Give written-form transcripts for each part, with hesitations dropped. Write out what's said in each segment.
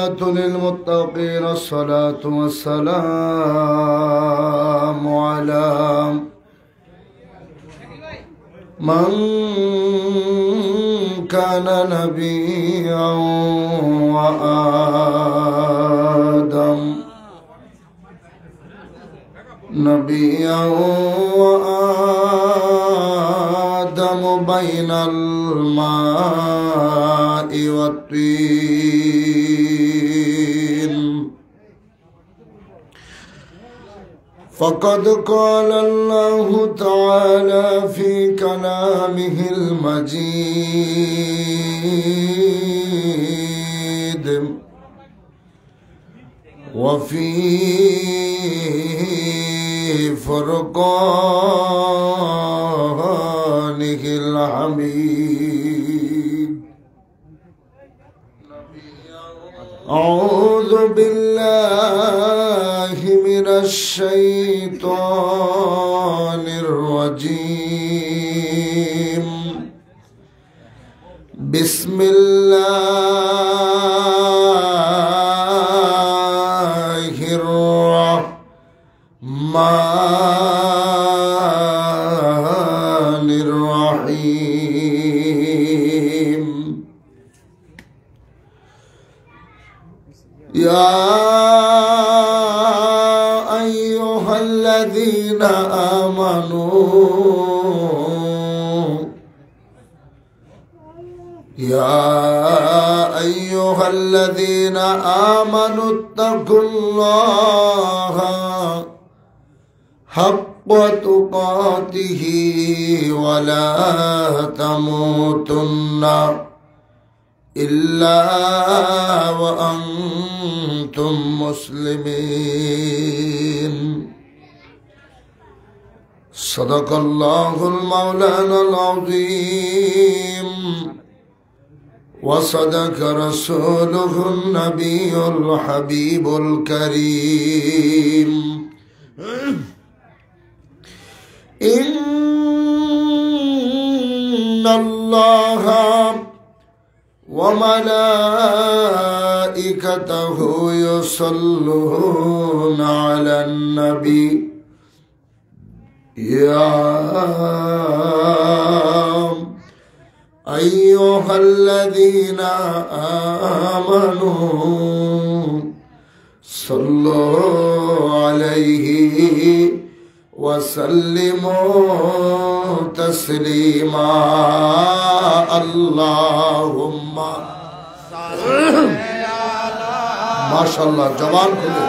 للمتقين الصلاة والسلام على من كان نبيا وآدم بين الماء والطين فقد قال الله تعالى في كلامه المجيد وفي فرقانه الحميد أعوذ بالله من الشيطان الرجيم بسم الله الرحمن الرحيم يا أيها الذين آمنوا اتقوا الله حق تقاته ولا تموتن إلا وأنتم مسلمين صدق الله المولانا العظيم وصدق رسوله النبي الحبيب الكريم إن الله وملائكته يصلون على النبي يا أيها الذين آمنوا صلوا عليه وسلموا تسليما اللهم ما شاء الله جوان खुले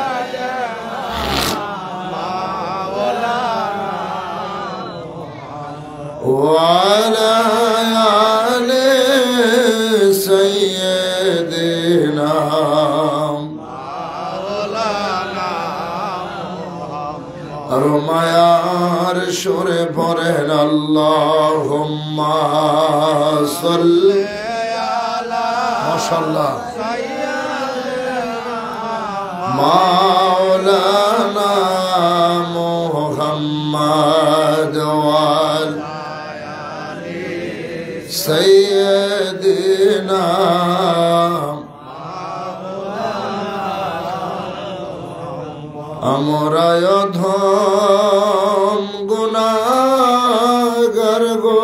وعلى آل سيدنا রমায়ার সুরে পড়েন আল্লাহুম্মা সাল্লি আলা মাশাআল্লাহ মাওলানা মুহাম্মদ ওয়া আলি সাইয়্যিদিনা আমরা অধম গুনাহগার গো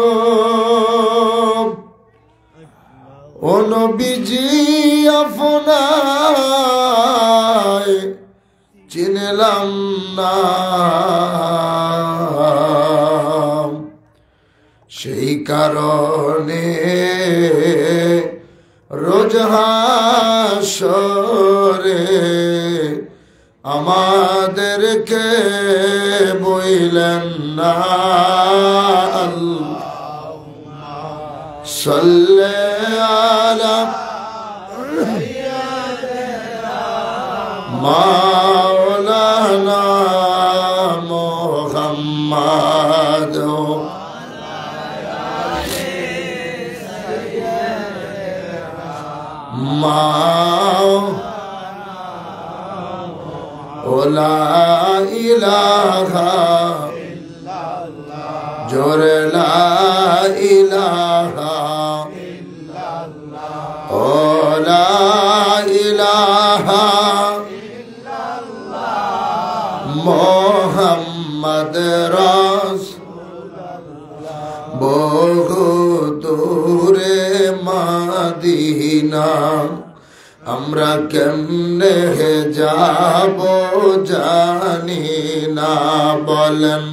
ও নবীজি আপনায় চিনলাম না সেই কারণে রোজ হাসরে আমাদেরকে বইলেন না আল্লাহুম্মা সাল্লি আলা মাওলানা মুহাম্মদ লা ইলাহা ইল্লাল্লাহ জোরে লা ইলাহা ইল্লাল্লাহ ও লা ইলাহা ইলাহা মোহাম্মদ রাসূলুল্লাহ বহু দূরে মদিনা আমরা কেমনে যাব জানি না বলেন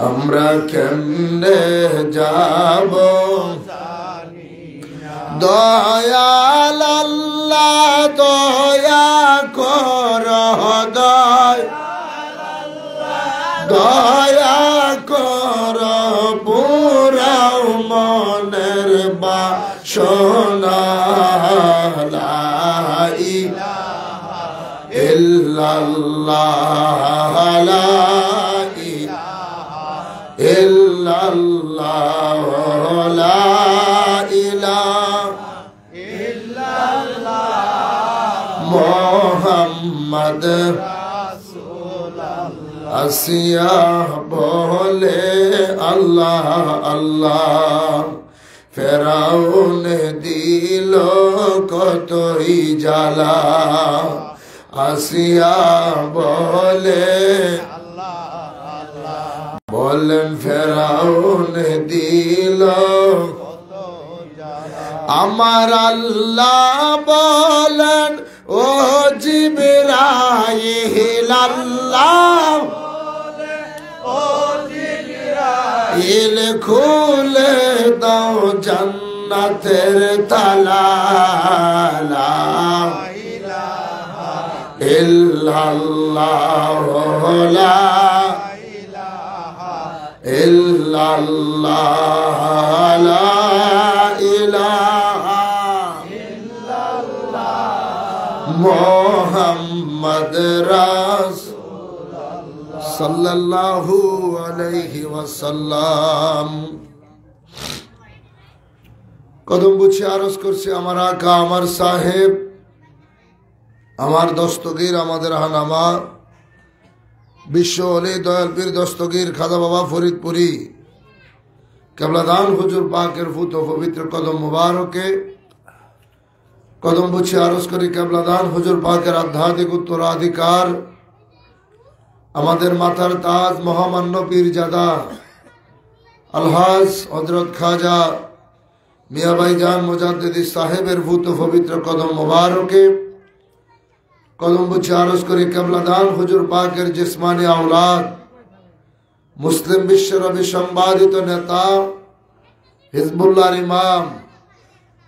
আমরা কেমনে যাব দয়াল আল্লাহ দয়া কর দয়া কর পুরাও মনের বাসনা লা ইলাহা ইল্লাল্লাহ লা ইলাহা ইল্লাল্লাহ লা ইলাহা ইল্লাল্লাহ মুহাম্মদ আসিয়া বলে আল্লাহ আল্লাহ ফেরাউন দিল কতই জ্বালা আসিয়া বলে বলেন ফেরাউন দিল আমার আল্লাহ বলেন ও জিবরাইল আল্লাহ ইল খুলে দাও জান্নাতের তালা লা ইলাহা ইল্লাল্লাহ লা ইলাহা ইল্লাল্লাহ লা ইলাহা ইল্লাল্লাহ মুহাম্মদ রাসূলুল্লাহ সাল্লাল্লাহু আলাইহি ওয়াসাল্লাম কদম বুঝে আরজ করছে আমার আকা আমার সাহেব আমার দস্তগীর আমাদের হানামা বিশ্ব অলি দয়াল পীর দস্তগীর খাজা বাবা ফরিদপুরি কেবলাদান হুজুর পাকের ফুত পবিত্র কদম মুবারকে কদম বুঝে আরজ করি কেবলাদান হুজুর পাকের আধ্যাত্মিক উত্তরাধিকার আমাদের মাথার তাজ মহামান্য পীরজাদা আলহাজ হযরত খাজা মিয়া ভাইজান মুজাদ্দিদি সাহেবের ভূত পবিত্র কদম মুবারকে কদম বুঝে আরজ করি কেবলাদান হুজুর পাকের জিসমানি আওলাদ মুসলিম বিশ্বের অবিসংবাদিত নেতা হিজবুল্লাহর ইমাম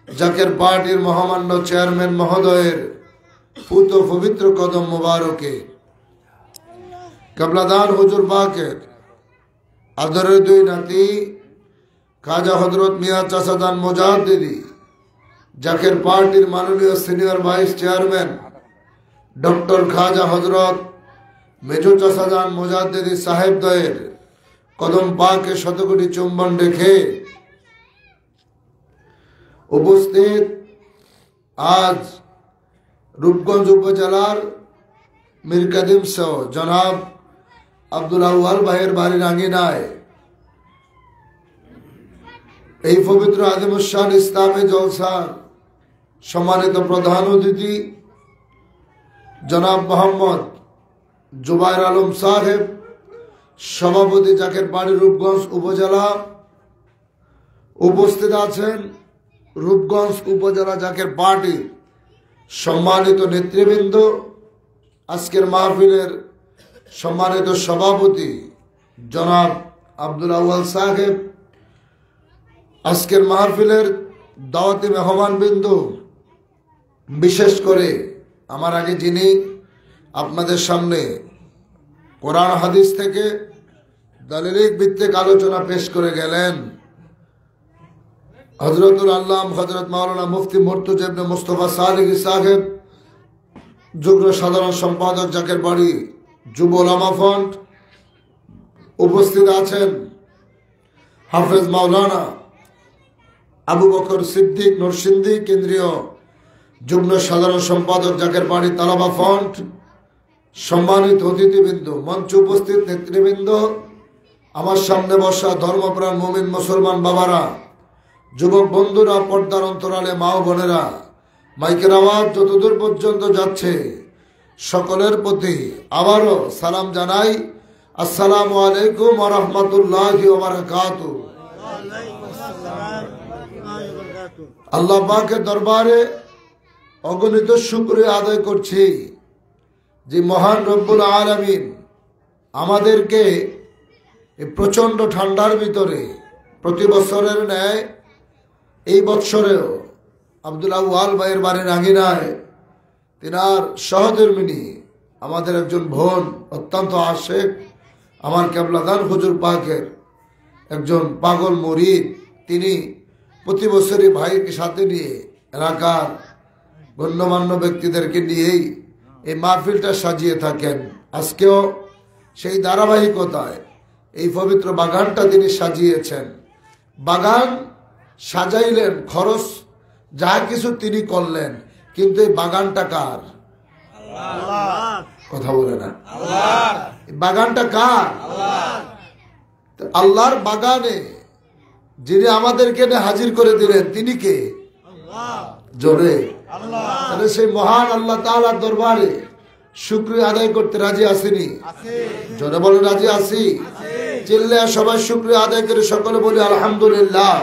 জাকের পার্টির মহামান্য চেয়ারম্যান মহোদয়ের ভূত পবিত্র কদম মুবারকে কেবলাদান হুজুর পাকের আদরের দুই নাতি খাজা হযরত মিয়া চাচাদান মুজাদ্দিদি জাকের পার্টির মাননীয় সিনিয়র ভাইস চেয়ারম্যান ডক্টর খাজা হযরত মেজু চাচাদান মুজাদ্দিদি সাহেব দয়ের কদম পাকে শতকোটি চুম্বন রেখে উপস্থিত আজ রূপগঞ্জ উপজেলার মীর কাদিম সহ জনাব আব্দুল আউয়াল ভাইয়ের বাড়ির আঙ্গিনায় এই পবিত্র আদিমুশান ইসলামী জলসার সম্মানিত প্রধান অতিথি জনাব মোহাম্মদ জুবায়ের আলম সাহেব সভাপতি জাকের পাড়ি রূপগঞ্জ উপজেলা উপস্থিত আছেন রূপগঞ্জ উপজেলা জাকের পার্টি সম্মানিত নেতৃবৃন্দ আজকের মাহফিলের সম্মানিত সভাপতি জনাব আব্দুল আউয়াল সাহেব আজকের মাহফিলের দাওয়াতি মেহমানবৃন্দ বিশেষ করে আমার আগে যিনি আপনাদের সামনে কোরআন হাদিস থেকে দলিলিক ভিত্তিক আলোচনা পেশ করে গেলেন হযরতুল আল্লাম হযরত মাওলানা মুফতি মুর্তজা ইবনে মুস্তাফা সালেহী সাহেব যুগ্ম সাধারণ সম্পাদক জাকের বাড়ি যুব ওলামা ফ্রন্ট উপস্থিত আছেন হাফেজ মাওলানা আবু বকর সিদ্দিক নরসিংদী কেন্দ্রীয় যুগ্ম সাধারণ সম্পাদক জাকের বাড়ি তালাবা ফ্রন্ট সম্মানিত অতিথিবৃন্দ মঞ্চে উপস্থিত নেতৃবৃন্দ আমার সামনে বসা ধর্মপ্রাণ মুমিন মুসলমান বাবারা যুবক বন্ধুরা, পর্দার অন্তরালে মা ও বোনেরা, মাইকের আওয়াজ যতদূর পর্যন্ত যাচ্ছে সকলের প্রতি আবারও সালাম জানাই। আসসালামু আলাইকুম ওয়া রাহমাতুল্লাহি ওয়া বারাকাতুহু। আল্লাহ পাকের দরবারে অগণিত শুকরিয়া আদায় করছি যে মহান রব্বুল আলামিন আমাদেরকে এই প্রচণ্ড ঠান্ডার ভিতরে প্রতি বছরের ন্যায় এই বৎসরেও আব্দুল আউয়াল ভাইয়ের বাড়ির আঙিনায় তিনার সহধর্মিনী আমাদের একজন বোন, অত্যন্ত আশেক, আমার কেবলাদান হুজুর পাকের একজন পাগল মুরিদ, তিনি প্রতি বছরই ভাইকে সাথে নিয়ে এলাকার গণ্যমান্য ব্যক্তিদেরকে নিয়েই এই মাহফিলটা সাজিয়ে থাকেন। আজকেও সেই ধারাবাহিকতায় এই পবিত্র বাগানটা তিনি সাজিয়েছেন। বাগান সাজাইলেন, খরচ যা কিছু তিনি করলেন, কিন্তু এই বাগানটা কার? কথা বলে না, বাগানটা কার? আল্লাহর বাগানে যিনি আমাদেরকে হাজির করে দিলেন তিনি কে? জোরে তাহলে সেই মহান আল্লাহ তাআলার দরবারে শুকরিয়া আদায় করতে রাজি আসেনি? জোরে বলে রাজি আসি? চিল্লে সবাই শুকরিয়া আদায় করে সকলে বলি আলহামদুলিল্লাহ।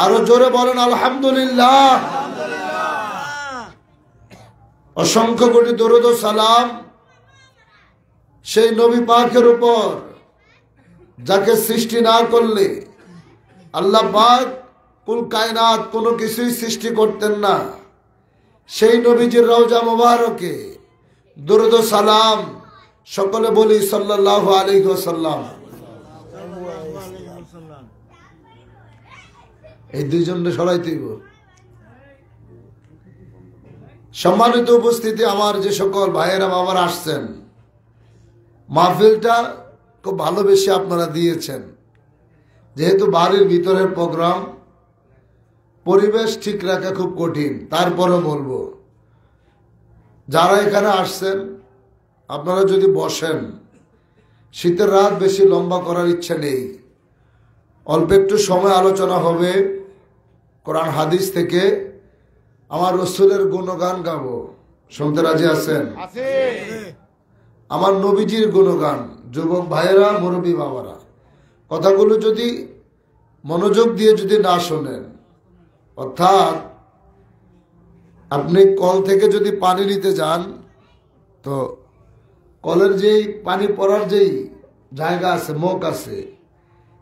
আরো জোরে বলেন আলহামদুলিল্লাহ। অসংখ্য কোটি দরুদ ও সালাম সেই নবী পাকের উপর যাকে সৃষ্টি না করলে আল্লাহ পাক কুল কায়নাত কোনো কিছুই সৃষ্টি করতেন না। সেই নবীজির রওজা মুবারকে দরুদ ও সালাম সকলে বলি সাল্লাল্লাহু আলাইহি ওয়াসাল্লাম। এই দুইজনে সরাইতেইব। সম্মানিত উপস্থিতি, আমার যে সকল ভাইয়েরা বাবারা আসছেন, মাহফিলটা খুব ভালোবেসে আপনারা দিয়েছেন। যেহেতু বাড়ির ভিতরের প্রোগ্রাম, পরিবেশ ঠিক রাখা খুব কঠিন, তারপরে বলবো যারা এখানে আসছেন আপনারা যদি বসেন, শীতের রাত বেশি লম্বা করার ইচ্ছা নেই, অল্প একটু সময় আলোচনা হবে কোরআন হাদিস থেকে। আমার রসুলের গুণগান গাবো, শুনতে রাজি আছেন? আমার নবীজির গুণগান, যুবক ভাইয়েরা, মুরব্বী বাবারা, কথাগুলো যদি মনোযোগ দিয়ে যদি না শোনেন, অর্থাৎ আপনি কল থেকে যদি পানি নিতে যান তো কলের যেই পানি পড়ার যেই জায়গা আছে, মুখ আছে,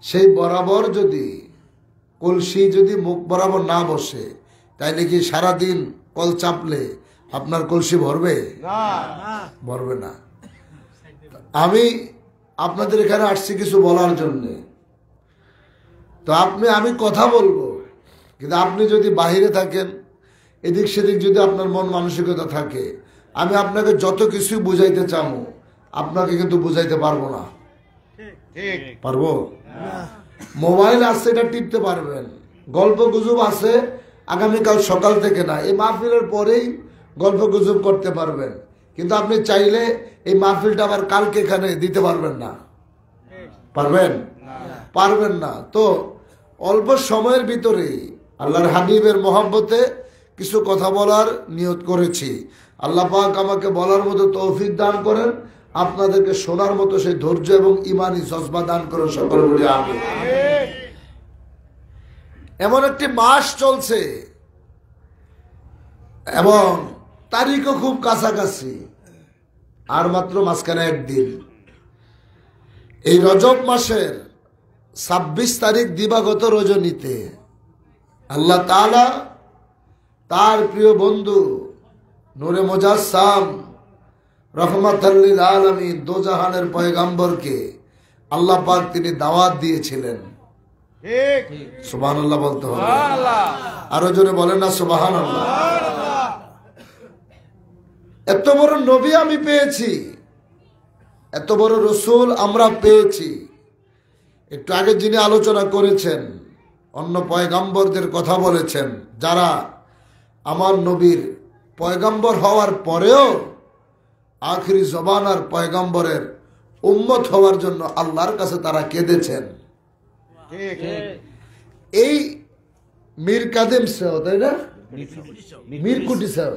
সেই বরাবর যদি কলসি যদি মুখ বরাবর না বসে, তাইলে কি সারাদিন কল চাপলে আপনার কলসি ভরবে? ভরবে না। আমি আপনাদের এখানে আসছি কিছু বলার জন্যে। তো আমি কথা বলবো, কিন্তু আপনি যদি বাহিরে থাকেন, এদিক সেদিক যদি আপনার মন মানসিকতা থাকে, আমি আপনাকে যত কিছু বুঝাইতে চাবো আপনাকে কিন্তু বুঝাইতে পারবো না। পারবো? মোবাইল আছে, এটা টিপতে পারবেন। গল্প গুজব আছে, আগামীকাল সকাল থেকে না, এই মাহফিলের পরেই গল্প গুজব করতে পারবেন, কিন্তু আপনি চাইলে এই মাহফিলটা আবার কালকে এখানে দিতে পারবেন না। পারবেন? পারবেন না। তো অল্প সময়ের ভিতরেই আল্লাহর হাবিবের মহব্বতে কিছু কথা বলার নিয়ত করেছি। আল্লাহ পাক আমাকে বলার মতো তৌফিক দান করেন, আপনাদেরকে শোনার মতো সেই ধৈর্য এবং ইমানি জজবা দান করেন, সকলে বলি আমিন। এমন একটি মাস চলছে এবং তারিখও খুব কাছাকাছি, আর মাত্র মাঝখানে একদিন। এই রজব মাসের 26 তারিখ দিবাগত রজনীতে আল্লাহ তাআলা তার প্রিয় বন্ধু নূরে মুজাসসাম রহমাতাল লিল আলামিন দোজাহানের পয়গম্বরকে আল্লাহ পাক তিনি দাওয়াত দিয়েছিলেন। ঠিক, সুবহানাল্লাহ বলতে হবে। আরো জোরে বলেন না সুবহানাল্লাহ। এত বড় নবী আমি পেয়েছি, এত বড় রসুল আমরা পেয়েছি। একটু আগে যিনি আলোচনা করেছেন, অন্য পয়গম্বরদের কথা বলেছেন, যারা আমার নবীর পয়গম্বর হওয়ার পরেও আখিরি জবানার পয়গম্বরের উম্মত হওয়ার জন্য আল্লাহর কাছে তারা কেঁদেছেন। এই মীর কাদেম সাহ, তাই না? মিরকুটি সাহ।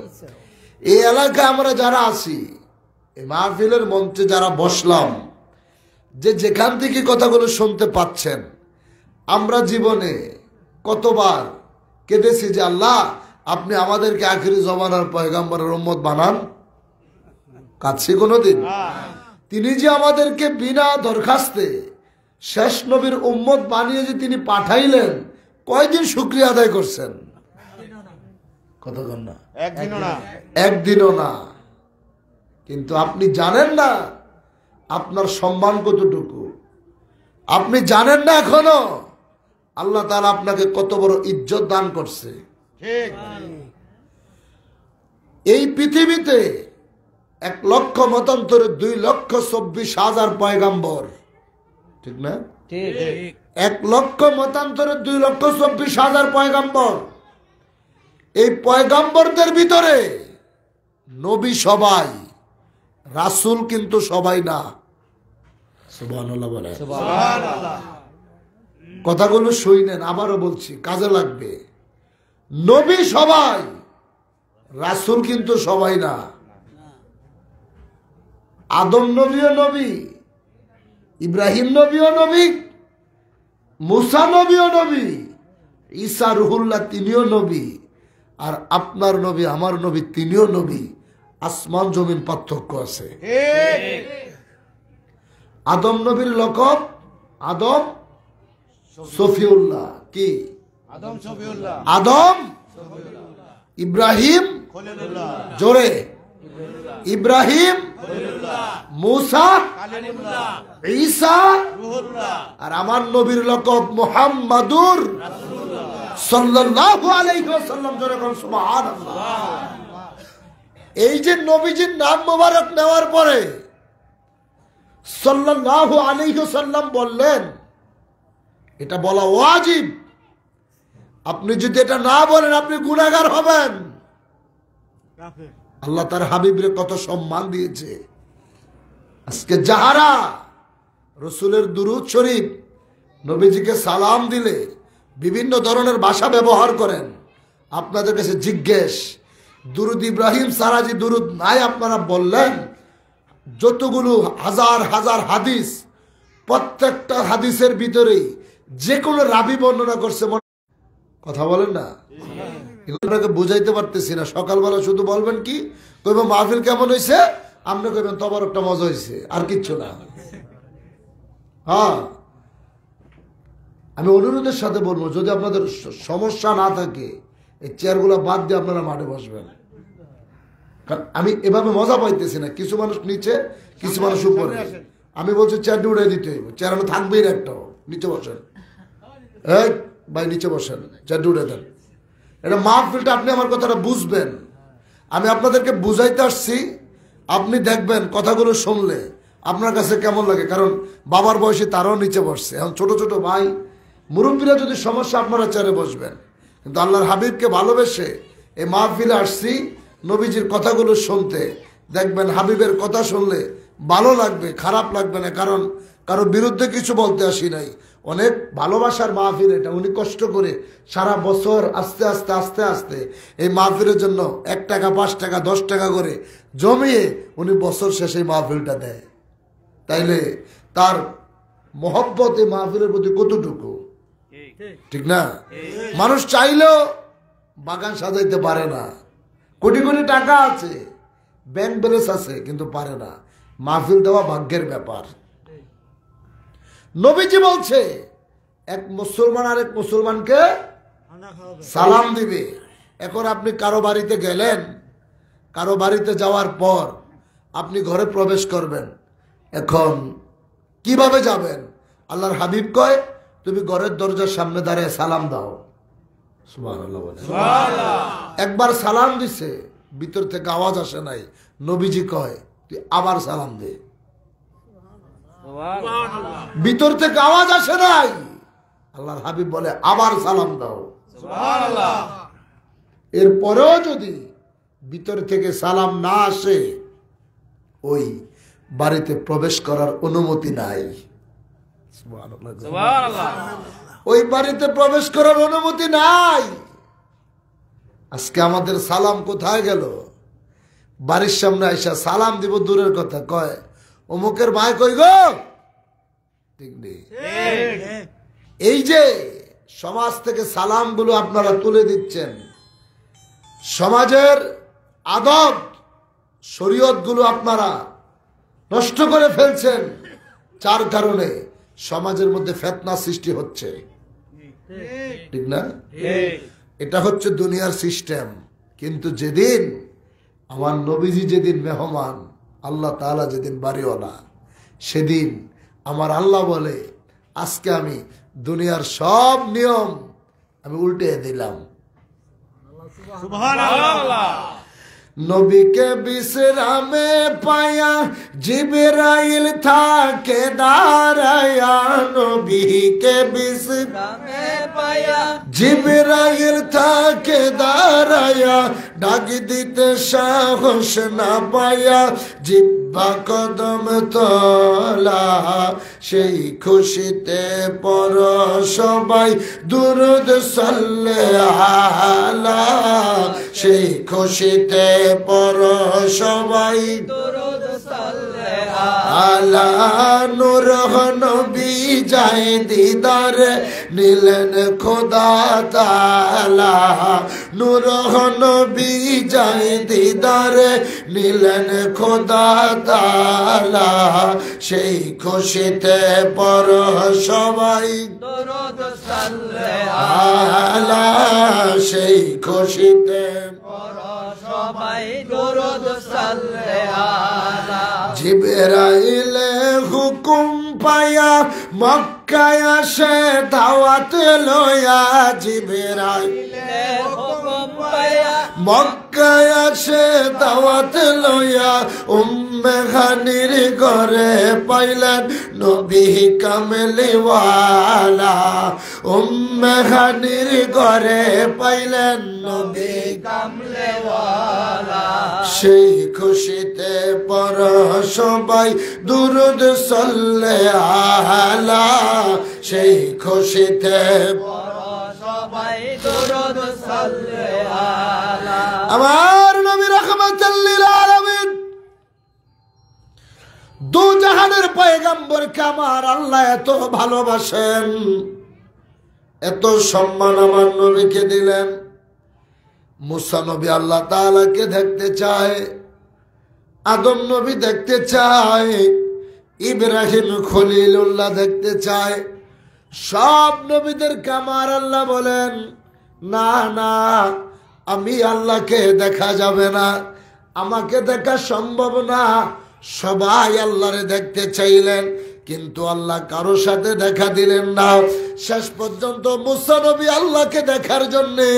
এই এলাকায় আমরা যারা আছি, এই মাহফিলের মঞ্চে যারা বসলাম, যে যেখান থেকে কথাগুলো শুনতে পাচ্ছেন, আমরা জীবনে কতবার কেঁদেছি যে আল্লাহ আপনি আমাদেরকে আখিরি জমানার পয়গম্বরের উম্মত বানান? কাছে কোনোদিন? তিনি যে আমাদেরকে বিনা দরখাস্তে শেষ নবীর উম্মত বানিয়ে যে তিনি পাঠাইলেন, কয়দিন শুকরিয়া আদায় করছেন? কতক্ষণ না? একদিনও না। কিন্তু আপনি জানেন না আপনার সম্মান কতটুকু, আপনি জানেন না এখনো আল্লাহ তাআলা আপনাকে কত বড় ইজ্জত দান করছে। এই পৃথিবীতে 1 লক্ষ মতান্তরে 2,24,000 পয়গাম্বর, ঠিক না? 1 লক্ষ মতান্তরে 2,24,000 পয়গাম্বর। এই পয়গাম্বরদের ভিতরে নবী সবাই, রাসূল কিন্তু সবাই না। সুবহানাল্লাহ বলে। কথাগুলো শুনেন, আবারও বলছি, কাজে লাগবে। নবী সবাই, রাসূল কিন্তু সবাই না। আদম নবীও নবী, ইব্রাহিম নবীও নবী, মুসা নবীও নবী, ঈসা রুহুল্লাহ তিনিও নবী, আর আপনার নবী আমার নবী তিনিও নবী। আসমান জমিন পার্থক্য আছে। আদম নবীর লকব আদম সফিউল্লাহ, কি আদম? ইব্রাহিম জোরে, ইব্রাহিম, মুসা, ঈসা, আর আমার নবীর লকব মুহাম্মাদুর সাল্লাল্লাহু আলাইহি ওয়াসাল্লাম। জোরে বলুন সুবহানাল্লাহ। এই যে নবীজির নাম মোবারক নেওয়ার পরে সাল্লাল্লাহু আলাইহি ওয়াসাল্লাম বললেন, এটা বলা ওয়াজিব। আপনি যদি এটা না বলেন আপনি গুনাহগার হবেন। আল্লাহ তার হাবিবরে কত সম্মান দিয়েছে। আজকে যাহারা রসুলের দুরূদ শরীফ, নবীজিকে সালাম দিলে বিভিন্ন ধরনের ভাষা ব্যবহার করেন, আপনাদের কাছে জিজ্ঞেস, দুরূদ ইব্রাহিম সারা যে দুরূদ নাই আপনারা বললেন, যতগুলো হাজার হাজার হাদিস, প্রত্যেকটা হাদিসের ভিতরেই যে কোনো রাবি বর্ণনা করছে। কথা বলেন না, এগুলোকে বুঝাইতে পারতেছি না। সকালবেলা শুধু বলবেন কি, কইবেন মাহফিল কেমন হয়েছে, আপনি কইবেন তোমার একটা মজা হয়েছে, আর কিচ্ছু না। হ্যাঁ, আমি অনুরোধের সাথে বলবো, যদি আপনাদের সমস্যা না থাকে এই চেয়ারগুলো বাদ দিয়ে আপনারা মাঠে বসবেন। কারণ আমি এভাবে মজা পাইতেছি না। কিছু মানুষ নিচে, কিছু মানুষ উপরে। আমি বলছি চেয়ারটি উঠে দিতে হইব, চেয়ার আমি থাকবেই না একটাও। নিচে বসেন, এই ভাই নিচে বসেন, চেয়ারটি উঠে দেন। এটা মাহফিলটা আপনি আমার কথাটা বুঝবেন। আমি আপনাদেরকে বুঝাইতে আসছি, আপনি দেখবেন কথাগুলো শুনলে আপনার কাছে কেমন লাগে। কারণ বাবার বয়সে তারাও নিচে বসছে। এখন ছোট ছোট ভাই মুরব্বীরা যদি সমস্যা, আপনারা চেয়ারে বসবেন। কিন্তু আল্লাহর হাবিবকে ভালোবেসে এই মাহফিলে আসছি নবীজির কথাগুলো শুনতে। দেখবেন হাবিবের কথা শুনলে ভালো লাগবে, খারাপ লাগবে না। কারণ কারো বিরুদ্ধে কিছু বলতে আসি নাই। অনেক ভালোবাসার মাহফিল এটা। উনি কষ্ট করে সারা বছর আস্তে আস্তে আস্তে আস্তে এই মাহফিলের জন্য 1 টাকা, 5 টাকা, 10 টাকা করে জমিয়ে উনি বছর শেষে মাহফিলটা দেয়। তাইলে তার মহব্বত এই মাহফিলের প্রতি কতটুকু, ঠিক না? মানুষ চাইলেও বাগান সাজাইতে পারে না। কোটি কোটি টাকা আছে, ব্যাংক ব্যালেন্স আছে, কিন্তু পারে না। মাহফিল দেওয়া ভাগ্যের ব্যাপার। নবীজি বলছে, এক মুসলমান আরেক মুসলমানকে সালাম দিবে। এখন আপনি কারো বাড়িতে গেলেন, কারো বাড়িতে যাওয়ার পর আপনি ঘরে প্রবেশ করবেন। এখন কিভাবে যাবেন? আল্লাহর হাবিব কয়, তুমি ঘরের দরজার সামনে দাঁড়িয়ে সালাম দাও। সুবহানাল্লাহ বলে। একবার সালাম দিছে, ভিতর থেকে আওয়াজ আসে নাই। নবীজি কয়, তুই আবার সালাম দে। ভিতর থেকে আওয়াজ আসে নাই। আল্লাহর হাবিব বলে, আবার সালাম দাও। এরপরেও যদি ভিতর থেকে সালাম না আসে, ওই বাড়িতে প্রবেশ করার অনুমতি নাই। ওই বাড়িতে প্রবেশ করার অনুমতি নাই। আজকে আমাদের সালাম কোথায় গেল? বাড়ির সামনে আইসা সালাম দিব দূরের কথা, কয় অমুকের ভাই কই গো, ঠিক নেই। এই যে সমাজ থেকে সালাম গুলো আপনারা তুলে দিচ্ছেন, সমাজের আদব শরীয়ত গুলো আপনারা নষ্ট করে ফেলছেন, যার কারণে সমাজের মধ্যে ফিতনা সৃষ্টি হচ্ছে, ঠিক না? এটা হচ্ছে দুনিয়ার সিস্টেম। কিন্তু যেদিন আমার নবীজি যেদিন মেহমান, আল্লাহ তাআলা যেদিন বাড়িওয়ালা, সেদিন আমার আল্লাহ বলে আজকে আমি দুনিয়ার সব নিয়ম আমি উল্টে দিলাম। সুবহানাল্লাহ। নবীকে বিশ্রামে পায়া জিবরাইল থাকে দাঁড়ায়া, নবীকে বিশ্রামে পায়া জিবরাইল থাকে দাঁড়ায়া, ডাক দিতে সাহস না পায়া জিব্বা কদম তোলা, সেই খুশিতে পর সবাই দুরূদ সাল্লাল্লাহু আলা, সেই খুশিতে পর সবাই দুরূদ সাল্লাল্লাহু আলা, নূর নবী যায় দিদার নিলেন খোদা তাআলা, নূর নবী যায় দিদার নিলেন খোদা তাআলা, সেই খুশিতে পর সবাই দুরূদ সাল্লাল্লাহু আলা, সেই খুশিতে পর সবাই দুরূদ সাল্লাল্লাহু আলা। জিবরাইল হুকুম পায়া মক্কায় আসে দাওয়াত লয়া, জিবরাইল হুকুম পায়া মক্কায় আসে দাওয়াত লয়া, উম্মে হানির ঘরে পাইলেন নবী কামলিওয়ালা, উম্মে হানির ঘরে পাইলেন নবী কামলিওয়ালা, সেই খুশিতে পর সবাই দুরূদ সাল্লাল্লাহু আলা, সেই খুশিতে পর সবাই দুরূদ সাল্লাল্লাহু আলা। আমার নবী রাহমাতুল লিল আলামিন, দু জাহানের পয়গম্বরকে আমার আল্লাহ এত ভালোবাসেন, এত সম্মান আমার নবীকে দিলেন। মুসা নবী আল্লাহ তাআলাকে দেখতে চায়, আদম নবী দেখতে চায়, ইব্রাহিম খলিলুল্লাহ দেখতে চায়। সব নবীদেরকে আমার আল্লাহ বলেন না না, আমি আল্লাহকে দেখা যাবে না, আমাকে দেখা সম্ভব না। সবাই আল্লাহরে দেখতে চাইলেন, কিন্তু আল্লাহ কারো সাথে দেখা দিলেন না। শেষ পর্যন্ত মুসা নবী আল্লাহকে দেখার জন্যে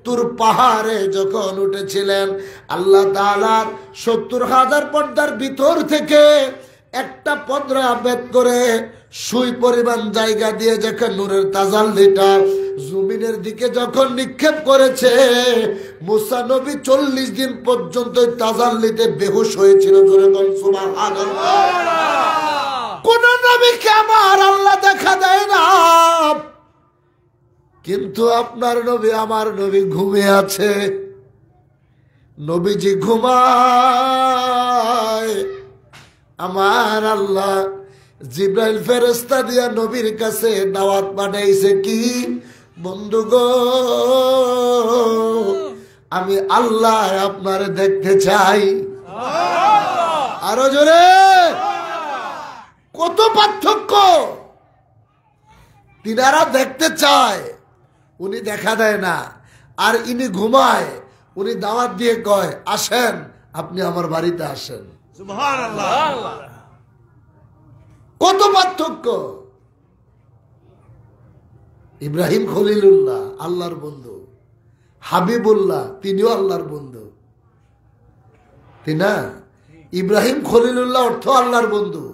তুর পাহাড়ে যখন উঠেছিলেন, আল্লাহ তাআলার ৭০,০০০ পর্দার ভিতর থেকে একটা পর্দা বেদ করে সুই পরিমাণ জায়গা দিয়ে যখন নূরের তাজাল্লিটা জমিনের দিকে যখন নিক্ষেপ করেছে, মুসা নবী ৪০ দিন পর্যন্ত তাজাল্লিতে বেহুশ হয়েছিল। জোরে বল সুবহানাল্লাহ। কোন নবীকে আমার আল্লাহ দেখা দেয় না, কিন্তু আপনার নবী আমার নবী ঘুমিয়ে আছে। নবীজি ঘুমায়, আমার আল্লাহ জিব্রাইল ফেরেশতা দিয়া নবীর কাছে দাওয়াত পাঠাইছে, কি বন্ধু গো, আমি আল্লাহ আপনারে দেখতে চাই। আরো জোরে, কত পার্থক্য! তিনারা দেখতে চায়, উনি দেখা দেয় না। আর ইনি ঘুমায়, উনি দাওয়াত দিয়ে কয় আসেন, আপনি আমার বাড়িতে আসেন। সুবহানাল্লাহ। কত পার্থক্য! ইব্রাহিম খলিলুল্লাহ আল্লাহর বন্ধু, হাবিবুল্লাহ তিনিও আল্লাহর বন্ধু, তাই না? ইব্রাহিম খলিলুল্লাহ অর্থ আল্লাহর বন্ধু,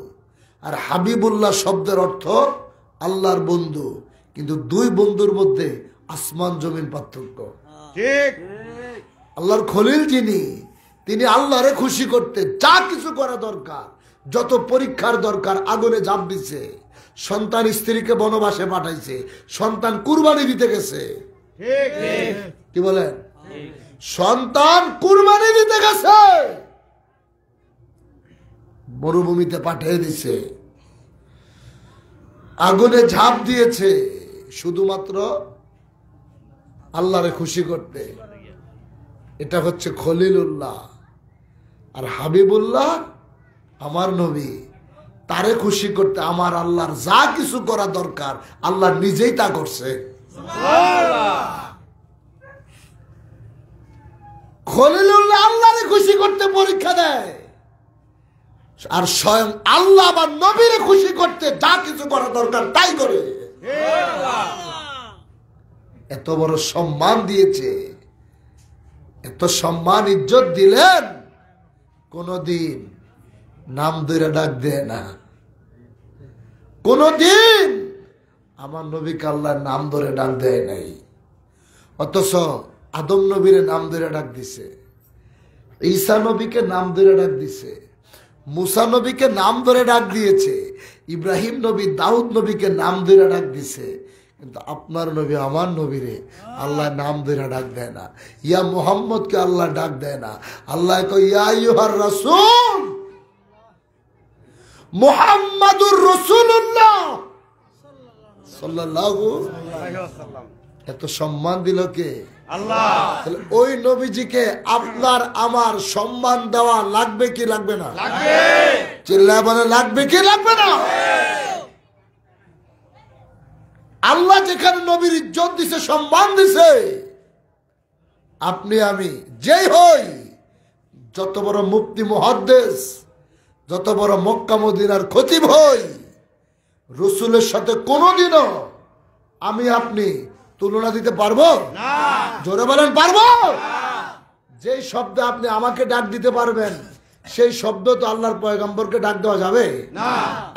আর হাবিবুল্লাহ শব্দের অর্থ আল্লাহর বন্ধু। কিন্তু দুই বন্ধুর মধ্যে আসমান জমিন পার্থক্য। ঠিক, আল্লাহর খলিল যিনি, তিনি আল্লাহরে খুশি করতে যা কিছু করা দরকার, যত পরীক্ষার দরকার আগুনে ঝাঁপ দিছে, সন্তান স্ত্রীকে বনবাসে পাঠাইছে, সন্তান কুরবানি দিতে গেছে। কি বলেন? সন্তান কুরবানি দিতে গেছে, মরুভূমিতে পাঠিয়ে দিছে, আগুনে ঝাঁপ দিয়েছে শুধুমাত্র আল্লাহরে খুশি করতে। এটা হচ্ছে খলিলুল্লাহ। আর হাবিবুল্লাহ আমার নবী, তারে খুশি করতে আমার আল্লাহর যা কিছু করা দরকার আল্লাহ নিজেই তা করছে। খলিলুল্লাহ আল্লাহরে খুশি করতে পরীক্ষা দেয়, আর স্বয়ং আল্লাহ আমার নবীরে খুশি করতে যা কিছু করা দরকার তাই করে। এত বড় সম্মান দিয়েছে, এত সম্মান ইজ্জত দিলেন, কোনদিন নাম ধরে ডাক দেয় না। কোনদিন আমার নবীকে আল্লাহ নাম ধরে ডাক দেয় নাই। অথচ আদম নবীরে নাম ধরে ডাক দিছে, ঈসা নবীকে নাম ধরে ডাক দিছে, মুসা নবীকে নাম ধরে ডাক দিয়েছে, ইব্রাহিম নবী দাউদ নবীকে নাম ধরে ডাক দিছে। কিন্তু আপনার নবী আমার নবীরে আল্লাহ নাম ধরে ডাক দেয় না। ইয়া মুহাম্মদকে আল্লাহ ডাক দেয় না। আল্লাহ কয় ইয়া আইয়ুহার রাসূল মুহাম্মাদুর রাসূলুল্লাহ সাল্লাল্লাহু আলাইহি ওয়াসাল্লাম। এত সম্মান দিল কে? আল্লাহ। তাহলে ওই নবীজিকে আপনার আমার সম্মান দেওয়া লাগবে কি লাগবে না? লাগবে। চিল্লায় বলে লাগবে কি লাগবে না? আল্লাহ যেখানে নবীর ইজ্জত দিছে, সম্মান দিছে, আপনি আমি যেই হই, যত বড় মুফতি মুহাদ্দিস, যত বড় মক্কা মদিনার খতিব হই, রাসূলের সাথে কোনোদিনও আমি আপনি তুলনা দিতে পারবো না। জোরে বলেন পারবো? যেই শব্দে আপনি আমাকে ডাক দিতে পারবেন, সেই শব্দ তো আল্লাহর পয়গম্বরকে ডাক দেওয়া যাবে না।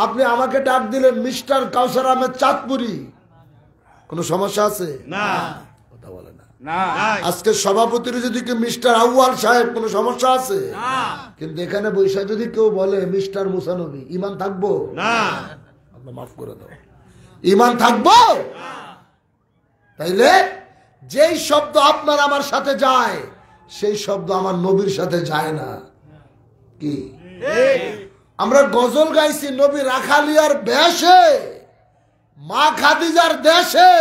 আপনি আমাকে ডাক দিলেন মিস্টার কাউসার আহমেদ চাঁদপুরি, কোনো সমস্যা আছে? না। কথা বলে না। আজকে সভাপতির যদি কেউ মিস্টার আউয়াল সাহেব, কোনো সমস্যা আছে? কিন্তু এখানে বৈশা যদি কেউ বলে মিস্টার মুসানবী, ইমান থাকবো না? আল্লাহ মাফ করে দাও, ইমান থাকবো? তাইলে যেই শব্দ আপনার আমার সাথে যায়, সেই শব্দ আমার নবীর সাথে যায় না। কি আমরা গজল গাইছি নবী রাখালিয়ার বেশে, মা খাদিজার দেশে,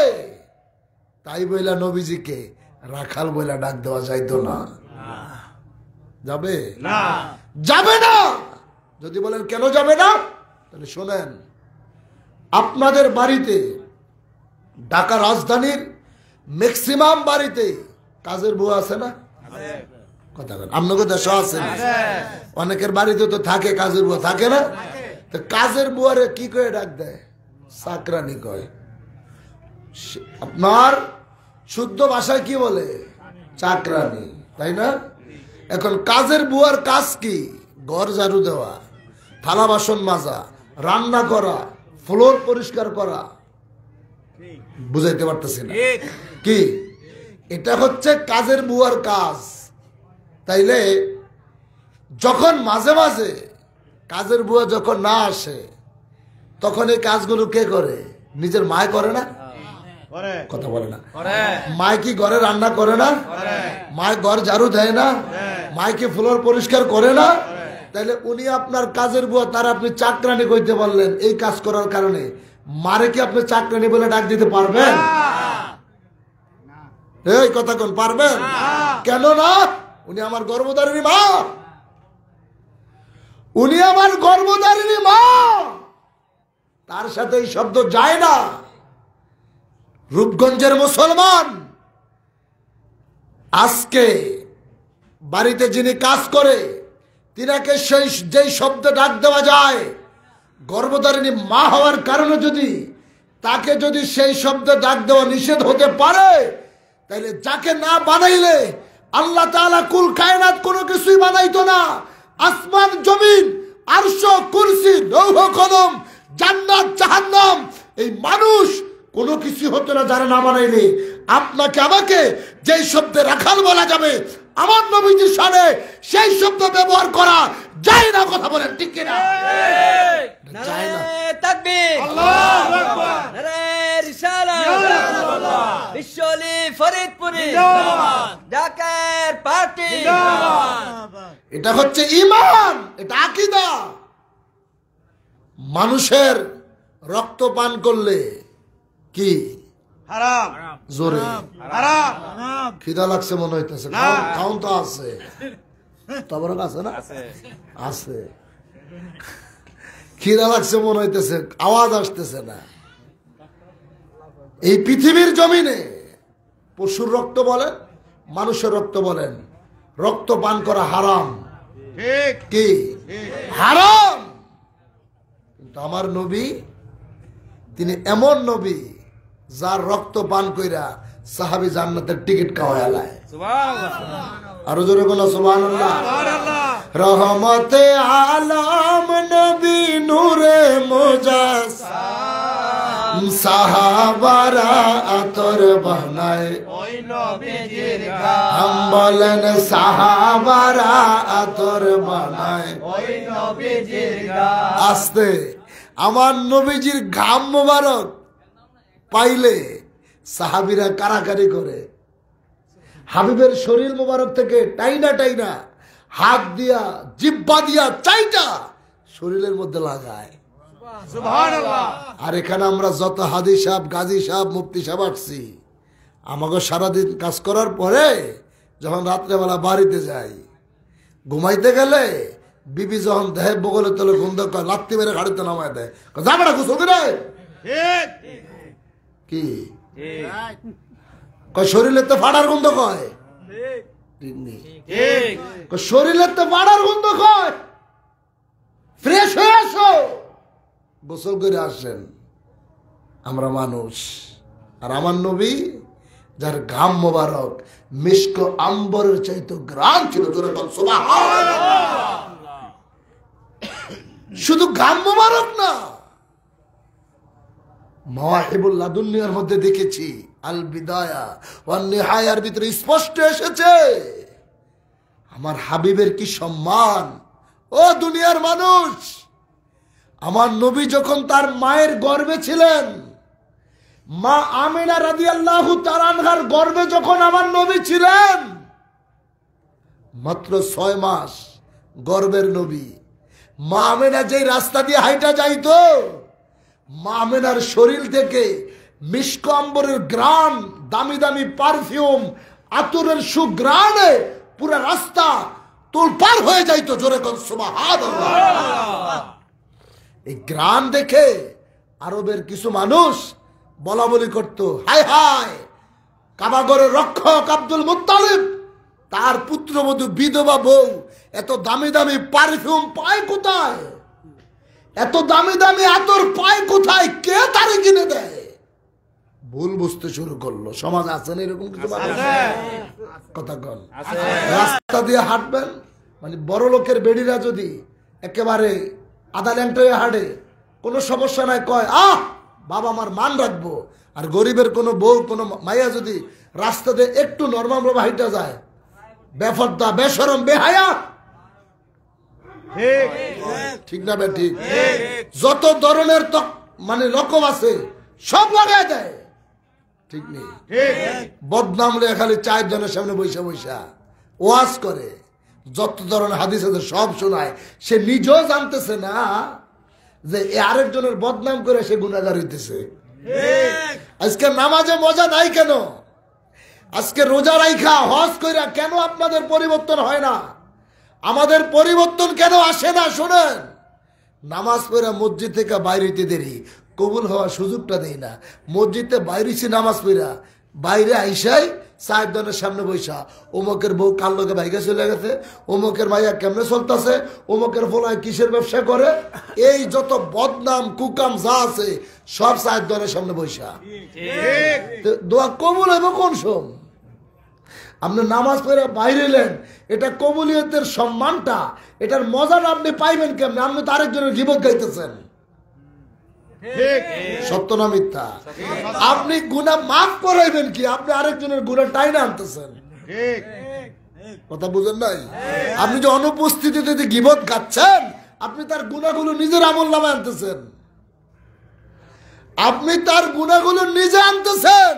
তাই বইলা নবীজিকে রাখাল বইলা ডাক দেওয়া যাইতো না? যাবে না? যাবে না। যদি বলেন কেন যাবে না, তাহলে শোনেন, আপনাদের বাড়িতে, ঢাকা রাজধানীর ম্যাক্সিমাম বাড়িতে কাজের বুয়া আছে না? কথা বলেন। আপনাদের দেশে আছে না? অনেকের বাড়িতে তো থাকে কাজের বুয়া, থাকে না? তো কাজের বুয়ারে কি করে ডাক দেয়? চাকরানি কয়। আপনার শুদ্ধ ভাষায় কি বলে? চাকরানি, তাই না? এখন কাজের বুয়ার কাজ কি? ঘর ঝাড়ু দেওয়া, থালা বাসন মাজা, রান্না করা, ফ্লোর পরিষ্কার করা। বুঝাইতে পারতেছি না কি? এটা হচ্ছে কাজের বুয়ার কাজ। তাইলে যখন মাঝে মাঝে কাজের বুয়া যখন না আসে, তখন এই কাজগুলো কে করে? নিজের মায় করে না? কথা বলে না। মায় কি ঘরে রান্না করে না? মায় ঘর ঝাড়ু দেয় না? মায় কি ফ্লোর পরিষ্কার করে না? তাইলে উনি আপনার কাজের বুয়া, তার আপনি চাকরানি কইতে পারলেন এই কাজ করার কারণে। মারে কি আপনি চাকরানি বলে ডাক দিতে পারবেন? এই কথা কোন পারবেন? কেন না? উনি আমার গর্ভধারিণী মা, উনি আমার গর্ভধারিণী মা, তার সাথে এই শব্দ যায় না। রূপগঞ্জের মুসলমান আজকে বাড়িতে যিনি কাজ করে, তিনাকে সেই যেই শব্দ ডাক দেওয়া যায়, গর্ভধারিণী মা হওয়ার কারণে যদি তাকে যদি সেই শব্দ ডাক দেওয়া নিষেধ হতে পারে, তাহলে যাকে না বানাইলে আল্লাহ তাআলা কুল কায়নাত কোনো কিছুই বানাইতো না। আসমান জমিন, আরশ, কুরসি, লৌহ কলম, জান্নাত জাহান্নাম, এই মানুষ কোনো কিছু হতো না যারা না বানাইলে। আপনাকে আমাকে যেই শব্দে রাখাল বলা যাবে, আমার নবীজির শানে সেই শব্দ ব্যবহার করা যায় না। কথা বলেন ঠিক কিনা? যায় না। তাকবীর, আল্লাহু আকবার, নারে রিসালাত, বিশ্বলি ফরিদপুরি জিন্দাবাদ, জাকের পার্টি জিন্দাবাদ। এটা হচ্ছে ঈমান, এটা আকীদা। মানুষের রক্ত পান করলে কি হারাম, জোরে হারাম, খিদা লাগছে মনে হইতেছে, খাউন তো আছে, তারপর আছে না আছে, খিদা লাগছে মনে হইতেছে, আওয়াজ আসতেছে না। এই পৃথিবীর জমিনে পশুর রক্ত বলেন, মানুষের রক্ত বলেন, রক্ত পান করা হারাম। ঠিক, কি হারাম? কিন্তু আমার নবী, তিনি এমন নবী যার রক্ত পান কইরা সাহাবী জান্নাতের টিকিট খাওয়ায়। আরো জোরে বলো সুবহানাল্লাহ। রহমতে আলম নবী নূরে মুজাসসাম, সাহাবারা আতর বানায় ওই নবীজির ঘাম, हम বলেন সাহাবারা আতর বানায় ওই নবীজির ঘাম। আস্তে আমার নবীজির ঘাম মোবারক পাইলে সাহাবীরা কারাকারি করে, হাবিবের শরীর মোবারক থেকে টাইনা টাইনা হাত দিয়া জিহ্বা দিয়া চাইটা শরীরের মধ্যে লাগায়। সুবহানাল্লাহ। আর এখানে আমরা যত হাদি সাহেব, গাজী সাহেব, মুফতি সাহেব আসছি, আমাকে সারাদিন কাজ করার পরে যখন রাত্রেবেলা বাড়িতে যাই, ঘুমাইতে গেলে বিবি যখন দেহে বগলে তোলে গন্ধ করে লাত্তি মেরে গাড়িতে নামায় দেয়, যাবে গোসল করে ঠিক, কি কয় শরীরের তো ফাড়ার গন্ধ কয়, ঠিক, শরীরের তো ফাড়ার গন্ধ কয়, ফ্রেশ হয়ে আসো, গোসল করে আসেন। আমরা মানুষ, আর আমার নবী যার ঘাম মোবারক মিষ্ক আম্বরের চাইতে গ্রাম ছিল, শুধু ঘাম মোবারক না, মাওয়াহিবুল লাদুনিয়ার মধ্যে দেখেছি, আল বিদায়া ওয়ান নিহায়ার ভিতরে স্পষ্ট এসেছে আমার হাবিবের কি সম্মান। ও দুনিয়ার মানুষ, আমার নবী যখন তার মায়ের গর্ভে ছিলেন, মা আমিনা রাদিয়াল্লাহু তাআলা আনহার গর্ভে যখন আমার নবী ছিলেন, মাত্র 6 মাস গর্ভের নবী, মা আমিনা যেই রাস্তা দিয়ে হাইটা যাইতো, মা আমিনার শরীর থেকে মিষ্ক আম্বরের গ্রান, দামি দামি পারফিউম, আতরের সুগ্রানে পুরো রাস্তা তোলপাড় হয়ে যাইতো। জোরে কোন সুবহানাল্লাহ। এই গ্রান দেখে আরবের কিছু মানুষ বলা বলি করতো, হায় হায়, কাবাগরের রক্ষক আব্দুল মুত্তালিব, তার পুত্রবধূ বিধবা বউ এত দামি দামি পারফিউম পায় কোথায়, এত দামি দামি আতর পায় কোথায়, কে তারে কিনে দেয়? ভুল বুঝতে শুরু করলো। সমাজ আছে না এরকম কিছু মানুষ? কথা কন। রাস্তা দিয়ে হাঁটবেন, মানে বড় লোকের বেড়িরা যদি একেবারে আধা ল্যাংটা হয়ে হাঁটে, কোনো সমস্যা নাই, কয় আহ বাবা আমার মান রাখবো। আর গরিবের কোনো বউ, কোনো মাইয়া যদি রাস্তা দিয়ে একটু নরমাল ভাবে হাইটা যায়, বেফর্দা, বেশরম, বেহায়া, ঠিক না ঠিক? যত ধরনের মানে রকম আছে সব লাগাই দেয়, ঠিক নেই? বদনাম লে খালি 4 জনের সামনে বৈশা বৈশা ওয়াজ করে, যত ধরনের হাদিস আছে সব শোনায়। সে নিজেও জানতেছে না যে আরেকজনের বদনাম করে সে গুনাহগার হইতেছে। আজকে নামাজে মজা নাই কেন? আজকে রোজা রাইখা হজ কইরা কেন আপনাদের পরিবর্তন হয় না? আমাদের পরিবর্তন কেন আসে না? শোনেন, নামাজ পড়া মসজিদ থেকে বাইরে হইতে দেরি, কবুল হওয়ার সুযোগটা দেই না। মসজিদে বাইরেছি নামাজ পড়া, বাইরে আইসাই 4 জনের সামনে বৈশা, অমুকের বউ কার লোকে বাইকে চলে গেছে, অমুকের মাইয়া কেমনে চলতেছে, অমুকের ফলায় কিসের ব্যবসা করে, এই যত বদনাম কুকাম যা আছে সব 4 জনের সামনে বৈশা। দোয়া কবুল হইব কোন সোম? আপনি নামাজ পড়ে বাইরে এলেন, এটা কবুলিয়তের সম্মানটা, এটার মজাটা আপনি পাইবেন কেমনে? আপনি তো আরেকজনের গীবত গাইতেছেন। সত্য না মিথ্যা? আপনি গুনাহ মাফ করাইবেন কি? আপনি আরেকজনের গুনাহ টাইনা আনতেছেন। কথা বুঝেন নাই? আপনি যে অনুপস্থিতিতে যে গীবত গাচ্ছেন, আপনি তার গুনাহগুলো নিজের আমল নামায় আনতেছেন। আপনি তার গুনাহগুলো নিজে আনতেছেন,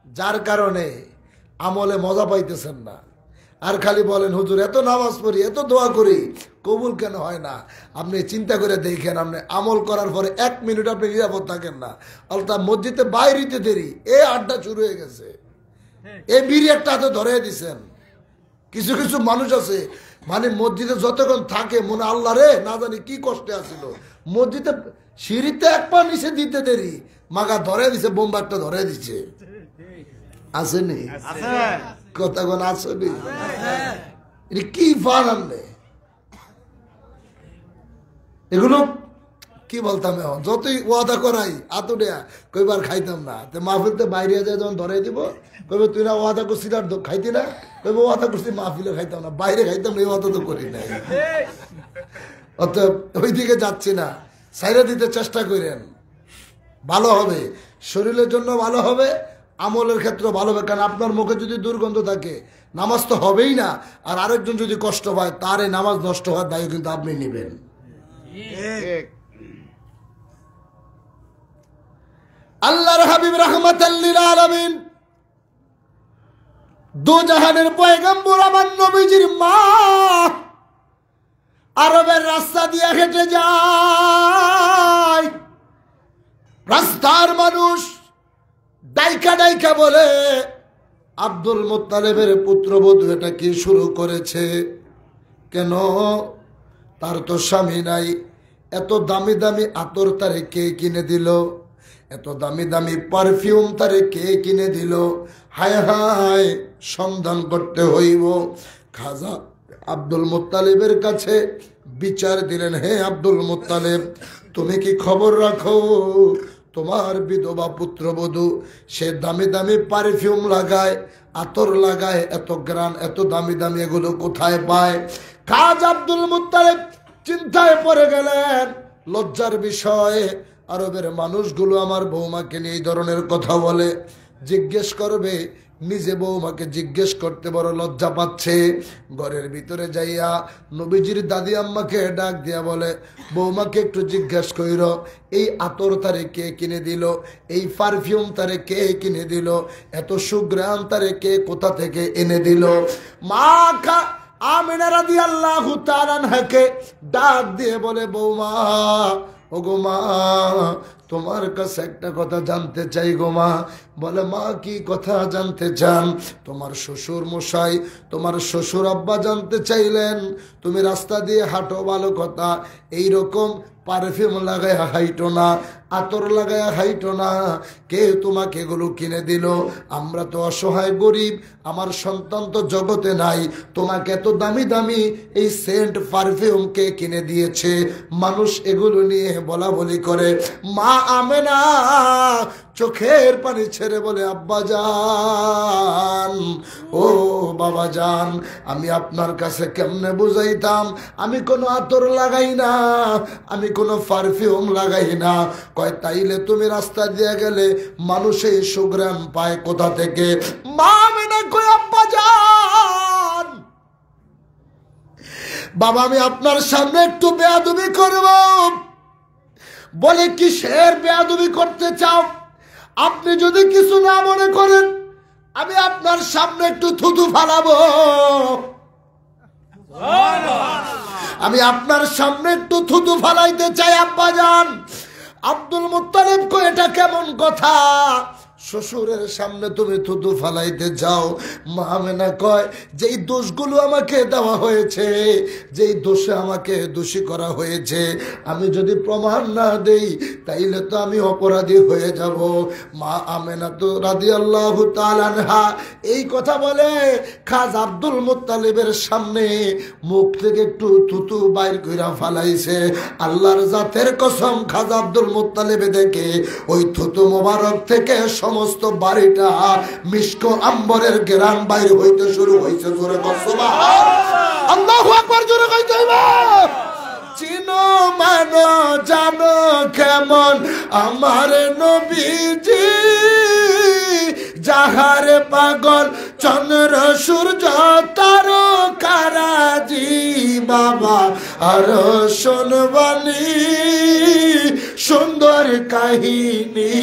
যার কারণে আমলে মজা পাইতেছেন না। আর খালি বলেন হুজুর এত নামাজ পড়ি, এত দোয়া করি, কবুল কেন হয় না? আপনি চিন্তা করে দেখেন, আপনি আমল করার পরে 1 মিনিট আপনি নিরাপদ থাকেন না। আলতা মসজিদে বাইরেতে দেরি, এ আড্ডা শুরু হয়ে গেছে, এ বিড়ি একটা হাতে ধরে দিছেন। কিছু কিছু মানুষ আছে মানে মসজিদে যতক্ষণ থাকে মনে আল্লাহ রে না জানি কি কষ্টে আসছিল, মসজিদে সিঁড়িতে 1 পা নিচে দিতে দেরি, মাগা ধরে দিছে, বোম্বা একটা ধরে দিচ্ছে। আসেনি কথা কোন? আসেনি? কি ফান আনলে এগুলো কি বলতাম? এখন যতই ওয়াদা করাই আতুডিয়া কইবার খাইতাম না। মাহফিলতে বাইরে যায় যখন ধরে দিব, কইবে তুই না ওয়াদা করছিস আর খাইতি না, কইবে ওয়াদা করছি মাহফিলে খাইতাম না, বাইরে খাইতাম না, এই ওয়াদা তো করি নাই। অতএব ওই দিকে যাচ্ছি না, সাইরা দিতে চেষ্টা করেন, ভালো হবে, শরীরের জন্য ভালো হবে, আমলের ক্ষেত্রে ভালো হবে। কারণ আপনার মুখে যদি দুর্গন্ধ থাকে নামাজ তো হবেই না, আর আরেকজন যদি কষ্ট পায় তার এই নামাজ নষ্ট হওয়ার দায় কিন্তু আপনি নেবেন। আল্লাহর হাবিব রাহমাতাল লিল আলামিন, দু জাহানের পয়গম্বর আমার নবীজির মা আরবের রাস্তা দিয়ে হেঁটে যায়। রাস্তার মানুষ ডাইকা ডাইকা বলে, আব্দুল মুত্তালিবের পুত্রবধূ এটা কি শুরু করেছে? কেন? তার তো স্বামী নাই, এত দামি দামি আতর তারে কে কিনে দিল? এত দামি দামি পারফিউম তারে কে কিনে দিল? হায় হায়, সন্ধান করতে হইব। খাজা আব্দুল মুত্তালিবের কাছে বিচার দিলেন, হে আব্দুল মুত্তালিব, তুমি কি খবর রাখো তোমার বিধবা পুত্রবধূ সে দামি দামি পারফিউম লাগায়, আতর লাগায়, এত গ্রান, এত দামি দামি এগুলো কোথায় পায়? খাজা আব্দুল মুত্তালিব চিন্তায় পড়ে গেলেন, লজ্জার বিষয়। আরবের মানুষগুলো আমার বৌমাকে নিয়ে এই ধরনের কথা বলে, জিজ্ঞেস করবে, নিজে বৌমাকে জিজ্ঞেস করতে বড় লজ্জা পাচ্ছে। ঘরের ভিতরে যাইয়া নবীজির দাদি আম্মাকে ডাক দিয়া বলে, বৌমাকে একটু জিজ্ঞেস কইর, এই আতর তারে কে কিনে দিল? এই পারফিউম তারে কে কিনে দিল? এত সুগ্রাম তারে কে কোথা থেকে এনে দিল? মা আমিনা রাদিয়াল্লাহু তাআলা আনহাকে ডাক দিয়ে বলে, বৌমা, ও গো মা, তোমার কাছে একটা কথা জানতে চাই গো মা। বলে, মা কি কথা জানতে চান? তোমার শ্বশুর মশাই, তোমার শ্বশুর আব্বা জানতে চাইলেন, তুমি রাস্তা দিয়ে হাঁটো ভালো কথা, এইরকম পারফিউম লাগায় হাইটো না, আতর লাগায় হাইটো না, কে তোমাকে এগুলো কিনে দিল? আমরা তো অসহায় গরিব, আমার সন্তান তো জগতে নাই, তোমাকে এত দামি দামি এই সেন্ট পারফিউম কে কিনে দিয়েছে? মানুষ এগুলো নিয়ে বলা বলি করে। মা আমেনা চোখের পানি ছেড়ে বলে, আব্বা জান, ও বাবা জান, আমি আপনার কাছে কেমনে বুঝাইতাম? আমি কোনো আতর লাগাই না, আমি কোনো পারফিউম লাগাই না। কয়, তাইলে তুমি রাস্তা দিয়ে গেলে মানুষ এই সুঘ্রাণ পায় কোথা থেকে? মা আমেনা কয়, আব্বা জান, বাবা আমি আপনার সামনে একটু বেয়াদবি করব। বলে, কিসের বেয়াদবি করতে চাও? আপনি যদি কিছু না মনে করেন, আমি আপনার সামনে একটু থুতু ফালাবো। আমি আপনার সামনে একটু থুতু ফালাইতে চাই আব্বা জান। আব্দুল মুত্তালিব কয়, এটা কেমন কথা? শ্বশুরের সামনে তুমি থুতু ফালাইতে যাও? মা আমেনা কয়, যেই দোষগুলো আমাকে দেওয়া হয়েছে, যেই দোষে আমাকে দোষী করা হয়েছে, আমি যদি প্রমাণ না দেই তাইলে তো আমি অপরাধী হয়ে যাব। মা আমেনা তো রাদিয়াল্লাহু তাআলা আনহা এই কথা বলে খাজা আব্দুল মুত্তালিবের সামনে মুখ থেকে একটু থুতু বাইর কইরা ফালাইছে। আল্লাহর জাতের কসম, খাজা আব্দুল মুত্তালিব দেখে ওই থুতু মোবারক থেকে সমস্ত বাড়িটা মিশকো আম্বরের গ্রাম বাইরে হইতে শুরু হয়েছে। জোরে কর সুবহানাল্লাহ, আল্লাহু আকবার, জোরে কইতে হইবে। চিনো মানো জানো কেমন আমার নবীজি, যাহারে পাগল চন্দ্র সূর্য তারকারাজি বাবা আর শুনবানি সুন্দর কাহিনী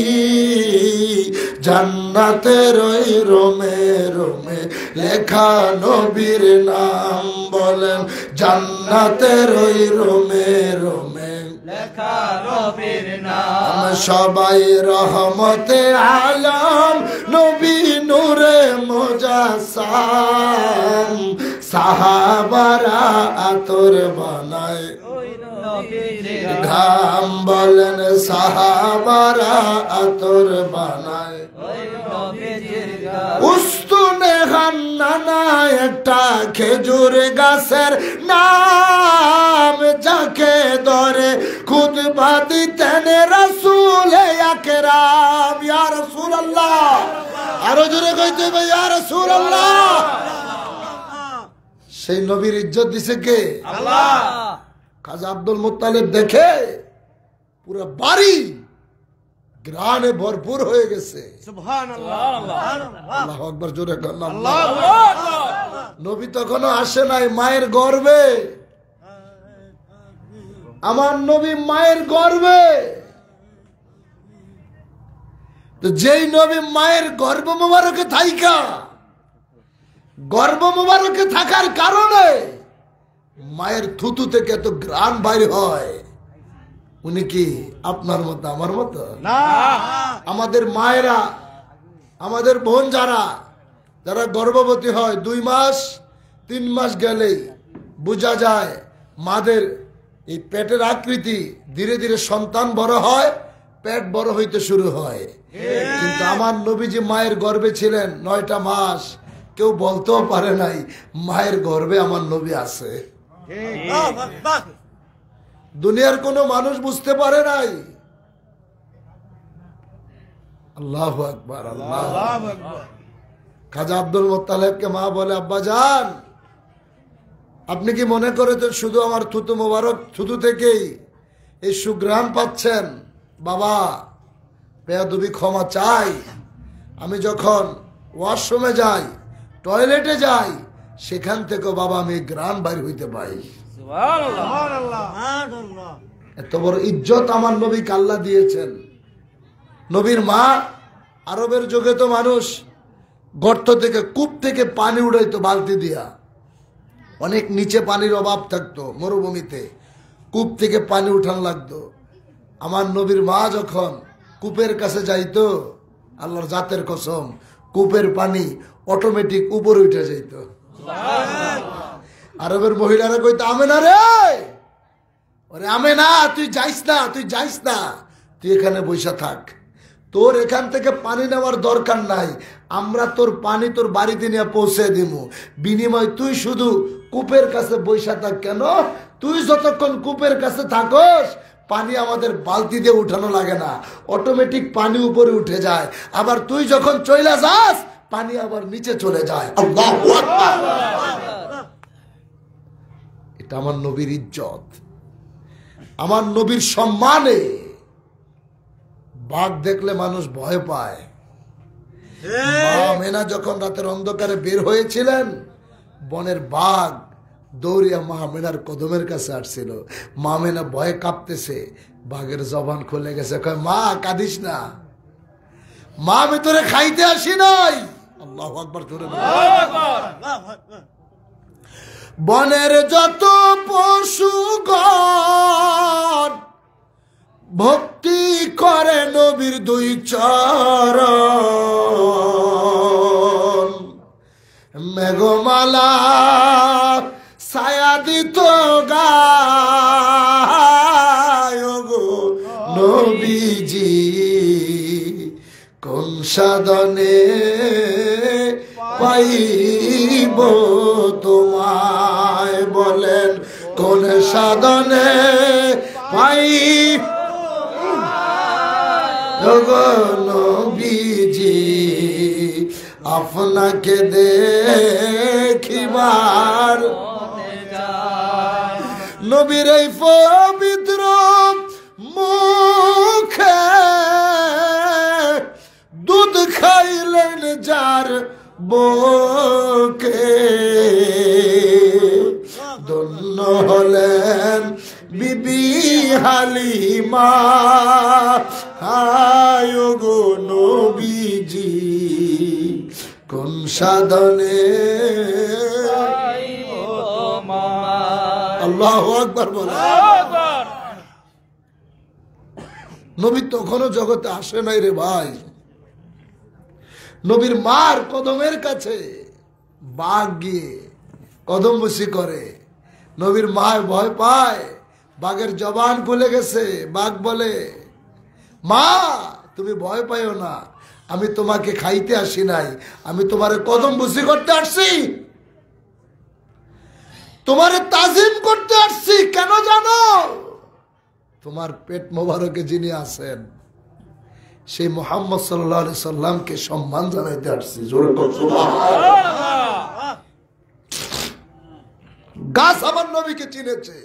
জান্নাতের ওই রোমে রোমে লেখা নবীর নাম বলেন জান্নাতের ওই রোমে রোমে লেখা নবীর নাম সবাই রহমতে আলম নবী নূরে মুজাসসাম সাহাবারা আতর বানায় ঘাম বলেন সাহাবারা আতর বানায় উস্তুনে হান্নানা একটা খেজুর গাছের নাম যাকে ধরে খুতবা দিতেন রাসূল আকরাম ইয়া রাসূলুল্লাহ আরো জোরে কইতে হবে ইয়া রাসূলুল্লাহ সেই নবীর ইজ্জত দিছে কে আল্লাহ খাজা আব্দুল মুত্তালিব দেখে পুরো বাড়ি গ্রানে ভরপুর হয়ে গেছে সুবহানাল্লাহ আল্লাহু আকবার জোরে বলেন আল্লাহু আল্লাহ আকবার নবী তখনও আসে নাই মায়ের গর্ভে আমার নবী মায়ের গর্ভে তো যেই নবী মায়ের গর্ভ মোবারকে থাইকা গর্ভ মোবারকে থাকার কারণে মায়ের থুতু থেকে এত ঘ্রাণ বাইর হয় উনি কি আপনার মতো আমার মতো না আমাদের মায়েরা আমাদের বোন যারা যারা গর্ভবতী হয় 2 মাস 3 মাস গেলেই বোঝা যায় মাদের এই পেটের আকৃতি ধীরে ধীরে সন্তান বড় হয় পেট বড় হইতে শুরু হয় কিন্তু আমার নবীজি মায়ের গর্ভে ছিলেন 9টা মাস কেউ বলতেও পারে নাই মায়ের গর্ভে আমার নবী আছে দুনিয়ার কোনো মানুষ বুঝতে পারে নাই আল্লাহু আকবার আল্লাহু আকবার খাজা আব্দুল মুত্তালিবকে মা বলে আব্বা জান আপনি কি মনে করেছেন শুধু আমার থুতু মোবারক থুতু থেকেই এই সুঘ্রাণ পাচ্ছেন বাবা বেয়াদবি ক্ষমা চাই আমি যখন ওয়াশরুমে যাই টয়লেটে যাই সেখান থেকে বাবা আমি ঘ্রাণ বাইর হইতে পাই সুবহানাল্লাহ এত বড় ইজ্জত আমার নবীকে আল্লাহ দিয়েছেন নবীর মা আরবের যুগে তো মানুষ গর্ত থেকে কূপ থেকে পানি উঠাইতো বালতি দিয়া অনেক নিচে পানির অভাব থাকতো মরুভূমিতে কূপ থেকে পানি উঠান লাগতো আমার নবীর মা যখন কূপের কাছে যাইতো আল্লাহর জাতের কসম কূপের পানি অটোমেটিক উপরে উঠে যাইতো আরবের মহিলারা কইতো আমেনা রে ওরে আমেনা তুই যাইস না তুই এখানে বসে থাক তোর এখান থেকে পানি নেওয়ার দরকার নাই আমরা তোর পানি তোর বাড়িতে নিয়ে পৌঁছে দিব বিনিময় তুই শুধু কূপের কাছে বসে থাক কেন তুই যতক্ষণ কূপের কাছে থাকস পানি আমাদের বালতি দিয়ে উঠানো লাগে না অটোমেটিক পানি উপরে উঠে যায় আবার তুই যখন চলে যাস পানি আবার নিচে চলে যায় আল্লাহু আকবার এটা আমার নবীর ইজ্জত আমার নবীর সম্মানে বাঘ দেখলে মানুষ ভয় পায় মা মেনা যখন রাতের অন্ধকারে বের হয়েছিলেন বনের বাঘ দৌড়িয়া মা মেনার কদমের কাছে আসছিল মা মেনা ভয়ে কাঁপতেছে বাঘের জবান খুলে গেছে কয় মা কাঁদিস না মা ভিতরে খাইতে আসি নাই আল্লাহু আকবার জোরে বনের যত পশুগণ ভক্তি করে নবীর 2 চরণ মেঘমালা ছায়া দিত গায় গো নবীজি কোন সাধনে পাইব তোমায় বলেন কোন সাধনে পাইব নবীজি আপনাকে দেখিবার নবীর এই পবিত্র মুখে দুধ খাইলেন যার নব্বকে ধন্য হলেন বিবি হালিমা হায় গো নবীজি কোন সাধনে আল্লাহু আকবার বলে নবী তখনও জগতে আসে নাই রে ভাই নবীর মার কদমের কাছে বাঘ গিয়ে কদম বসি করে নবীর মা ভয় পায় বাঘের জবান খুলে গেছে বাঘ বলে মা তুমি ভয় পাইও না আমি তোমাকে খাইতে আসি নাই আমি তোমারে কদম বসি করতে আসছি তোমারে তাজিম করতে আসছি কেন জানো তোমার পেট মোবারকে যিনি আছেন সেই মুহাম্মদ সাল্লাল্লাহু আলাইহি সাল্লামকে সম্মান জানাইতে আসছি জোরে বল সুবহানাল্লাহ গাছ আমার নবীকে চিনেছে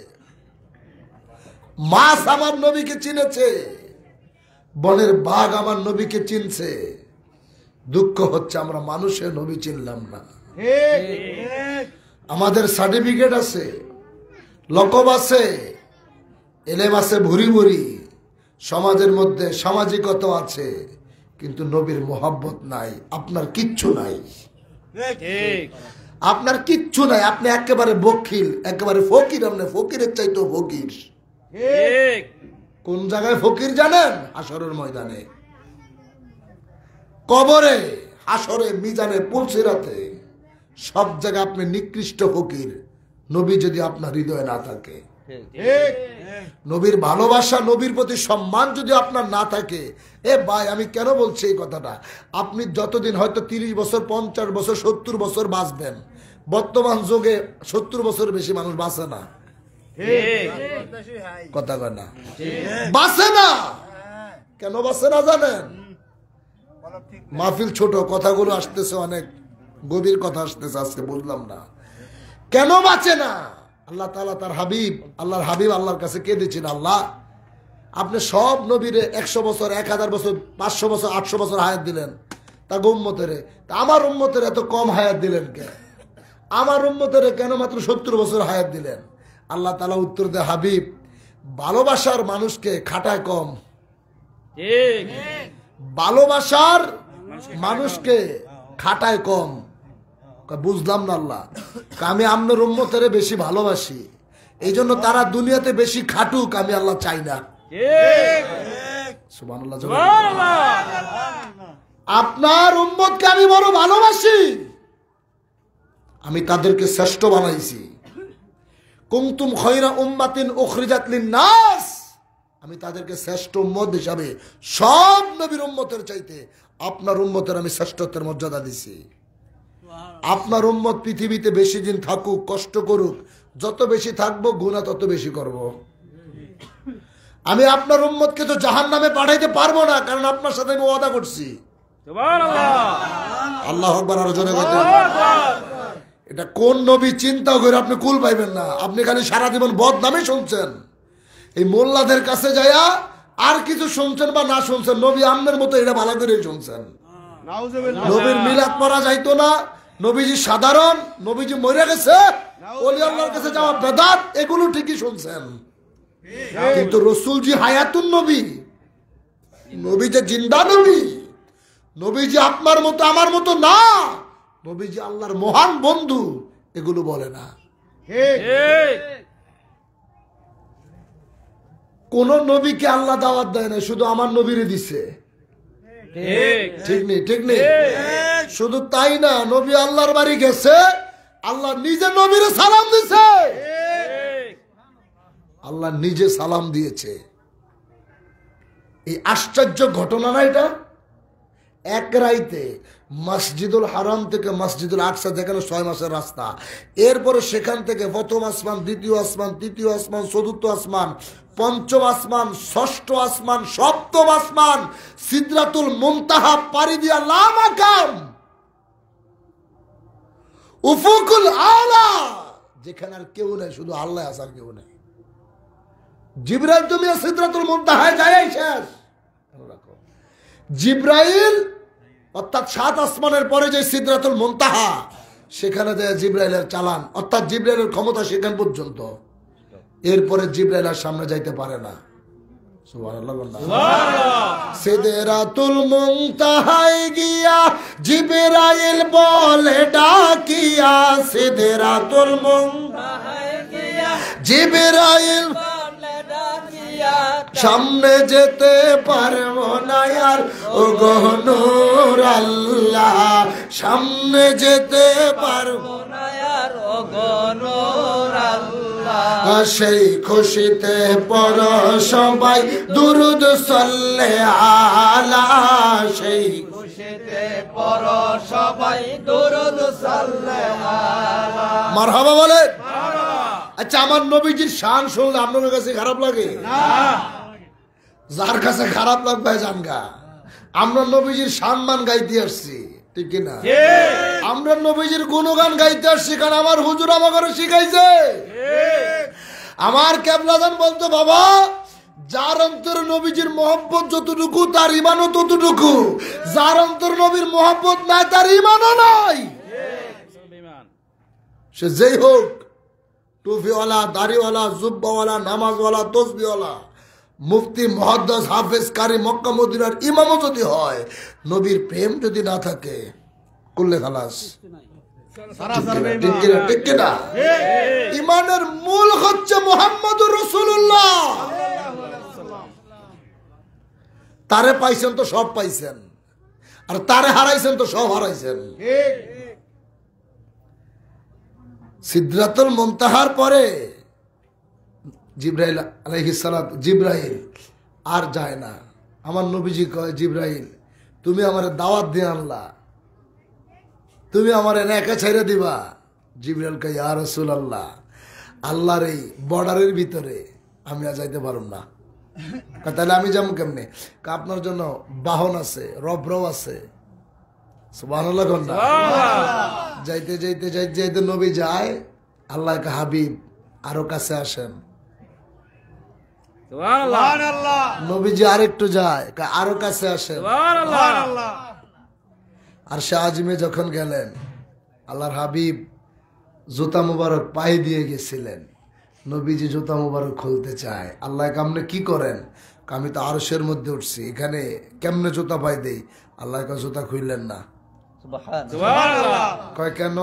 মাছ আমার নবীকে চিনেছে বনের বাঘ আমার নবীকে চিনছে দুঃখ হচ্ছে আমরা মানুষের নবী চিনলাম না আমাদের সার্টিফিকেট আছে লকব আছে এলেম আছে ভুরি ভুরি সমাজের মধ্যে সামাজিকতা আছে কিন্তু নবীর মোহাব্বত নাই আপনার কিচ্ছু নাই আপনার কিচ্ছু নাই আপনি একেবারে বখিল একেবারে ফকির আপনি ফকিরের চাইতেও ফকির কোন জায়গায় ফকির জানেন হাসরের ময়দানে কবরে হাসরে মিজানে পুলসিরাতে সব জায়গায় আপনি নিকৃষ্ট ফকির নবী যদি আপনার হৃদয়ে না থাকে নবীর ভালোবাসা নবীর প্রতি সম্মান যদি আপনার না থাকে এ ভাই আমি কেন বলছি এই কথাটা আপনি যতদিন হয়তো 30 বছর 50 বছর 70 বছর বাঁচবেন বর্তমান যুগে 70 বছর বেশি মানুষ বাঁচে না কথা কয় না বাঁচে না কেন বাঁচে না জানেন মাহফিল ছোট কথাগুলো আসতেছে অনেক গভীর কথা আসতেছে আজকে বুঝলাম না কেন বাঁচে না আল্লাহ তাআলা তার হাবিব আল্লাহর হাবিব আল্লাহর কাছে কেঁদেছেন আল্লাহ আপনি সব নবীরে 100 বছর 1000 বছর 500 বছর 800 বছর হায়াত দিলেন তা উম্মতের তা আমার উম্মতের এত কম হায়াত দিলেন কেন আমার উম্মতের কেন মাত্র 70 বছর হায়াত দিলেন আল্লাহ তাআলা উত্তর দেয় হাবিব ভালোবাসার মানুষকে খাটায় কম ঠিক ভালোবাসার মানুষকে খাটায় কম বুঝলাম না আল্লাহ আমি আপনার উম্মতের বেশি ভালোবাসি এই জন্য তারা দুনিয়াতে বেশি খাটুক আমি আল্লাহ চাই না সুবহানাল্লাহ আপনার উম্মতকে আমি বড় ভালোবাসি আমি তাদেরকে শ্রেষ্ঠ বানাইছি কুনতুম খায়রা উম্মাতিন উখরিজাত লিন-নাস আমি তাদেরকে শ্রেষ্ঠ উম্মত হিসাবে সব নবীর উম্মতের চাইতে আপনার উম্মতের আমি শ্রেষ্ঠত্বের মর্যাদা দিছি আপনার উম্মত পৃথিবীতে বেশি দিন থাকুক কষ্ট করুক যত বেশি থাকবো গুনাহ তত বেশি করব আমি আপনার উম্মতকে তো জাহান্নামে পাঠাইতে পারবো না কারণ আপনার সাথে আমি ওয়াদা করছি সুবহানাল্লাহ আল্লাহু আকবার আর জোরে বলতে এটা কোন নবী চিন্তা করে আপনি কুল পাইবেন না আপনি খালি সারা জীবন বদনামই শুনছেন এই মোল্লাদের কাছে যায়া আর কিছু শুনছেন বা না শুনছেন নবী আমনের মতো এটা ভালো করে শুনছেন নবীর মিলাদ পড়া যাইতো না নবীজি সাধারণ নবীজি মরে গেছে ওলি আল্লাহর কাছে যাওয়া বেদাত এগুলো ঠিকই শুনছেন কিন্তু রাসূলজি হায়াতুন নবী নবীজি জিন্দা নবী নবীজি আপনার মতো আমার মতো না নবীজি আল্লাহর মহান বন্ধু এগুলো বলে না কোন নবীকে আল্লাহ দাওয়াত দেয় না শুধু আমার নবীরে দিছে ঠিক নেই ঠিক নেই শুধু তাই না নবী আল্লাহর বাড়ি গেছে আল্লাহ নিজে নবীরে সালাম দিছে আল্লাহ নিজে সালাম দিয়েছে এই আশ্চর্য ঘটনা না এটা এক রাইতে মসজিদুল হারাম থেকে মসজিদুল আকসা যেখানে 6 মাসের রাস্তা এরপরে সেখান থেকে প্রথম আসমান দ্বিতীয় আসমান তৃতীয় আসমান চতুর্থ আসমান পঞ্চম আসমান ষষ্ঠ আসমান সপ্তম আসমান সিদরাতুল মুনতাহা পাড়ি দিয়া লা মাকাম উফুকুল আলা যেখানে আর কেউ নাই শুধু আল্লাহ আছে আর কেউ নাই জিবরাইল তুমি সিদরাতুল মুনতাহায় যায় শেষ জিবরাইল অর্থাৎ 7 আসমানের পরে যে সিদরাতুল মুনতাহা, সেখানে দেয় জিবরাইলের চালান, অর্থাৎ জিবরাইলের ক্ষমতা সেখান পর্যন্ত। এরপরে জিবরাইল আর সামনে যাইতে পারে না। সুবহানাল্লাহ। সিদরাতুল মুনতাহায় গিয়া জিবরাইল বলে ডাকিয়া, সিদরাতুল মুনতাহায় গিয়া জিবরাইল সামনে যেতে পারবো না আর ও গো নূর আল্লাহ, সামনে যেতে পারবো না আর ও গো নূর আল্লাহ। সেই খুশিতে পড়ো সবাই দুরুদ সাল্লে আলা, সেই খুশিতে পড়ো সবাই দুরুদ সাল্লে আলা। মারহাবা বলে। আচ্ছা, আমার নবীজির শান শুনলে আপনাদের কাছে খারাপ লাগে? যার কাছে খারাপ লাগবে জানগা, আমরা নবীজির সম্মান গাইতে আসছি, ঠিক কিনা? আমরা নবীজির গুণগান গাইতে আসছি, কারণ আমার হুজুর আমাকে শিখাইছে। আমার কেবলাদান বলতো, বাবা যার অন্তরে নবীজির মহব্বত যতটুকু তার ইমানও ততটুকু, যার অন্তরে নবীর মহব্বত নাই তার ইমানও নাই। সে যেই হোক, টুপিওয়ালা, দাড়িওয়ালা, জুব্বাওয়ালা, নামাজওয়ালা, তসবিওয়ালা, মুফতি, মুহাদ্দিস, হাফেজ, কারি, মক্কা মদিনার ইমামও যদি হয়, নবীর প্রেম যদি না থাকে, করলে খালাস। ঠিক কিনা? ইমানের মূল হচ্ছে মুহাম্মদুর রাসূলুল্লাহ। তারে পাইছেন তো সব পাইছেন, আর তারে হারাইছেন তো সব হারাইছেন। সিদরাতুল মুনতাহার পরে জিবরাইল আলাইহিস সালাম, জিবরাইল আর যায় না। আমার নবীজি কয়, জিবরাইল তুমি আমারে দাওয়াত দিয়ে আনলা, তুমি আমারে একা ছেড়ে দিবা? জিবরাইল কয়, ইয়া রাসূলুল্লাহ, আল্লাহর এই বর্ডারের ভিতরে আমি আর যাইতে পারব না। তাহলে আমি যাবো কেমনে? আপনার জন্য বাহন আছে, রবরও আছে। সুবহানাল্লাহ। যাইতে যাইতে যাইতে যাইতে নবী যায়, আল্লাহ কে হাবিব আরো কাছে আসেন। নবীজি আরেকটু যায়, আরো কাছে আসেন। আর সে আজমে যখন গেলেন, আল্লাহর হাবিব জুতা মুবারক পায়ে দিয়ে গেছিলেন। নবীজি জুতা মুবারক খুলতে চায়। আল্লাহ আপনি কি করেন? আমি তো আরশের মধ্যে উঠছি, এখানে কেমনে জুতা পায়ে দেই? আল্লাহ জুতা খুললেন না। কয় কেন?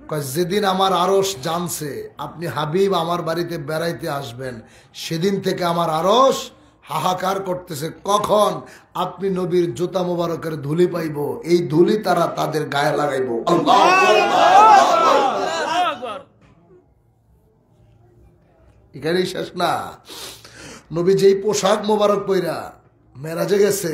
কয় যেদিন আমার আরশ জানছে আপনি হাবিব আমার বাড়িতে বেড়াইতে আসবেন, সেদিন থেকে আমার আরশ হাহাকার করতেছে, কখন আপনি নবীর জুতা মুবারকের ধুলি পাইব, এই ধুলি তারা তাদের গায়ে লাগাইব। এখানেই শেষ না। নবী যেই পোশাক মোবারক পইরা মেরাজে গেছে,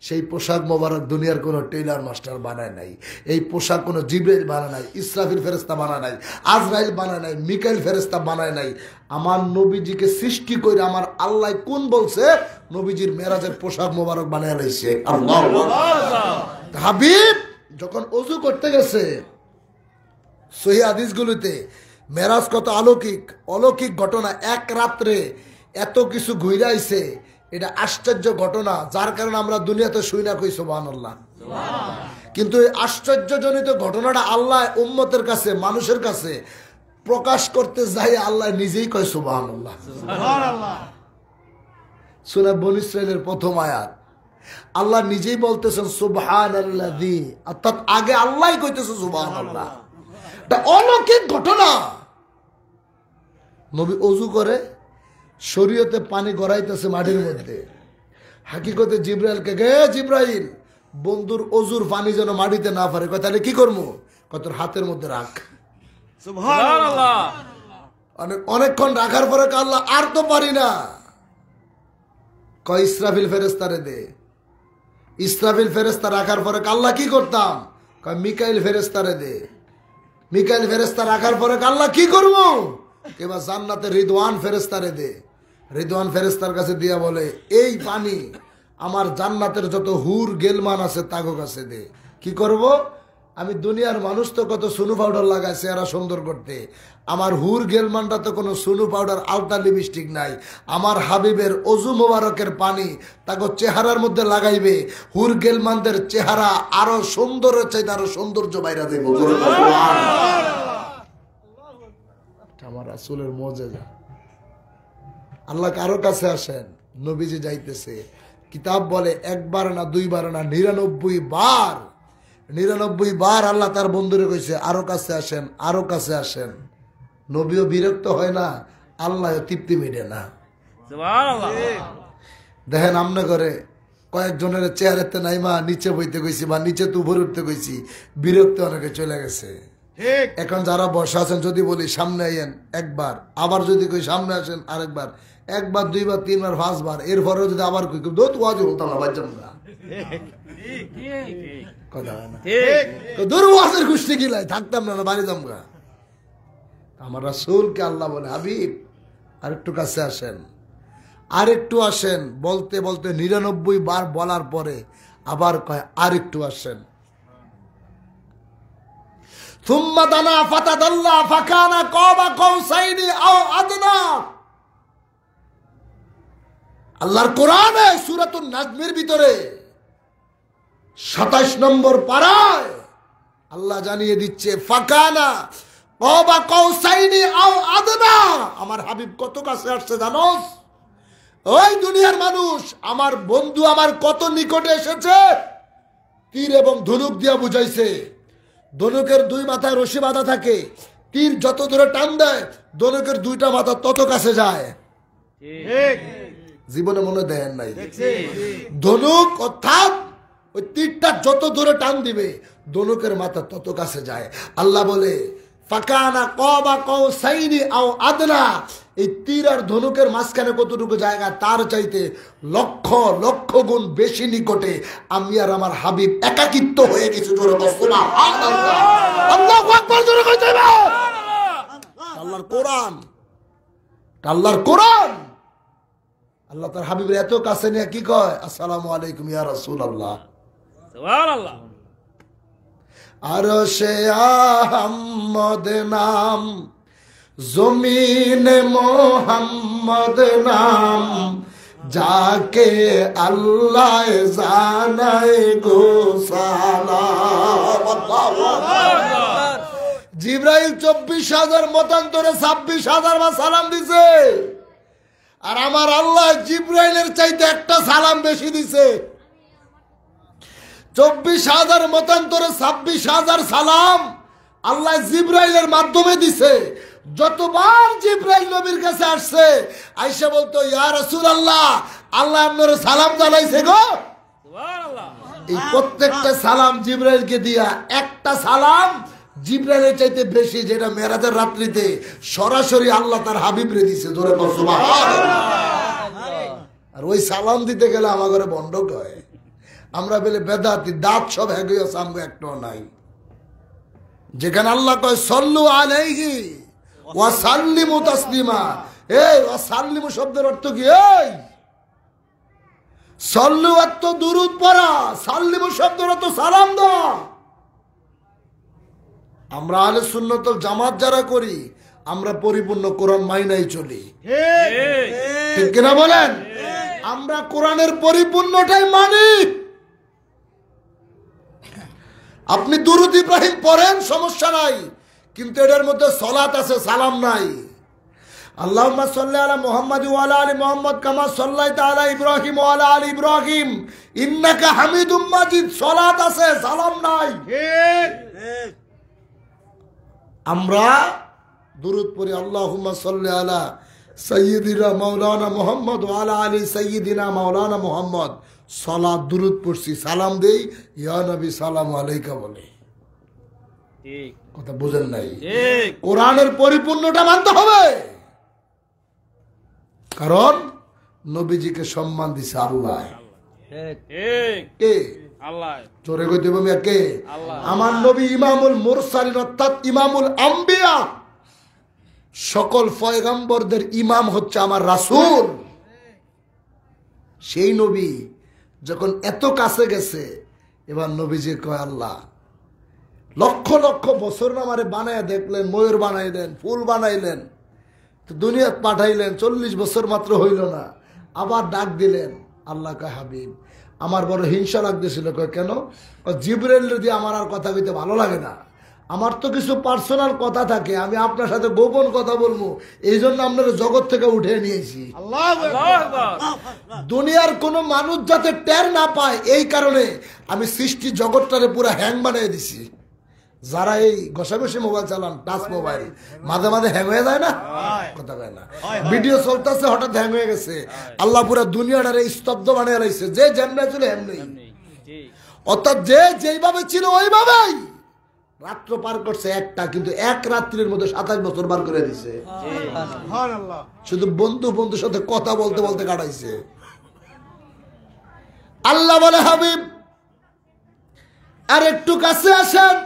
সেই পোশাক মোবারক দুনিয়ার কোনো টেইলার মাস্টার বানায় নাই। এই পোশাক কোনো জিবরাইল বানায় নাই, ইসরাফিল ফেরেশতা বানায় নাই, আজরাইল বানায় নাই, মিকাইল ফেরেশতা বানায় নাই। আমার নবীজিকে সৃষ্টি করে আমার আল্লাহ কোন বলছে নবীজির মেরাজের পোশাক মোবারক বানায় লাইছে। আল্লাহু আকবার। হাবিব যখন ওযু করতে গেছে, সহিহ হাদিসগুলোতে মেরাজ কত অলৌকিক অলৌকিক ঘটনা, এক রাত্রে এত কিছু ঘুরাইছে, এটা আশ্চর্য ঘটনা, যার কারণে আমরা দুনিয়াতে শুই না কই সুবহানাল্লাহ। কিন্তু এই আশ্চর্যজনিত ঘটনাটা আল্লাহ উম্মতের কাছে, মানুষের কাছে প্রকাশ করতে যাই আল্লাহ নিজেই কয় সুবহানাল্লাহ। সূরা বনী ইসরাঈলের প্রথম আয়াত, আল্লাহ নিজেই বলতেছেন সুবহানাল্লাযী, অর্থাৎ আগে আল্লাহই কইতেছে সুবহানাল্লাহ। এটা অলৌকিক ঘটনা। নবী ওযু করে, শরীয়তে পানি গড়াইতেছে মাটির মধ্যে, হাকিকতে জিবরাইলকে গে জিবরাইল বন্ধুর ওযুর পানি যেন মাটিতে না পারে। কয় তাহলে কি করবো? কয় তোর হাতের মধ্যে রাখ। সুবহানাল্লাহ। অনেকক্ষণ রাখার পরে আল্লাহ আর তো পারি না, কয় ইসরাফিল ফেরেশতারে দে। ইসরাফিল ফেরেশতা রাখার পরে আল্লাহ কি করতাম? কয় মিকাইল ফেরেশতারে দে। মিকাইল ফেরেশতা রাখার পরে আল্লাহ কি করবো? এবার জান্নাতে রিদওয়ান ফেরেশতারে দে। রিদওয়ান ফেরেশতার কাছে দিয়া বলে, এই পানি আমার জান্নাতের যত হুর গেলমান আছে তাগো কাছে দে। কি করব? আমি দুনিয়ার মানুষ তো কত সুনু পাউডার লাগায় চেহারা সুন্দর করতে, আমার হুর গেলমানটা তো কোনো সুনু পাউডার আলতা লিপস্টিক নাই। আমার হাবিবের অজু মোবারকের পানি তাকে চেহারার মধ্যে লাগাইবে, হুর গেলমানদের চেহারা আরো সুন্দরের চাইতে আরো সৌন্দর্য বাইরা দেব। আমার রাসূলের মুজিজা। আল্লাহ কারো কাছে আসেন, নবীজি যাইতেছে, কিতাব বলে একবার না দুইবার না 99 বার, 99 বার আল্লাহ তার বন্ধুরে কইছে আরো কাছে আসেন, আরো কাছে আসেন। নবীও বিরক্ত হয় না, আল্লাহ তৃপ্তি মিটে না। দেখেন আমনে করে কয়েকজনের চেয়ারেতে নাইমা নিচে বইতে কইছি বা নিচে তো উপরে উঠতে কইছি, বিরক্ত অনেকে চলে গেছে। এখন যারা বসা আছেন যদি বলি সামনে আইয়েন একবার, আবার যদি কই সামনে আসেন আরেকবার, একবার দুইবার তিনবার পাঁচবার, এরপরেও যদি আবার কই দো তো আজ বলতাম না বাচ্চাম না কথা না দূর ওয়াজের গোষ্ঠী গিলাই থাকতাম না, বাড়ি যামগা। আমার রাসূলকে আল্লাহ বলে হাবিব আরেকটু কাছে আসেন, আরেকটু আসেন। বলতে বলতে 99 বার বলার পরে আবার কয় আরেকটু আসেন। থুম্মা দানা ফাতাদাল্লা ফাকানা কাবা কাউসাইনি আও আদনা। আল্লাহর কোরআনে সূরাতুন নাজমের ভিতরে 27 নম্বর পারায় আল্লাহ জানিয়ে দিচ্ছে ফাকানা কাবা কাউসাইনি আও আদনা। আমার হাবিব কত কাছে আসছে জানোস? ওই দুনিয়ার মানুষ, আমার বন্ধু আমার কত নিকটে এসেছে, তীর এবং ধনুক দিয়া বুঝাইছে। ধনুকের 2 মাথায় রশি বাঁধা থাকে, তীর যত দূরে টান দেয় ধনুকের 2টা মাথা তত কাছে যায়। জীবনে মনে দেন নাই ধনুক, অর্থাৎ ওই তীরটা যত দূরে টান দিবে ধনুকের মাথা তত কাছে যায়। আল্লাহ বলে ফাকানা কাবা কাউসাইনি আও আদনা, এই তীর আর ধনুকের মাঝখানে কতটুকু জায়গা, তার চাইতে লক্ষ লক্ষ গুণ বেশি নিকটে আমি আর আমার হাবিব একাকিত্ব হয়ে গেছে। জোরে বলো সুবহানাল্লাহ, আল্লাহু আকবার, জোরে কইতে হবে। আল্লাহর কোরআন, আল্লাহর কোরআন। আল্লাহ তার হাবিবের এত কাছে নিয়ে কি কয়, আসসালামু আলাইকুম ইয়া রাসূলুল্লাহ। সুবহানাল্লাহ। আরশে আহমদ নাম, জমিনে মোহাম্মদ নাম, যাকে আল্লাহ জানায় গো সালাম। জিবরাইল 24,000 মতান্তরে 26,000 বার সালাম দিছে, আর আমার আল্লাহ জিবরাইলের চাইতে একটা সালাম বেশি দিছে। 24,000 মতান্তরে 26,000 সালাম আল্লাহ জিবরাইলের মাধ্যমে দিছে। যতবার জিবরাইল নবীর কাছে আসছে আয়েশা বলতো ইয়া রাসূলুল্লাহ, আল্লাহ আপনার সালাম জানাইছে গো। সুবহানাল্লাহ। এই প্রত্যেকটা সালাম জিবরাইলকে দিয়া একটা সালাম জিবরাইলের চাইতে বেশি, যেটা মেরাজের রাত্রিতে সরাসরি আল্লাহ তার হাবিবরে দিছে। জোরে বল সুবহানাল্লাহ। আর ওই সালাম দিতে গেলে আমার ঘরে বন্ধক হয়, আমরা বলে বেদাতি, দাঁত সব হেগে আছে, আমগো একটাও নাই। যেখানে আল্লাহ কয় সল্লু আলাইহি ওয়া সাল্লিমু তাসলিমা, এই ওয়া সাল্লিমু শব্দের অর্থ কি? এই সল্লু অর্থ দুরূদ পড়া, সাল্লিমু শব্দের অর্থ সালাম দেওয়া। আমরা আহলে সুন্নাত ওয়াল জামাত যারা করি, আমরা পরিপূর্ণ কোরআন মাইনাই চলি, ঠিক কিনা বলেন? আমরা কোরআনের পরিপূর্ণটাই মানি। আপনি দুরূদ ইব্রাহিম পড়েন, সমস্যা নাই, কিন্তু এটার মধ্যে সালাত আছে, সালাম নাই। আল্লাহুম্মা সাল্লি আলা মুহাম্মাদ ওয়া আলা আলি মুহাম্মাদ কামা সাল্লাইতা আলা ইব্রাহিম ওয়া আলা আলি ইব্রাহিম ইন্নাকা হামিদুম মাজিদ, সালাত আছে, সালাম নাই। আমরা দুরূদ পড়ি আল্লাহুম্মা সাল্লি আলা সাইয়্যিদিনা মাওলানা মুহাম্মদ ওয়া আলা আলি সাইয়্যিদিনা মাওলানা মুহাম্মদ, সালাত দুরূদ পড়ছি, সালাম দেই ইয়া নবী সালামু আলাইকা বলে। ঠিক কথা বুঝেন নাই? ঠিক। কোরআনের পরিপূর্ণটা মানতে হবে, কারণ নবীজিকে সম্মান দিছে আল্লাহ। ঠিক। কে? আল্লাহ। জোরে কইতে হবে কে? আল্লাহ। আমার নবী ইমামুল মুরসালিন, অর্থাৎ ইমামুল আম্বিয়া, সকল পয়গম্বরদের ইমাম হচ্ছে আমার রাসূল। সেই নবী যখন এত কাছে গেছে, এবার নবীজি কয় আল্লাহ লক্ষ লক্ষ বছর আমারে বানায় দেখলেন, ময়ূর বানাইলেন, ফুল বানাইলেন, তো দুনিয়া পাঠাইলেন, 40 বছর মাত্র হইল না, আবার ডাক দিলেন। আল্লাহ কয় হাবিব আমার বড় হিংসা লাগতেছিল। কয় কেন? জিবরাইল যদি আমার আর কথা কইতে ভালো লাগে না, আমার তো কিছু পার্সোনাল কথা থাকে, আমি আপনার সাথে গোপন কথা বলবো, এই জন্য আপনার জগৎ থেকে উঠে নিয়েছি। দুনিয়ার কোন মানুষ যাতে টের না পায় এই কারণে আমি সৃষ্টি জগৎটারে পুরো হ্যাং বানিয়ে দিছি। যারা এই ঘষাঘষি মোবাইল চালান, টাচ মোবাইল, মাঝে মাঝে হ্যাং হয়ে যায় না, কথা কয় না, ভিডিও চলতেছে হঠাৎ হ্যাং হয়ে গেছে, আল্লাহ পুরো দুনিয়াটারে স্তব্ধ বানিয়ে রাখছে। যে যেমনে ছিল এমনি, অর্থাৎ যে যেইভাবে ছিল ওইভাবেই রাত্র পার করছে একটা, কিন্তু এক রাত্রির মধ্যে 27 বছর পার করে দিছে। শুধু বন্ধু বন্ধুর সাথে কথা বলতে বলতে কাটাইছে। আল্লাহ বলে হাবিব আর একটু কাছে আসেন।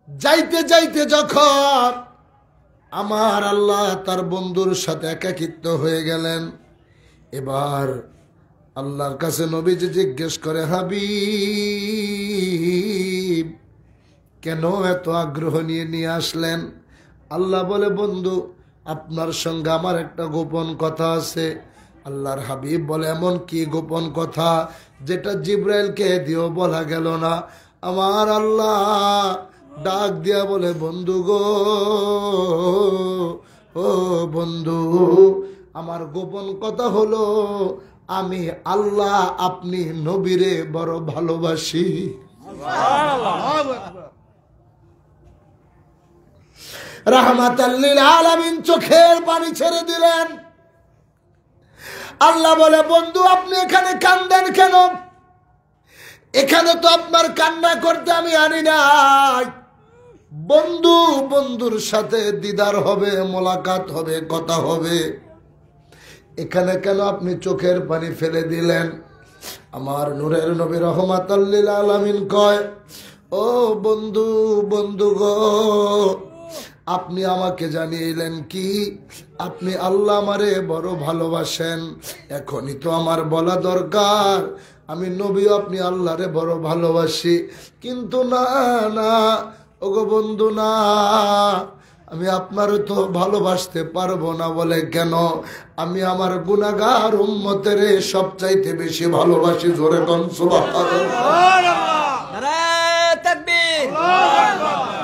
যাইতে যাইতে যখন আমার আল্লাহ তার বন্ধুর সাথে একাকিত্ব হয়ে গেলেন, এবার আল্লাহর কাছে নবীজি জিজ্ঞেস করে, হাবিব কেন এত আগ্রহ নিয়ে আসলেন? আল্লাহ বলে, বন্ধু আপনার সঙ্গে আমার একটা গোপন কথা আছে। আল্লাহর হাবিব বলে, এমন কি গোপন কথা যেটা জিবরাইলকে দিয়েও বলা গেল না? আমার আল্লাহ ডাক দিয়া বলে, বন্ধু গো, ও বন্ধু, আমার গোপন কথা হলো আমি আল্লাহ আপনি নবীরে বড় ভালোবাসি। রাহমাতাল লিল আলামিন চোখের পানি ছেড়ে দিলেন। আল্লাহ বলে, বন্ধু আপনি এখানে কান্দেন কেন? এখানে তো আপনার কান্না করতে আমি আনি নাই। বন্ধু বন্ধুর সাথে দিদার হবে, মোলাকাত হবে, কথা হবে, এখানে কেন আপনি চোখের পানি ফেলে দিলেন? আমার নূরের নবী রাহমাতাল লিল আলামিন কয়, ও বন্ধু, বন্ধু গো, আপনি আমাকে জানিয়েলেন কি আপনি আল্লাহ আমারে বড় ভালোবাসেন? এখনই তো আমার বলা দরকার আমি নবী আপনি আল্লাহরে বড় ভালোবাসি। কিন্তু না না ওগো বন্ধু, না, আমি আপনারও তো ভালোবাসতে পারবো না। বলে কেন? আমি আমার গুনাহগার উম্মতের সবচাইতে বেশি ভালোবাসি। জোরে কোন সুবহানাল্লাহ। নারে তাকবীর,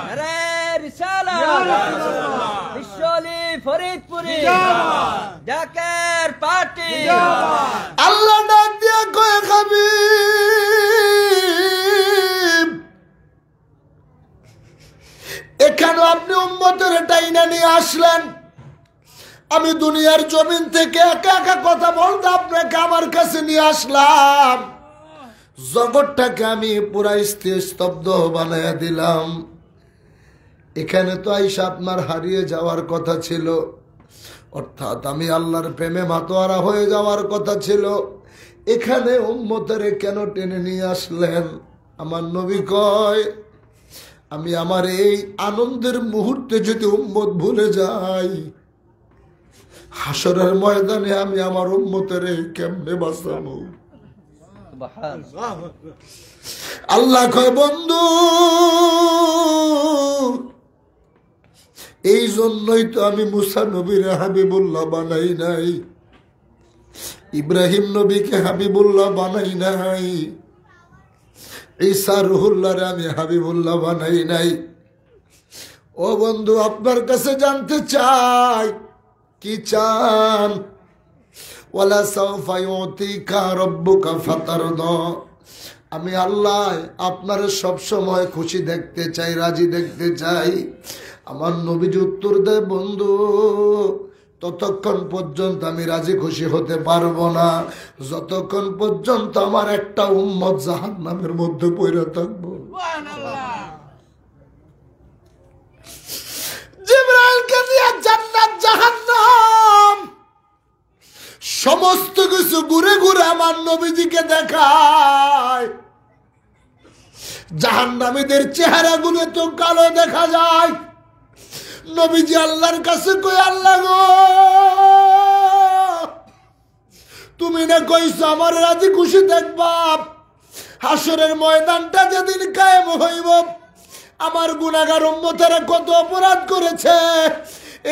নারে রিসালাত, বিশ্বলি ফরিদপুরি, জাকের পার্টি। আল্লাহ ডাক দিয়া কয়, হাবিব এখানে আপনি উম্মতের টাইনা নিয়ে আসলেন। আমি দুনিয়ার জমিন থেকে একা একা কথা বলতে আপনাকে আমার কাছে নিয়ে আসলাম। জগৎটাকে আমি পুরা স্তব্ধ বানাইয়া দিলাম। এখানে তো আইসা আপনার হারিয়ে যাওয়ার কথা ছিল, অর্থাৎ আমি আল্লাহর প্রেমে মাতোয়ারা হয়ে যাওয়ার কথা ছিল। এখানে উম্মতের কেন টেনে নিয়ে আসলেন? আমার নবী কয়, আমি আমার এই আনন্দের মুহূর্তে যদি উম্মত ভুলে যাই, হাসরের ময়দানে আমি আমার উম্মতের কেমনে বাঁচাবো? আল্লাহ কয়, বন্ধু এই জন্যই তো আমি মুসা নবীর হাবিবুল্লাহ বানাই নাই, ইব্রাহিম নবীকে হাবিবুল্লাহ বানাই নাই, ঈসা রুহুল্লাহরে আমি হাবিবুল্লাহ বানাই নাই। ও বন্ধু আপনার কাছে জানতে চাই, কি চান? ওয়ালা সাওফা ইউতিকা রাব্বুকা ফাতারদা। আমি আল্লাহ আপনার সব সময় খুশি দেখতে চাই, রাজি দেখতে চাই। আমার নবীজি উত্তর দেয়, বন্ধু ততক্ষণ পর্যন্ত আমি রাজি খুশি হতে পারবো না যতক্ষণ পর্যন্ত আমার একটা উম্মত জাহান্নামের মধ্যে পড়ে থাকবো। জিবরাইলকে নিয়ে জান্নাত জাহান্নাম সমস্ত কিছু ঘুরে ঘুরে আমার নবীজিকে দেখায়। জাহান্নামীদের চেহারাগুলো তো কালো দেখা যায়। নবীজি আল্লাহর কাছে কই, আল্লাহ গো তুমি না কইছো আমার রাজি খুশি দেখবা, হাসরের ময়দানটা যেদিন কায়েম হইব আমার গুনাহগার উম্মতেরা কত অপরাধ করেছে,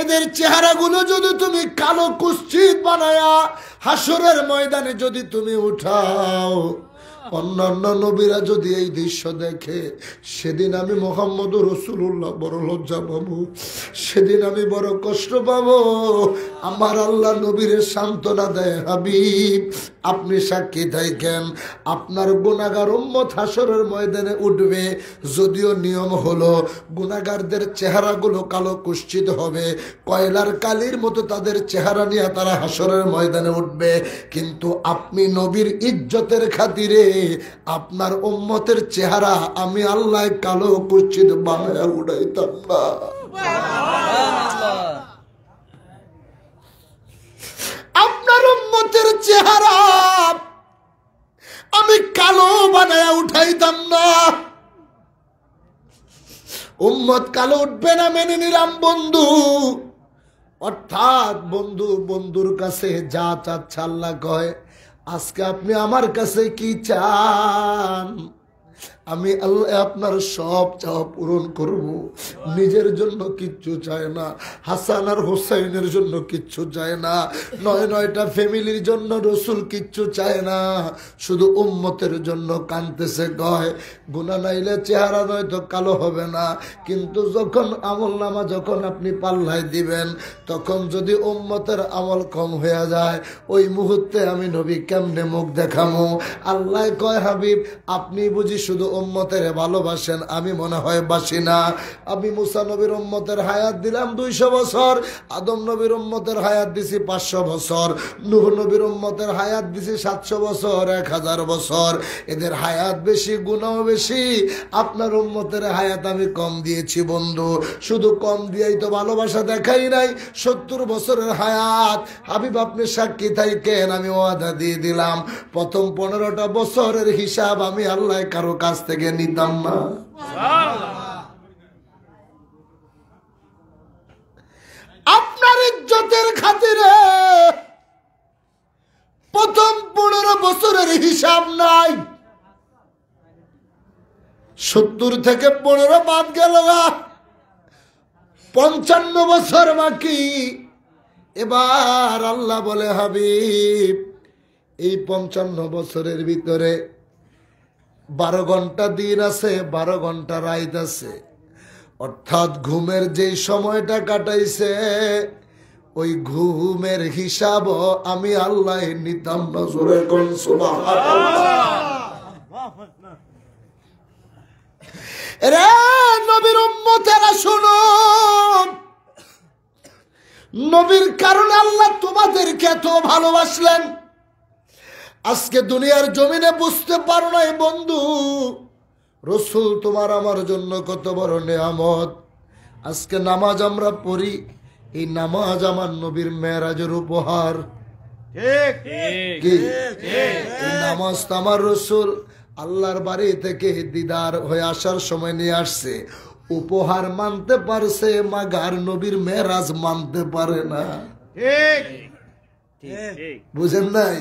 এদের চেহারাগুলো যদি তুমি কালো কুৎসিত বানায়া হাসরের ময়দানে যদি তুমি উঠাও, অন্যান্য নবীরা যদি এই দৃশ্য দেখে, সেদিন আমি মুহাম্মদুর রাসূলুল্লাহ বড় লজ্জা পাবো, সেদিন আমি বড় কষ্ট পাবো। আমার আল্লাহ নবীরে সান্ত্বনা দেয়, হাবিব আপনি সাক্ষী থাকেন, আপনার গুনাহগার উম্মত হাসরের ময়দানে উঠবে। যদিও নিয়ম হলো গুনাহগারদের চেহারাগুলো কালো কুৎসিত হবে, কয়লার কালির মতো তাদের চেহারা নিয়ে তারা হাসরের ময়দানে উঠবে, কিন্তু আপনি নবীর ইজ্জতের খাতিরে আপনার উম্মতের চেহারা আমি আল্লাহ কালো কুৎসিত বানায়া উড়াইতাম না। আপনার উম্মতের চেহারা আমি কালো বানায়া উঠাইতাম না। উম্মত কালো উঠবে না মেনে নিলাম বন্ধু, অর্থাৎ বন্ধু বন্ধুর কাছে যা চাচ্ছে আল্লাহ কয়, আজকে আপনি আমার কাছে কি চান, আমি আল্লাহ আপনার সব চাওয়া পূরণ করব। নিজের জন্য কিচ্ছু চায় না, হাসান আর হোসাইনের জন্য কিচ্ছু চায় না, ৯-৯টা ফ্যামিলির জন্য রসুল কিচ্ছু চায় না, শুধু উম্মতের জন্য কাঁদতেছে। কয় গুনাহ নাইলে চেহারা নয়তো কালো হবে না, কিন্তু যখন আমল নামা যখন আপনি পাল্লায় দিবেন, তখন যদি উম্মতের আমল কম হয়ে যায়, ওই মুহূর্তে আমি নবী কেমনে মুখ দেখামো? আল্লাহ কয়, হাবিব আপনি বুঝি শুধু উম্মতের ভালোবাসেন, আমি মনে হয় বাসি না। আমি মুসা নবীর উম্মতের হায়াত দিলাম 200 বছর, আদম নবীর উম্মতের হায়াত দিছি 500 বছর, নূহ নবীর উম্মতের হায়াত দিছি 700 বছর, 1000 বছর। এদের হায়াত বেশি, গুনাহ বেশি, আপনার উম্মতের হায়াত আমি কম দিয়েছি বন্ধু। শুধু কম দিয়েই তো ভালোবাসা দেখাই নাই, 70 বছরের হায়াত। হাবিব আপনি সাক্ষী থাকেন, আমি ওয়াদা দিয়ে দিলাম প্রথম 15টা বছরের হিসাব আমি আল্লাহ কারো কাছ থেকে নিতাম না। আপনার ইজ্জতের খাতিরে প্রথম 15 বছরের হিসাব নাই, 70 থেকে 15 বাদ গেল, 55 বছর বাকি। এবার আল্লাহ বলে, হাবিব এই 55 বছরের ভিতরে 12 ঘন্টা দিন আছে, 12 ঘন্টা রাত আছে, অর্থাৎ ঘুমের যেই সময়টা কাটাইছে ওই ঘুমের হিসাব আমি আল্লাহ নিতাম না। জোরে কোন সুবহানাল্লাহ। রে নবীর উম্মতেরা শুনুন, নবীর কারণে আল্লাহ তোমাদেরকে এত ভালোবাসলেন। আজকে দুনিয়ার জমিনে বুঝতে পারো নাই বন্ধু, রসুল তোমার আমার জন্য কত বড় নেয়ামত। আজকে নামাজ আমরা পড়ি, এই নামাজ আমার নবীর মেরাজের উপহার। এই নামাজ তো আমার রসুল আল্লাহর বাড়ি থেকে দিদার হয়ে আসার সময় নিয়ে আসছে, উপহার মানতে পারছে, মাগার নবীর মেরাজ মানতে পারে না। বুঝেন নাই?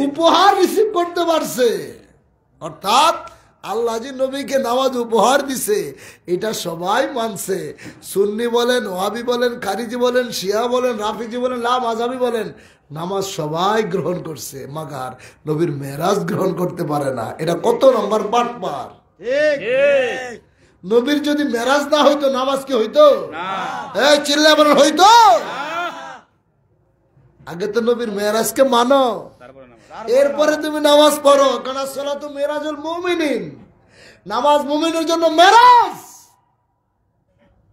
উপহার রিসিভ করতে পারছে, অর্থাৎ আল্লাহ জি নবীকে নামাজ উপহার দিছে, এটা সবাই মানছে। সুন্নি বলেন, ওয়াহাবি বলেন, খারিজি বলেন, শিয়া বলেন, রাফিজি বলেন, লা মাযহাবি বলেন, নামাজ সবাই গ্রহণ করছে, মাগার নবীর মেরাজ গ্রহণ করতে পারে না। এটা কত নম্বর বাটপার! নবীর যদি মেরাজ না হইতো নামাজ কি হইতো? এই চিল্লা বলেন হইতো? আগে তো নবীর মেরাজকে মানো, এরপরে তুমি নামাজ পড়ো, কারণ সালাতু মেরাজুল মুমিনিন, নামাজ মুমিনের জন্য মেরাজ।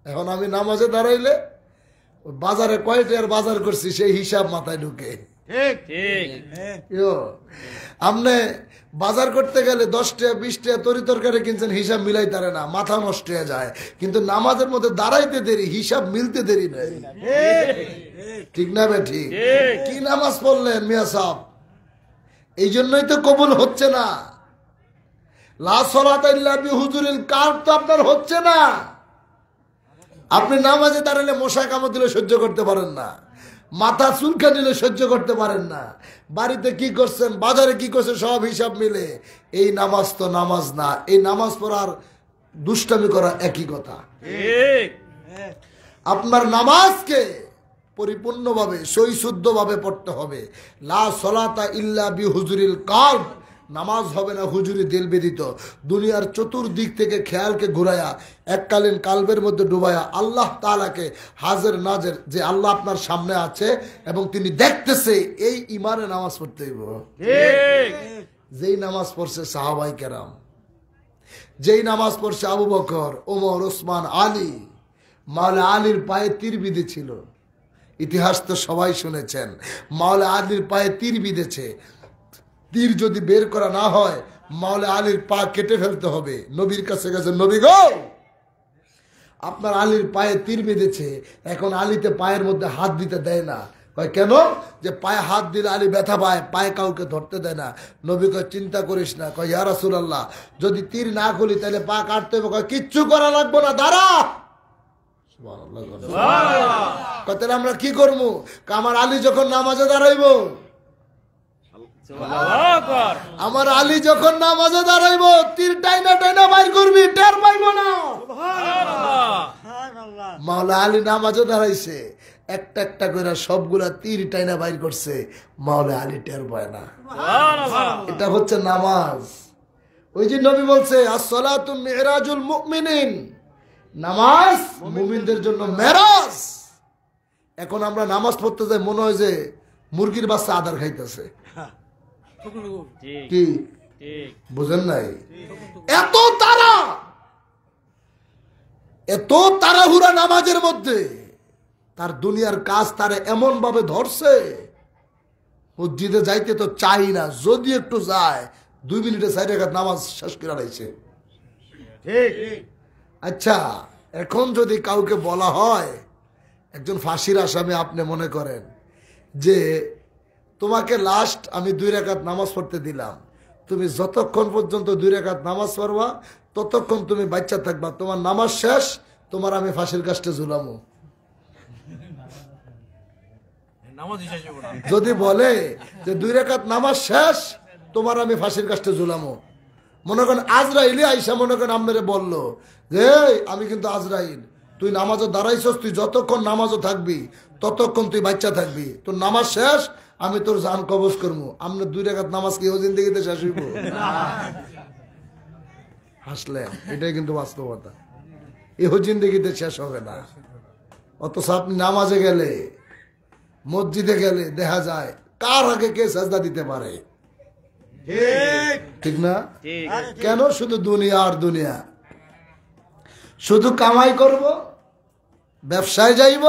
এখন আমি নামাজে দাঁড়াইলে বাজারে কয়টার বাজার করছি সেই হিসাব মাথায় ঢুকে। আপনি বাজার করতে গেলে 10 টাকা 20 টাকা তরি তরকারি কিনছেন, হিসাব মিলাই তারে না, মাথা নষ্ট হয়ে যায়। কিন্তু নামাজের মধ্যে দাঁড়াইতে দেরি, হিসাব মিলতে দেরি নাই। ঠিক না বে? ঠিক। কি নামাজ পড়লেন মিয়া সাহেব? এই জন্যই তো কবুল হচ্ছে না। লা সালাতা ইল্লা বিহুজুরিল কালব তো আপনার হচ্ছে না। আপনি নামাজে দাঁড়ালে মশা কামড় দিলে সহ্য করতে পারেন না, মাথা চুলকা দিলে সহ্য করতে পারেন না, বাড়িতে কি করছেন, বাজারে কি করছেন, সব হিসাব মিলে। এই নামাজ তো নামাজ না। এই নামাজ পড়ার দুষ্টামি করা একই কথা। ঠিক আপনার নামাজকে পরিপূর্ণভাবে সহিশুদ্ধভাবে পড়তে হবে। লা সলাতা ইল্লা বিহুজুরিল কালব, নামাজ হবে না হুজুরি দিল ব্যতীত। দুনিয়ার চতুর্দিক থেকে খেয়ালকে ঘুরায়া এককালীন কালবের মধ্যে ডুবায়া আল্লাহ তাআলাকে হাজির নাজের যে আল্লাহ আপনার সামনে আছে এবং তিনি দেখতেছে, এই ইমানে নামাজ পড়তে হইব। ঠিক যেই নামাজ পড়ছে সাহাবায়ে কেরাম, যেই নামাজ পড়ছে আবু বকর, ওমর, ওসমান, আলী, মাওলা আলীর পায়ে তীর বিঁধেছিল। ইতিহাস তো সবাই শুনেছেন, মাওলা আলীর পায়ে তীর বিঁধেছে। তীর যদি বের করা না হয় মাওলা আলীর পা কেটে ফেলতে হবে। নবীর কাছে গেছে, নবী গো আপনার আলীর পায়ে তীর বেঁধেছে, এখন আলীতে পায়ের মধ্যে হাত দিতে দেয় না। কয় কেন? যে পায়ে হাত দিলে আলী ব্যথা পায়, পায়ে কাউকে ধরতে দেয় না। নবী কয় চিন্তা করিস না। কয় ইয়া রাসূলুল্লাহ যদি তীর না খুলি তাহলে পা কাটতে হবে। কয় কিচ্ছু করা লাগবে না, দাঁড়া। কয় তাহলে আমরা কি করবো? আমার আলী যখন নামাজে দাঁড়াইব, আমার আলী যখন নামাজে দাঁড়াইব তীর টাইনা টাইনা বাইর করবি, টের পাইব না। মাওলা আলী নামাজে দাঁড়াইছে, একটা একটা করে সবগুলা তীর টাইনা বাইর করছে, মাওলা আলী টের পায় না। এটা হচ্ছে নামাজ। ওই যে নবী বলছে আসসালাতু মিরাজুল মুমিনিন, নামাজ মুমিনদের জন্য মেরাজ। এখন আমরা নামাজ পড়তে যাই, মনে হয় যে মুরগির বাচ্চা আদার খাইতেছে। কি বুঝেন নাই? এত তারা, এত তাড়াহুড়া নামাজের মধ্যে, তার দুনিয়ার কাজ তারে এমন ভাবে ধরছে, মসজিদে যাইতে তো চাই না, যদি একটু যায় 2 মিনিটে 4 রাকাত নামাজ শেষ করে আইছে। আচ্ছা, এখন যদি কাউকে বলা হয়, একজন ফাঁসির আসামি আপনি মনে করেন যে তোমাকে লাস্ট আমি 2 রাকাত নামাজ পড়তে দিলাম, তুমি যতক্ষণ পর্যন্ত 2 রাকাত নামাজ পড়বা ততক্ষণ তুমি বাচ্চা থাকবা, তোমার নামাজ শেষ, তোমার আমি ফাঁসির কাস্টে ঝুলামো। যদি বলে যে 2 রাকাত নামাজ শেষ, তোমার আমি ফাঁসির কাস্টে ঝুলামো, মনে করেন আজরাইলি আইসা মনে করেন আপনারে বললো যে আমি কিন্তু আজরাইল, তুই নামাজও দাঁড়াইছস, তুই যতক্ষণ নামাজও থাকবি ততক্ষণ তুই বাচ্চা থাকবি, তোর নামাজ শেষ, আমি তোর জান কবজ করবো। আমরা 2 রাকাত নামাজ কি ও জিন্দেগিতে শেষ হইব? হাসলেন, এটাই কিন্তু বাস্তবতা। এও জিন্দেগিতে শেষ হবে না। অথচ আপনি নামাজে গেলে, মসজিদে গেলে দেখা যায় কার আগে কে সাজদা দিতে পারে, ঠিক না? কেন? শুধু দুনিয়া আর দুনিয়া, শুধু কামাই করব, ব্যবসায় যাইব,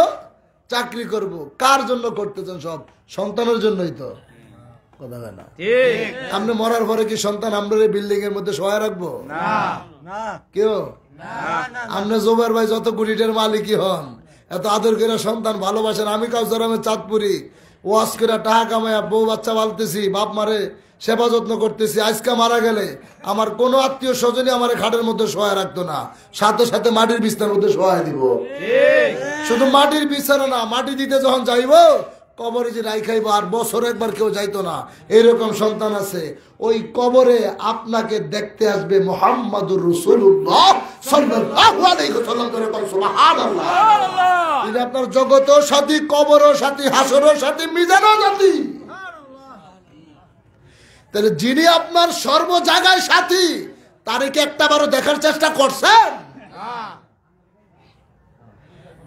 চাকরি করব। কার জন্য করতেছেন? সব সন্তানের জন্যই তো। কথা হয় না? আপনি মরার পরে কি সন্তান আমরা বিল্ডিং এর মধ্যে সহায় রাখবো? কেউ? আপনি জোবার ভাই যত কোটিটার মালিকই হন, এত আদর করে সন্তান ভালোবাসেন। আমি কাউসার চাঁদপুরি ওয়াজ করে টাকা কামাইয়া বউ বাচ্চা পালতেছি, বাপ মারে সেবা যত্ন করতেছি। আজকে মারা গেলে আমার কোনো আত্মীয় স্বজনই আমার খাটের মধ্যে সহায় রাখতো না, সাথে সাথে মাটির বিছানার মধ্যে সহায় দিব। শুধু মাটির বিছানা না, মাটি দিতে যখন যাইব কবরে যে রাই খাইব, আর বছরে একবার কেউ যাইতো না, এরকম সন্তান আছে। ওই কবরে আপনাকে দেখতে আসবে মুহাম্মাদুর রাসূলুল্লাহ সাল্লাল্লাহু আলাইহি ওয়াসাল্লাম। সুবহানাল্লাহ। তিনি আপনার জগতের সাথী, কবরের সাথী, হাসরের সাথী, মিজানের সাথী। তাহলে যিনি আপনার সর্ব জায়গায় সাথী, তারে কি একটা বারও দেখার চেষ্টা করছেন?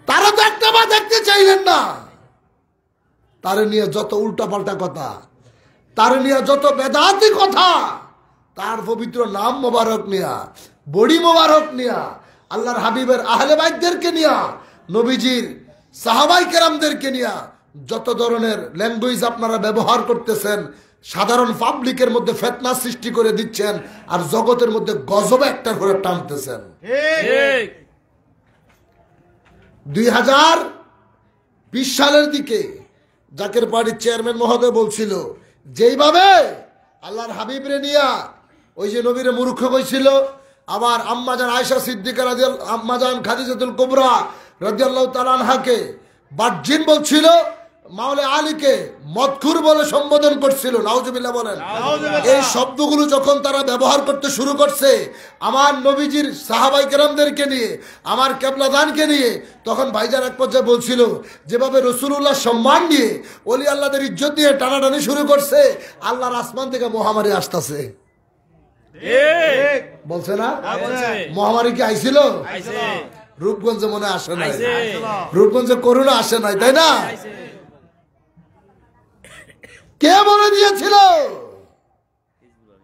তারা তো একটা বার দেখতে চাইলেন না। তারে নিয়ে যত উল্টাপাল্টা কথা, তারে নিয়ে যত বেদাতি কথা, তার পবিত্র নাম মোবারক নিয়া, বডি মোবারক নিয়া, আল্লাহর হাবিবের আহলে বাইতদেরকে নিয়া, নবীজির সাহাবাই কেরামদেরকে নিয়া যত ধরনের ল্যাঙ্গুয়েজ আপনারা ব্যবহার করতেছেন, সাধারণ পাবলিকের মধ্যে ফিতনা সৃষ্টি করে দিচ্ছেন, আর জগতের মধ্যে গজব একটা করে টানতেছেন। 2020 সালের দিকে জাকের পার্টির চেয়ারম্যান মহোদয় বলছিল, যেইভাবে আল্লাহর হাবিবরে নিয়া ওই যে নবীরে মূর্খ কইছিল, আবার আম্মাজান আয়েশা সিদ্দিকা রাদিয়াল্লাহু, আম্মাজান খাদিজাতুল কুবরা রাদিয়াল্লাহু তাআলা আনহাকে বার্জিন বলছিল, মাওলা আলীকে মদখুর বলে সম্বোধন করছিল, নাউজুবিল্লাহ বলেন। এই শব্দগুলো যখন তারা ব্যবহার করতে শুরু করছে আমার নবীজির সাহাবাই কেরামদেরকে নিয়ে, আমার কেবলাদানকে নিয়ে, তখন ভাইজান এক পর্যায়ে বলছিল যেভাবে রাসূলুল্লাহ সম্মান নিয়ে ওলি আল্লাহদের ইজ্জত দিয়ে টানাটানি শুরু করছে, আল্লাহর আসমান থেকে মহামারী আসতেছে। ঠিক বলছে না? বলছে। মহামারী কি আইছিল? আইছে রূপগঞ্জে মনে আসে নাই, আইছে রূপগঞ্জে করোনা আসে নাই, তাই না? আইছে কে বলে দিয়েছিল?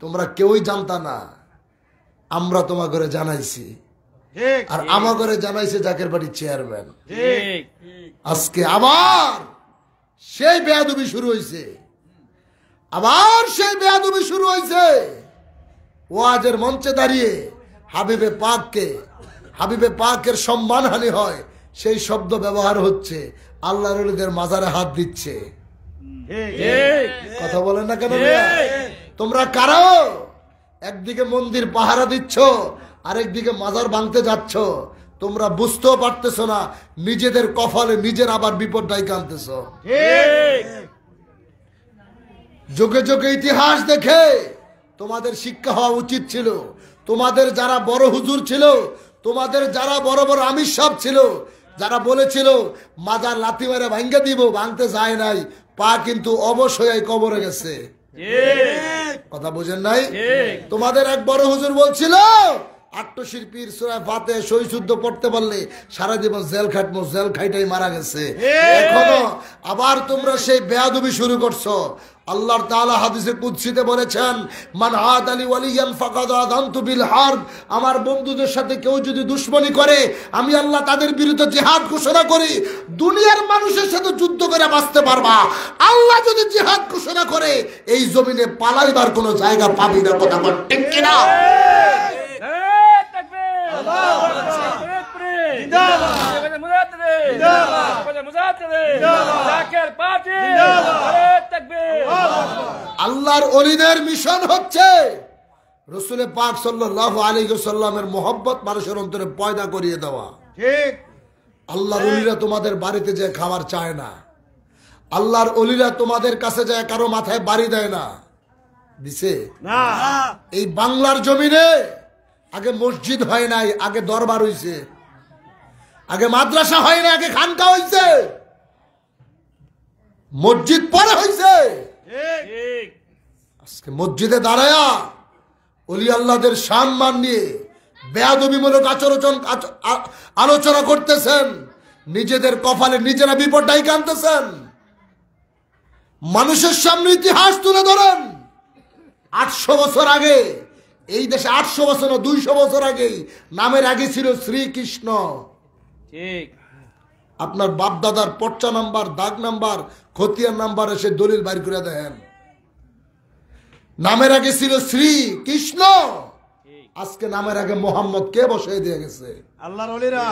তোমরা কেউই জানতা না, আমরা তোমার ঘরে জানাইছি, আর আমার ঘরে জানাইছে জাকের বাড়ির চেয়ারম্যান। ঠিক আজকে আবার সেই বেয়াদবি শুরু হয়েছে, আবার সেই বেয়াদবি শুরু হয়েছে। ওয়াজের মঞ্চে দাঁড়িয়ে হাবিবে পাকের সম্মানহানি হয়, সেই শব্দ ব্যবহার হচ্ছে। আল্লাহর ওলিদের মাজারে হাত দিচ্ছে। ঠিক কথা বলেন না কেন? ঠিক। তোমরা কারো একদিকে মন্দির পাহারা দিচ্ছ, আরেকদিকে মাজার ভাঙতে যাচ্ছ। তোমরা বুঝতেও পারতেছো না, নিজেদের কপালে নিজের আবার বিপদ ডাইকে আনতেছ। ঠিক যুগে যুগে ইতিহাস দেখে তোমাদের শিক্ষা হওয়া উচিত ছিল। তোমাদের যারা বড় হুজুর ছিল, তোমাদের যারা বড় বড় আমির সাহেব ছিল, যারা বলেছিল মাজার লাথি মেরে ভাঙ্গে দিব, ভাঙতে যায় নাই, পা কিন্তু অবশ্যই কবরে গেছে। ঠিক কথা বুঝেন নাই? ঠিক তোমাদের এক বড় হুজুর বলছিল আট্টশির পীর সূরা ফাতিহা সই শুদ্ধ পড়তে পারলে সারা জীবন জেল খাটমো, জেল খাইটাই মারা গেছে। এখনো আবার তোমরা সেই বেয়াদবি শুরু করছো। আল্লাহ তাআলা হাদিসে কুদসিতে বলেছেন, মান আদালি ওয়ালিয়ান ফাকাদ আযানতু বিল হারব। আমার বন্ধুদের সাথে কেউ যদি দুশমনি করে, আমি আল্লাহ তাদের বিরুদ্ধে জিহাদ ঘোষণা করি। দুনিয়ার মানুষের সাথে যুদ্ধ করে বাঁচতে পারবা, আল্লাহ যদি জিহাদ ঘোষণা করে এই জমিনে পালাইবার কোনো জায়গা পাবি না। কথা বল ঠিক কিনা? আল্লাহর ওলিদের মিশন হচ্ছে রাসূল পাক সাল্লাল্লাহু আলাইহি ওয়াসাল্লামের মহব্বত মানুষের অন্তরে পয়দা করিয়ে দেওয়া। ঠিক আল্লাহর ওলিরা তোমাদের বাড়িতে যে খাবার চায় না, আল্লাহর ওলিরা তোমাদের কাছে যায় কারো মাথায় বাড়ি দেয় না। দিছে না এই বাংলার জমিনে আগে মসজিদ হয় নাই, আগে দরবার হইছে, আগে মাদ্রাসা হয় না, আগে খানকা হইছে, মসজিদ পরে হইছে। ঠিক আজকে মসজিদে দাঁড়ায়া ওলি আল্লাহদের সম্মান নিয়ে বেয়াদবিমূলক আলোচনা করতেছেন, নিজেদের কপালে নিজেরা বিপদ ডাইকে আনতেছেন। মানুষের সামনে ইতিহাস তুলে ধরেন। 800 বছর আগে এই দেশে, 800 বছর না 200 বছর আগেই নামের আগে ছিল শ্রীকৃষ্ণ। ঠিক আপনার বাপ দাদার পর্চা নাম্বার, দাগ নাম্বার, খতিয়ান নাম্বার এসে দলিল বাইর করে দেন। নামের আগে ছিল শ্রী কৃষ্ণ, আজকে নামের আগে মোহাম্মদ কে বসাই দিয়ে গেছে? আল্লাহর ওলিরা।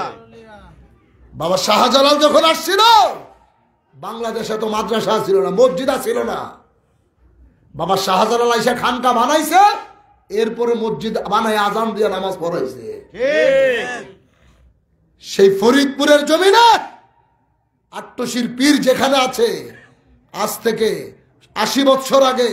বাবা শাহজালাল যখন আসছিল বাংলাদেশে তো মাদ্রাসা ছিল না, মসজিদ ছিল না। বাবা শাহজালাল আইসা খানকা বানাইছে, এরপরে মসজিদ বানায় আজান দিয়ে নামাজ পড়াইছে। ঠিক সেই ফরিদপুরের জমিনে আট্টশির পীর যেখানে আছে, আজ থেকে 80 বছর আগে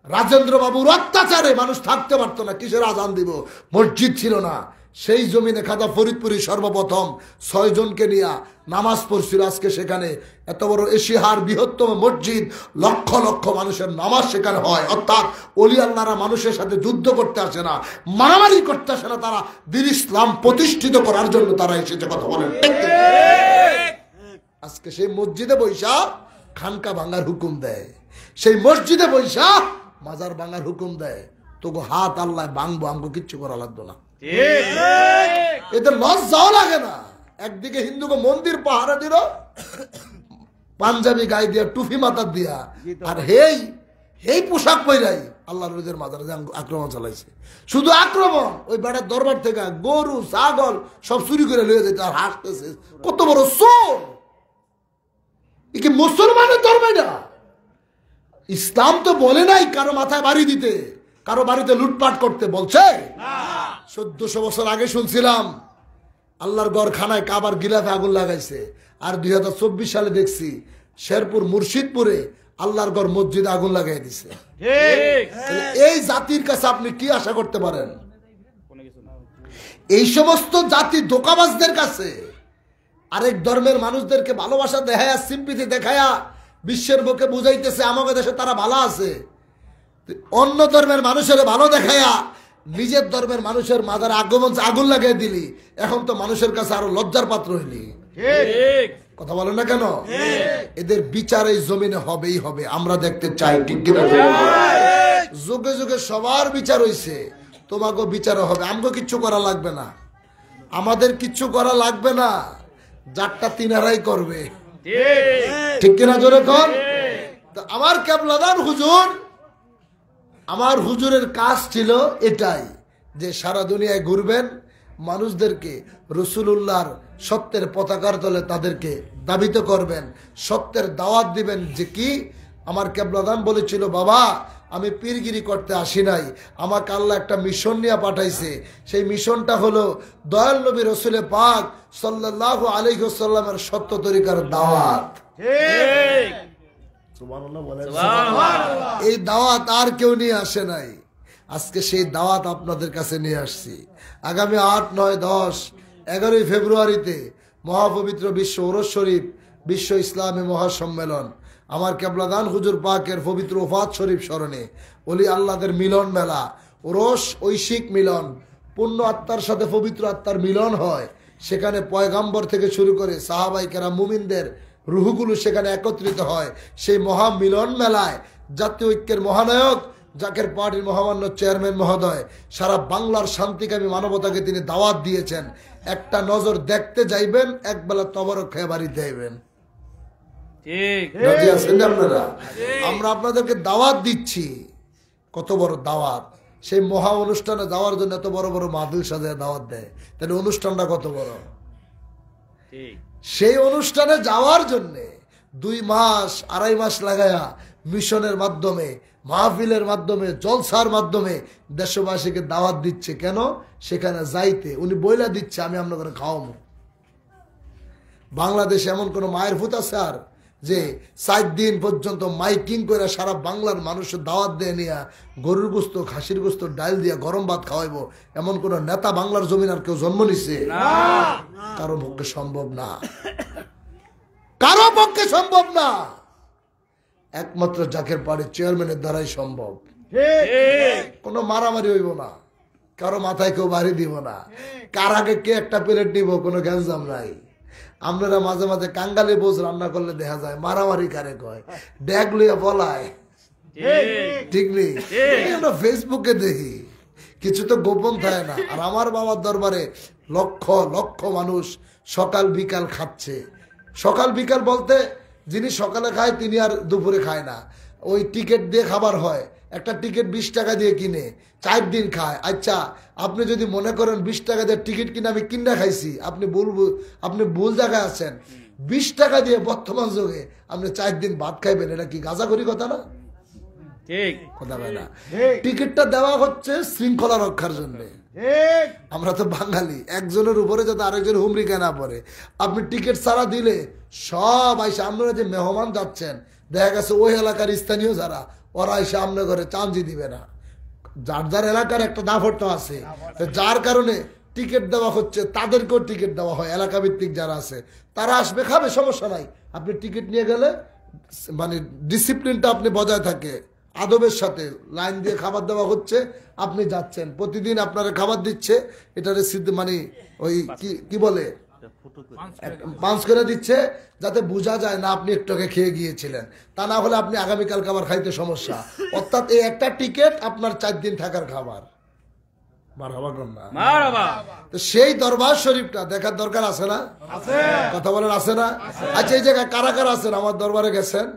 রাজেন্দ্র বাবুর অত্যাচারে মানুষ থাকতে পারতো না, কিসের আজান দিব, মসজিদ ছিল না। সেই জমিনে খাদা ফরিদপুরি সর্বপ্রথম 6 জনকে নিয়ে নামাজ পড়ছিল। আজকে সেখানে এত বড় এশিয়ার বৃহত্তম মসজিদ, লক্ষ লক্ষ মানুষের নামাজ সেখানে হয়। অর্থাৎ ওলি আল্লাহরা মানুষের সাথে যুদ্ধ করতে আসে না, মারামারি করতে আসে না, তারা দ্বীন ইসলাম প্রতিষ্ঠিত করার জন্য তারা এসেছে। কথা বলেন। আজকে সেই মসজিদে বৈশা খানকা ভাঙার হুকুম দেয়, সেই মসজিদে বৈশা মাজার ভাঙার হুকুম দেয়। তোকে হাত আল্লাহ ভাঙবো, আমাকে কিচ্ছু করা লাগতো না। এদের লজ্জাও লাগে না। একদিকে হিন্দুকে মন্দির পাহারা দিল, পাঞ্জাবি গায়ে দিয়া, টুপি মাথা দিয়া, আর হেই পোশাক পরাই আল্লাহর ওলিদের মাজারে আক্রমণ চালাইছে। শুধু আক্রমণ, ওই বেড়ার দরবার থেকে গরু ছাগল সব চুরি করে লয়ে যেতে, আর হাসতেছে কত বড় চোর। এ কি মুসলমানের ধর্ম? না, ইসলাম তো বলে নাই কারো মাথায় বাড়ি দিতে, কারো বাড়িতে লুটপাট করতে বলছে। 1400 বছর আগে শুনছিলাম আল্লাহর গড়খানায় কাবার গিলাফে আগুন লাগাইছে, আর 2024 সালে দেখছি শেরপুর মুর্শিদপুরে আল্লাহর ঘর মসজিদ আগুন লাগাই দিছে। ঠিক এই জাতির কাছে আপনি কি আশা করতে পারেন? কোনো কিছু না এই সমস্ত জাতি ধোঁকাবাজদের কাছে আরেক ধর্মের মানুষদেরকে ভালোবাসা দেখায়া, সিম্পিতি দেখায়া বিশ্বের বুকে বুঝাইতেছে আমাদের দেশে তারা ভালো আছে। অন্য ধর্মের মানুষের ভালো দেখায়া নিজের ধর্মের মানুষের মাথার আগুন লাগিয়ে দিলি, এখন তো মানুষের কাছে আরো লজ্জার পাত্র হইলি। ঠিক কথা বলেন না কেন? এদের বিচার এই জমিনে হবেই হবে, আমরা দেখতে চাই, ঠিক কিনা? যুগে যুগে সবার বিচার হইছে, তোমাকে বিচারও হবে। আমাকে কিচ্ছু করা লাগবে না, আমাদের কিচ্ছু করা লাগবে না, যারটা তিনারাই করবে, ঠিক ঠিক কিনা? জোরে কর। তো আমার কেবলাদান হুজুর, আমার হুজুরের কাজ ছিল এটাই, যে সারা দুনিয়ায় ঘুরবেন, মানুষদেরকে রসুলুল্লাহর সত্যের পতাকার তলে তাদেরকে দাবিত করবেন, সত্যের দাওয়াত দিবেন। যে কি আমার কেবলাদান বলেছিল, বাবা আমি পীরগিরি করতে আসি নাই, আমাকে আল্লাহ একটা মিশন নিয়ে পাঠাইছে। সেই মিশনটা হলো দয়াল নবী রসুলে পাক সাল্লাল্লাহু আলাইহি ওয়াসাল্লামের সত্য তরিকার দাওয়াত। ঠিক সুবহানাল্লাহ বলেন। সুবহানাল্লাহ এই দাওয়াত আর কেউ নিয়ে আসে নাই, আজকে সেই দাওয়াত আপনাদের কাছে নিয়ে আসছি। আগামী 8, 9, 10, 11 ফেব্রুয়ারিতে মহাপবিত্র বিশ্ব ওরস শরীফ বিশ্ব ইসলামী মহাসম্মেলন, আমার কেবলাদান হুজুর পাকের পবিত্র ওফাত শরীফ স্মরণে ওলি আল্লাহদের মিলন মেলা, ওরস ঐশিক মিলন, পূর্ণ আত্মার সাথে পবিত্র আত্মার মিলন হয়। সেখানে পয়গাম্বর থেকে শুরু করে সাহাবাই কেরাম মুমিনদের রুহগুলো সেখানে একত্রিত হয়। সেই মহা মিলন মেলায় জাতীয় ঐক্যের মহানায়ক জাকের পার্টির মহামান্য চেয়ারম্যান মহোদয় সারা বাংলার শান্তিকামী মানবতাকে তিনি দাওয়াত দিয়েছেন। একটা নজর দেখতে যাইবেন, একবেলা তবরক খেয়ে বাড়িতে যাইবেন। ঠিক রাজি আছেন আপনারা? আমরা আপনাদেরকে দাওয়াত দিচ্ছি, কত বড় দাওয়াত! সেই মহা অনুষ্ঠানে যাওয়ার জন্য এত বড় বড় মাহফিল সাজায় দাওয়াত দেয়, তাহলে অনুষ্ঠানটা কত বড়! ঠিক সেই অনুষ্ঠানে যাওয়ার জন্যে 2 মাস 2.5 মাস লাগায়া মিশনের মাধ্যমে, মাহফিলের মাধ্যমে, জলসার মাধ্যমে দেশবাসীকে দাওয়াত দিচ্ছে। কেন? সেখানে যাইতে উনি বইলা দিচ্ছে আমি আপনাদের খাওয়াবো। বাংলাদেশে এমন কোন মায়ের ভূত আছে আর যে 4 দিন পর্যন্ত মাইকিং করে সারা বাংলার মানুষের দাওয়াত দিয়ে নিয়ে গরুর গোস্ত, খাসির গোস্ত, ডাল দিয়ে গরম ভাত খাওয়াইবো, এমন কোন নেতা বাংলার জমিন আর কেউ জন্ম নিছে? কারো পক্ষে সম্ভব না, কারো পক্ষে সম্ভব না, একমাত্র জাকের পাড়ির চেয়ারম্যানের দ্বারাই সম্ভব। ঠিক কোনো মারামারি হইব না, কারো মাথায় কেউ বাড়ি দিব না, কার আগে কে একটা প্লেট নিব, কোনো গ্যাঞ্জাম নাই। আপনারা মাঝে মাঝে কাঙ্গালি বোঝ রান্না করলে দেখা যায় মারামারি কারে কয়, ড্যাগ লইয়া বলায়, ঠিক নেই? আমরা ফেসবুকে দেখি, কিছু তো গোপন থাকে না। আর আমার বাবার দরবারে লক্ষ লক্ষ মানুষ সকাল বিকাল খাচ্ছে। সকাল বিকাল বলতে যিনি সকালে খায় তিনি আর দুপুরে খায় না, ওই টিকিট দিয়ে খাবার হয়। একটা টিকিট 20 টাকা দিয়ে কিনে 4 দিন খায়। আচ্ছা, আপনি যদি মনে করেন 20 টাকা দিয়ে টিকিট কিনে আমি কিনা খাইছি, আপনি ভুল জায়গায় আছেন। 20 টাকা দিয়ে বর্তমান যুগে আপনি 4 দিন ভাত খাইবেন, এটা কি গাঁজাখড়ি কথা না? ঠিক কথা বলে না। টিকিটটা দেওয়া হচ্ছে শৃঙ্খলা রক্ষার জন্য। আমরা তো বাঙালি, একজনের উপরে যাতে আরেকজন হুমড়ি না পড়ে। আপনি টিকিট ছাড়া দিলে সব আইসা, আপনারা যে মেহমান যাচ্ছেন, দেখা গেছে ওই এলাকার স্থানীয় যারা, ওরা এসে আপনার ঘরে চাঁজি দিবে না। যার যার এলাকার একটা দাফটটা আছে, যার কারণে টিকিট দেওয়া হচ্ছে, তাদেরকেও টিকিট দেওয়া হয়। এলাকা ভিত্তিক যারা আছে তারা আসবে, খাবে, সমস্যা নাই। আপনি টিকিট নিয়ে গেলে মানে ডিসিপ্লিনটা আপনি বজায় থাকে, আদবের সাথে লাইন দিয়ে খাবার দেওয়া হচ্ছে, আপনি যাচ্ছেন, প্রতিদিন আপনারা খাবার দিচ্ছে, এটারে সিদ্ধ মানে ওই কি বলে পাঁচ করে দিচ্ছে, যাতে বোঝা যায় না আপনি একটু আগে খেয়ে গিয়েছিলেন। তা না হলে আপনি আগামীকাল খাবার খাইতে সমস্যা। অর্থাৎ এই একটা টিকিট আপনার 4 দিন থাকার খাবার। তো সেই দরবার শরীফটা দেখার দরকার আছে না? কথা বলেন আছে না? আচ্ছা, এই জায়গায় কারা কারা আছেন আমার দরবারে গেছেন?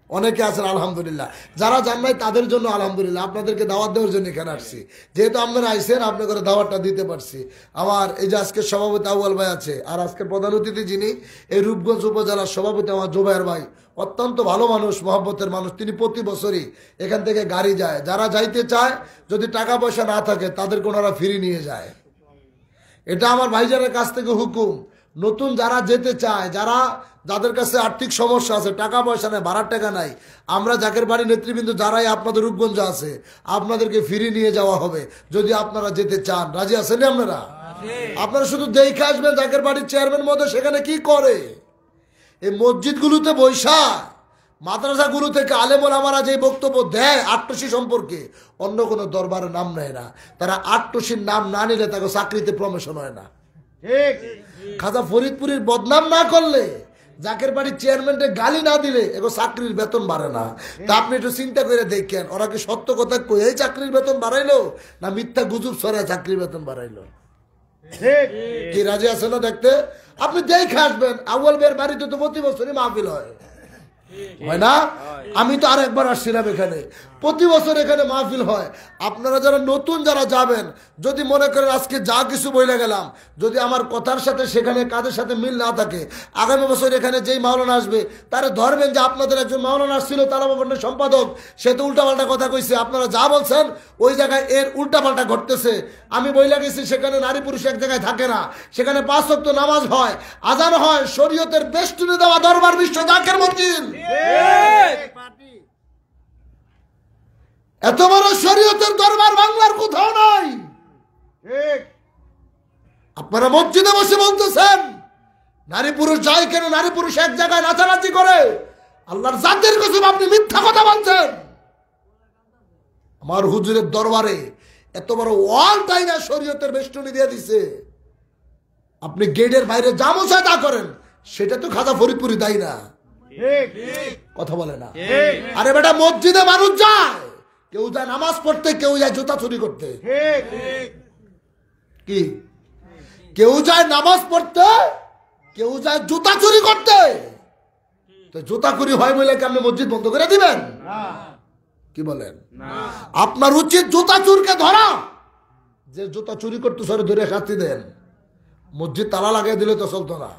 অনেকে আছেন, আলহামদুলিল্লাহ। যারা যান নাই তাদের জন্য আলহামদুলিল্লাহ, আপনাদেরকে দাওয়াত দেওয়ার জন্য এখানে আসছি। যেহেতু আপনারা আইসেন, আপনাদের দাওয়াতটা দিতে পারছি। আমার এই যে আজকের সভাপতি আউয়াল ভাই আছে, আর আজকের প্রধান অতিথি যিনি এই রূপগঞ্জ উপজেলার সভাপতি আমার জোবায়ের ভাই, অত্যন্ত ভালো মানুষ, মহব্বতের মানুষ। তিনি প্রতি বছরই এখান থেকে গাড়ি যায়, যারা যাইতে চায়, যদি টাকা পয়সা না থাকে তাদেরকে ওনারা ফ্রি নিয়ে যায়। এটা আমার ভাইজানের কাছ থেকে হুকুম। নতুন যারা যেতে চায়, যাদের কাছে আর্থিক সমস্যা আছে, টাকা পয়সা নেই, ভাড়ার টাকা নাই, আমরা জাকের বাড়ি নেতৃবৃন্দ যারাই আপনাদের রূপগঞ্জ আছে আপনাদেরকে ফিরে নিয়ে যাওয়া হবে যদি আপনারা যেতে চান। রাজি আছেন আপনারা? আপনারা শুধু দেখে আসবেন জাকের বাড়ির চেয়ারম্যান মহোদয় সেখানে কি করে। এই মসজিদগুলোতে বৈশা মাদ্রাসাগুলো থেকে আলেম ওলামারা যে বক্তব্য দেয় আট্টসি সম্পর্কে, অন্য কোনো দরবারের নাম নেয় না। তারা আট্টসির নাম না নিলে তাকে চাকরিতে প্রমোশন হয় না। খাজা ফরিদপুরের বদনাম না করলে, জাকের বাড়ির চেয়ারম্যানকে গালি না দিলে এগো চাকরির বেতন বাড়ে না। তা আপনি একটু চিন্তা করে দেখেন, ওরা কি সত্য কথা কই এই চাকরির বেতন বাড়াইলো না মিথ্যা গুজব ছড়ায় চাকরির বেতন বাড়াইলো? কি রাজি আছে না দেখতে? আপনি দেখে আসবেন। আউয়াল ভাইয়ের বাড়িতে তো প্রতি বছরই মাহফিল হয় না? আমি তো আরেকবার আসছিলাম এখানে, প্রতি বছর এখানে মাহফিল হয়। আপনারা যারা নতুন যারা যাবেন, যদি মনে করেন আজকে যা কিছু বলে গেলাম যদি আমার কথার সাথে সেখানে কাজের সাথে মিল না থাকে, আগামী বছর এখানে যেই মাওলানা আসবে তারা ধরবেন যে আপনাদের একজন মাওলানা আসছিল তালাবা ফন্ডের সম্পাদক, সে তো উল্টাপাল্টা কথা কইছে, আপনারা যা বলছেন ওই জায়গায় এর উল্টাপাল্টা ঘটতেছে। আমি বইলা গেছি সেখানে নারী পুরুষ এক জায়গায় থাকে না, সেখানে 5 ওয়াক্ত নামাজ হয়, আজান হয়, শরীয়তের বেষ্টনী দেওয়া দরবার বিশ্ব জাকের মসজিদ। এত বড় শরীয়তের দরবার বাংলার কোথাও নাই। আপনারা মসজিদে বসে বলতেছেন নারী পুরুষ যায় কেন, নারী পুরুষ এক জায়গায় নাচানাচি করে, আল্লাহর জাতের কসম আপনি মিথ্যা কথা বলছেন। আমার হুজুরের দরবারে এত বড় ওয়াল টাইনা শরীয়তের বেষ্টনী দিয়ে দিছে, আপনি গেটের বাইরে যা মশা তা করেন, সেটা তো খাজা ফরিদপুরি দায়ী না। কথা বলে না। আরে বেটা মসজিদে মানুষ যায়, কেউ যায় নামাজ পড়তে, কেউ যায় জুতা চুরি করতে। কি কেউ যায় নামাজ পড়তে, কেউ যায় জুতা চুরি করতে। তো জুতা চুরি হয় বলে কি আপনি মসজিদ বন্ধ করে দিবেন? কি বলেন? আপনার উচিত জুতা চুরকে ধরা, যে জুতা চুরি করতে সরে ধরে শাস্তি দেন। মসজিদ তালা লাগিয়ে দিলে তো চলতো না।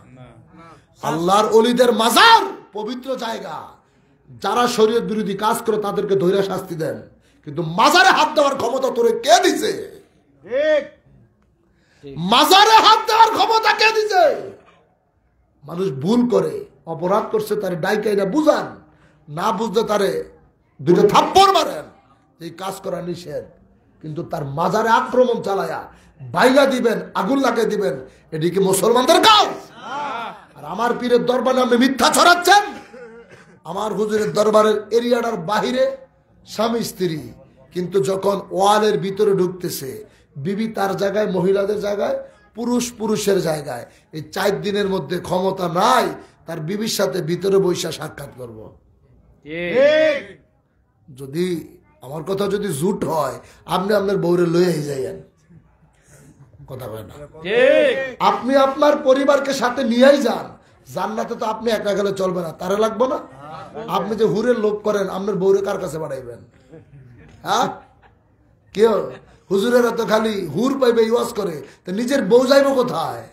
আল্লাহর ওলিদের মাজার পবিত্র জায়গা, যারা শরীয়ত বিরোধী কাজ করে তাদেরকে ধরে শাস্তি দেন, কিন্তু মাজারে হাত দেওয়ার ক্ষমতা তোরে কে দিছে? মাজারে হাত দেওয়ার ক্ষমতা কে দিছে? মানুষ ভুল করে, অপরাধ করছে, তারে ডাইকাইনা বুঝান, না বুঝলে তারে 2টা থাপ্পড় মারেন, এই কাজ করা নিষেধ। কিন্তু তার মাজারে আক্রমণ চালায়া বাইলা দিবেন, আগুন লাগিয়ে দিবেন, এদিকে মুসলমানদের কাজ। আর আমার পীরের দরবারে আপনি মিথ্যা ছড়াচ্ছেন। আমার হুজুরের দরবারের এরিয়াটার বাহিরে স্বামী স্ত্রী, কিন্তু যখন ওয়ালের ভিতরে ঢুকতেছে, বিবি তার জায়গায়, মহিলাদের জায়গায়, পুরুষ পুরুষের জায়গায়, এই 4 দিনের মধ্যে ক্ষমতা নাই তার বিবির সাথে ভিতরে বৈশা সাক্ষাৎ করব। যদি আমার কথা যদি জুট হয়, আপনি আপনার বউরে লয়ে যাইয়েন। কথা বলেন না? আপনি আপনার পরিবারকে সাথে নিয়েই যান। জান্নাতে তো আপনি একা গেলে চলবে না, তারে লাগবে না। আপনি যে হুরের লোভ করেন, আপনার বউরে কার কাছে বাড়াইবেন? হ্যাঁ, কেউ হুজুরেরা তো খালি হুর পাইবে ইওয়াজ করে, তো নিজের বউ যাইব কোথায়?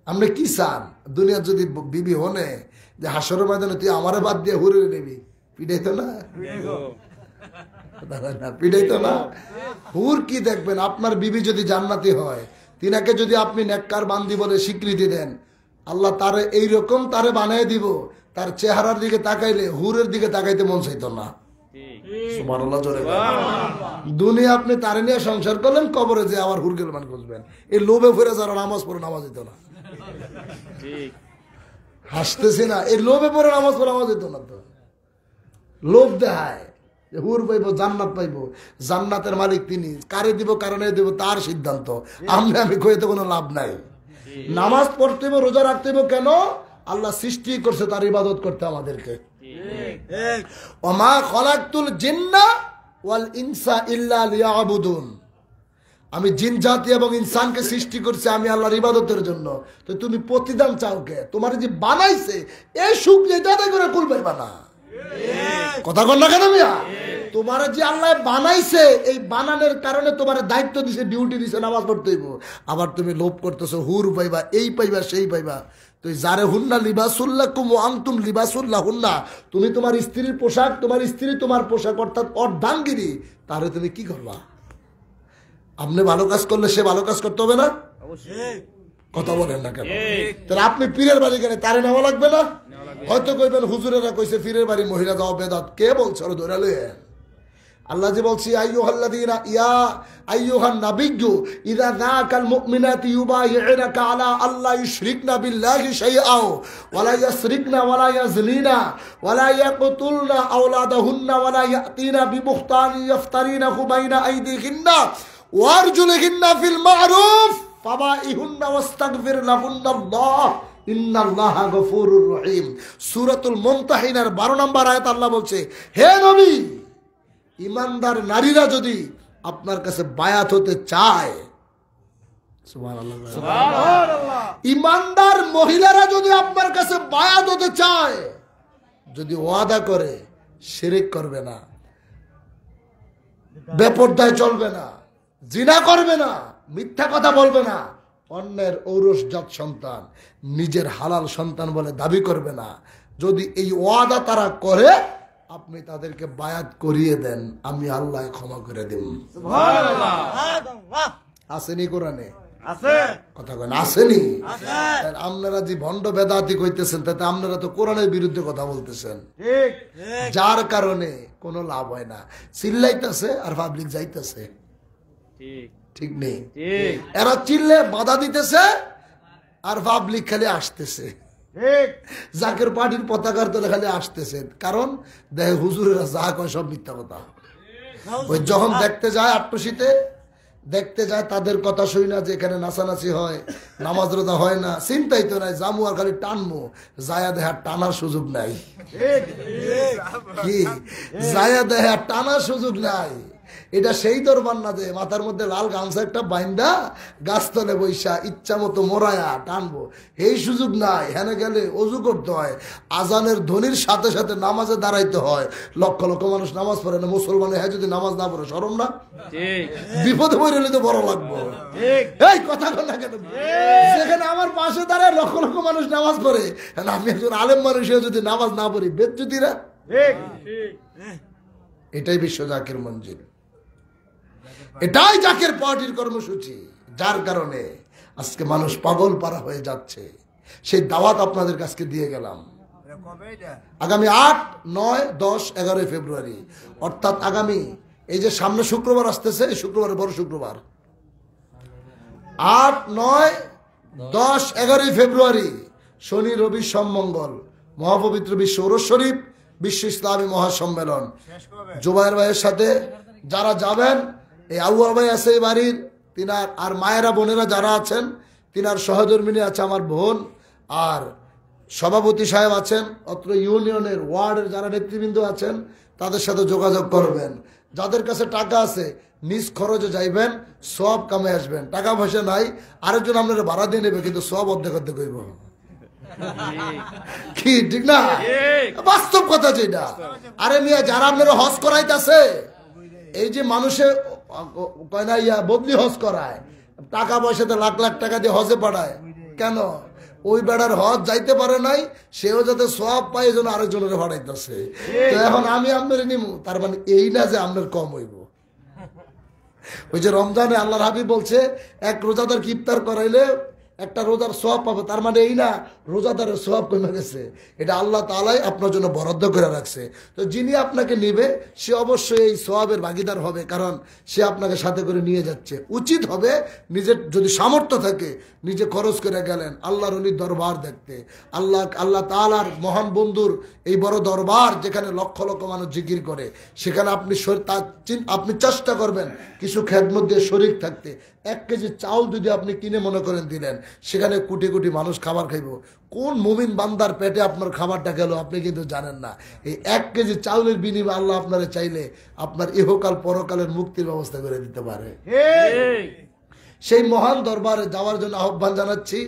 আপনি কি চান? দুনিয়ার যদি বিবি হনে যে হাসরের ময়দানে তুই আমারে বাদ দিয়ে হুরে নিবি, পিটাইতো না? পিটাইতো না? হুর কি দেখবেন? আপনার বিবি যদি জান্নাতি হয়, তিনাকে যদি আপনি নেককার বান্দি বলে স্বীকৃতি দেন, আল্লাহ তারে এইরকম তারে বানিয়ে দিব, তার চেহারার দিকে তাকাইলে হুরের দিকে তাকাইতে মন চাইতো না। সুবহানাল্লাহ জোরে বলেন। দুনিয়া আপনি তারে নিয়ে সংসার করলেন, কবরে যে আবার হুর গেলমান খুঁজবেন। এই লোভে ফিরে যারা নামাজ পড়ে নামাজ দিত না। হাসতেছি না, এই লোভে পড়ে নামাজ পড়ে নামাজ দিত না। তো লোভ দেখায় যে হুর পাইব, জান্নাত পাইব, জান্নাতের মালিক তিনি, কারে দিব কারণে দিব তার সিদ্ধান্ত। আমি কইতে কোনো লাভ নাই। নামাজ পড়তে হবে, রোজা রাখতে হবে, কেন? আল্লাহ সৃষ্টি করছে তার ইবাদত করতে আমাদেরকে। ওমা খলাকতুল জিন্না ওয়াল ইনসা ইল্লা লিয়াবুদুন। আমি জিন জাতি এবং ইনসানকে সৃষ্টি করছি আমি আল্লাহর ইবাদতের জন্য। তো তুমি প্রতিদান চাও কে? তোমার যে বানাইছে এই সুখ যেটা করে কুল পাইবা না। কথা কন না কেন মিয়া? তোমার যে আল্লাহ বানাইছে, এই বানানোর কারণে তোমার দায়িত্ব দিছে, ডিউটি দিছে, নামাজ পড়তে হইব। আবার তুমি লোভ করতেছো হুর পাইবা, এই পাইবা, সেই পাইবা। তো যারে হুন্না লিবাসুল্লাকুম ওয়া আনতুম লিবাসুল্লাহুন্না, তুমি তোমার স্ত্রীর পোশাক, তোমার স্ত্রী তোমার পোশাক, অর্থাৎ অর্ধাঙ্গিনী, তাহলে তুমি কি করবা? আপনি ভালো কাজ করলে সে ভালো কাজ করতে হবে না? কথা বলেন না কেন? ঠিক। তাহলে আপনি পীরের বাড়ি গেলে তারে নেওয়া লাগবে না? হয়তো কইবেন হুজুরেরা কইছে পীরের বাড়ি মহিলা যাওয়া বেদাত। কে বলছে? ওরা ধরে লইয়েন। আল্লাহ যে বলছি আইয়ুহাল্লাযীনা ইয়া আইয়ুহান নাবিয়্যু ইযা যাকাল মুমিনাতু ইউবাইউনাকা আলা আল্লা ইউশরিকনা বিল্লাহি শাইআ ওয়া লা ইয়াসরিকনা ওয়া লা ইয়াজলিনা ওয়া লা ইয়াকতুলনা আওলাদাহুন্না ওয়া লা ইয়াতিনা বিবুহতানি ইফতারিনাহু বাইনা আইদিহিন্না ওয়া আরজুলিহিন্না ফিল মা'রুফ ফাবাইহুন্না ওয়াস্তাগফির লাহুন্নাল্লাহ ইন্নাল্লাহা গফুরুর রহিম। সূরাতুল মুমতাহিনার 12 নম্বর আয়াত আল্লাহ বলছে, হে নবী, ইমানদার নারীরা যদি আপনার কাছে বায়াত হতে চায়, সুবহানাল্লাহ, ইমানদার মহিলারা যদি আপনার কাছে বায়াত হতে চায়, যদি ওয়াদা করে শিরক করবে না, বেপরদায় চলবে না, জিনা করবে না, মিথ্যা কথা বলবে না, অন্যের ঔরসজাত সন্তান নিজের হালাল সন্তান বলে দাবি করবে না, যদি এই ওয়াদা তারা করে আপনি তাদেরকে বায়াত করিয়ে দেন, আমি আল্লাহ ক্ষমা করে দেব। আসেনি কোরআনে? কথা বলেন আসেনি? আপনারা যে ভণ্ড বেদাতি কইতেছেন তাতে আপনারা তো কোরআনের বিরুদ্ধে কথা বলতেছেন, যার কারণে কোনো লাভ হয় না। চিল্লাইতেছে আর পাবলিক যাইতেছে, ঠিক নেই? এরা চিল্লে বাধা দিতেছে আর পাবলিক খালি আসতেছে, জাকের পার্টির পতাকার তলে খালি আসতেছে। কারণ দেখে হুজুরেরা যা কয় সব মিথ্যা কথা। ওই যখন দেখতে যায় আট্টশীতে দেখতে যায়, তাদের কথা শুই না যে এখানে নাচানাচি হয়, নামাজ রোজা হয় না, চিন্তাই তো নাই, জামু আর খালি টানমু, জায়া দেহা টানার সুযোগ নাই। কি জায়া দেহা টানার সুযোগ নাই? এটা সেই দরবার না যে মাথার মধ্যে লাল গামছা একটা বাইন্দা গাছতলে বৈশা ইচ্ছা মতো মোরায়া টানবো, এই সুযোগ নাই। হেনে গেলে অজু করতে হয়, আজানের ধ্বনির সাথে সাথে নামাজে দাঁড়াইতে হয়। লক্ষ লক্ষ মানুষ নামাজ পড়ে না, মুসলমানের হ্যাঁ যদি নামাজ না পড়ে শরম না? বিপদে পড়লে তো বড় লাগবো। এই কথা বল না কেন? যেখানে আমার পাশে দাঁড়ায় লক্ষ লক্ষ মানুষ নামাজ পড়ে, আমি একজন আলেম মানুষ যদি নামাজ না পড়ি বেজ্জতিরা। এটাই বিশ্ব জাকের মঞ্জিল, এটাই জাকের পার্টির কর্মসূচি, যার কারণে আজকে মানুষ পাগল পারা হয়ে যাচ্ছে। সেই দাওয়াত আপনাদের কাছে দিয়ে গেলাম। আগামী 8, 9, 10, 11 ফেব্রুয়ারি, অর্থাৎ আগামী এই যে সামনে শুক্রবার আসতেছে, এই শুক্রবার বড় শুক্রবার, 8, 9, 10, 11 ফেব্রুয়ারি, শনি রবি সোম মঙ্গল, মহাপবিত্র বিশ্ব ওরস শরীফ বিশ্ব ইসলামী মহাসম্মেলন। জুবায়ের ভাইয়ের সাথে যারা যাবেন, এই আউয়াল ভাই আছে এই বাড়ির, তিনার আর মায়েরা বোনেরা যারা আছেন, তিনার সহধর্মিনী আছে আমার বোন, আর সভাপতি সাহেব আছেন, অত্র ইউনিয়নের ওয়ার্ডের যারা নেতৃবৃন্দ আছেন, তাদের সাথে যোগাযোগ করবেন। যাদের কাছে টাকা আছে নিজ খরচে যাইবেন, সব কামে আসবেন। টাকা পয়সা নাই, আরেকজন আপনারা ভাড়া দিয়ে নেবে, কিন্তু সব অর্ধেক অর্ধেক হইব। কি ঠিক না? বাস্তব কথা যেটা। আরে মিয়া, যারা আপনারা হজ করাইতেছে, এই যে মানুষে কয় না ইয়া বদলি হজ করায়, টাকা পয়সাতে লাখ লাখ টাকা দিয়ে হজে পাঠায়, কেন? ওই বেড়ার হজ যাইতে পারে নাই, সেও যাতে সব পায়, যেন আরেকজনের ভাড়াইতেছে। তো এখন আমি আপনার নিমু, তার মানে এই না যে আপনার কম হইব। ওই যে রমজানে আল্লাহর হাবিব বলছে, এক রোজাদার ইফতার করাইলে একটা রোজার সওয়াব পাবে, তার মানে এই না রোজাদারের সওয়াব কমে গেছে। এটা আল্লাহ তাআলাই আপনার জন্য বরাদ্দ করে রাখছে। তো যিনি আপনাকে নিবে সে অবশ্যই এই সওয়াবের ভাগিদার হবে, কারণ সে আপনাকে সাথে করে নিয়ে যাচ্ছে। উচিত হবে নিজের যদি সামর্থ্য থাকে নিজে খরচ করে গেলেন আল্লাহর ওলির দরবার দেখতে, আল্লাহ তাআলার মহান বন্ধুর এই বড় দরবার, যেখানে লক্ষ লক্ষ মানুষ জিকির করে, সেখানে আপনি চেষ্টা করবেন কিছু খেদমত দিয়ে শরীক থাকতে। 1 কেজি চাউল যদি আপনি কিনে মনে করেন দিলেন, সেখানে কোটি কোটি মানুষ খাবার খাইব। কোন মুমিন বান্দার পেটে আপনার খাবারটা গেল আপনি কিন্তু জানেন না। এই 1 কেজি চাউলের বিনিময়ে আল্লাহ আপনারা চাইলে আপনার ইহকাল পরকালের মুক্তির ব্যবস্থা করে দিতে পারে। সেই মহান দরবারে যাওয়ার জন্য আহ্বান জানাচ্ছি।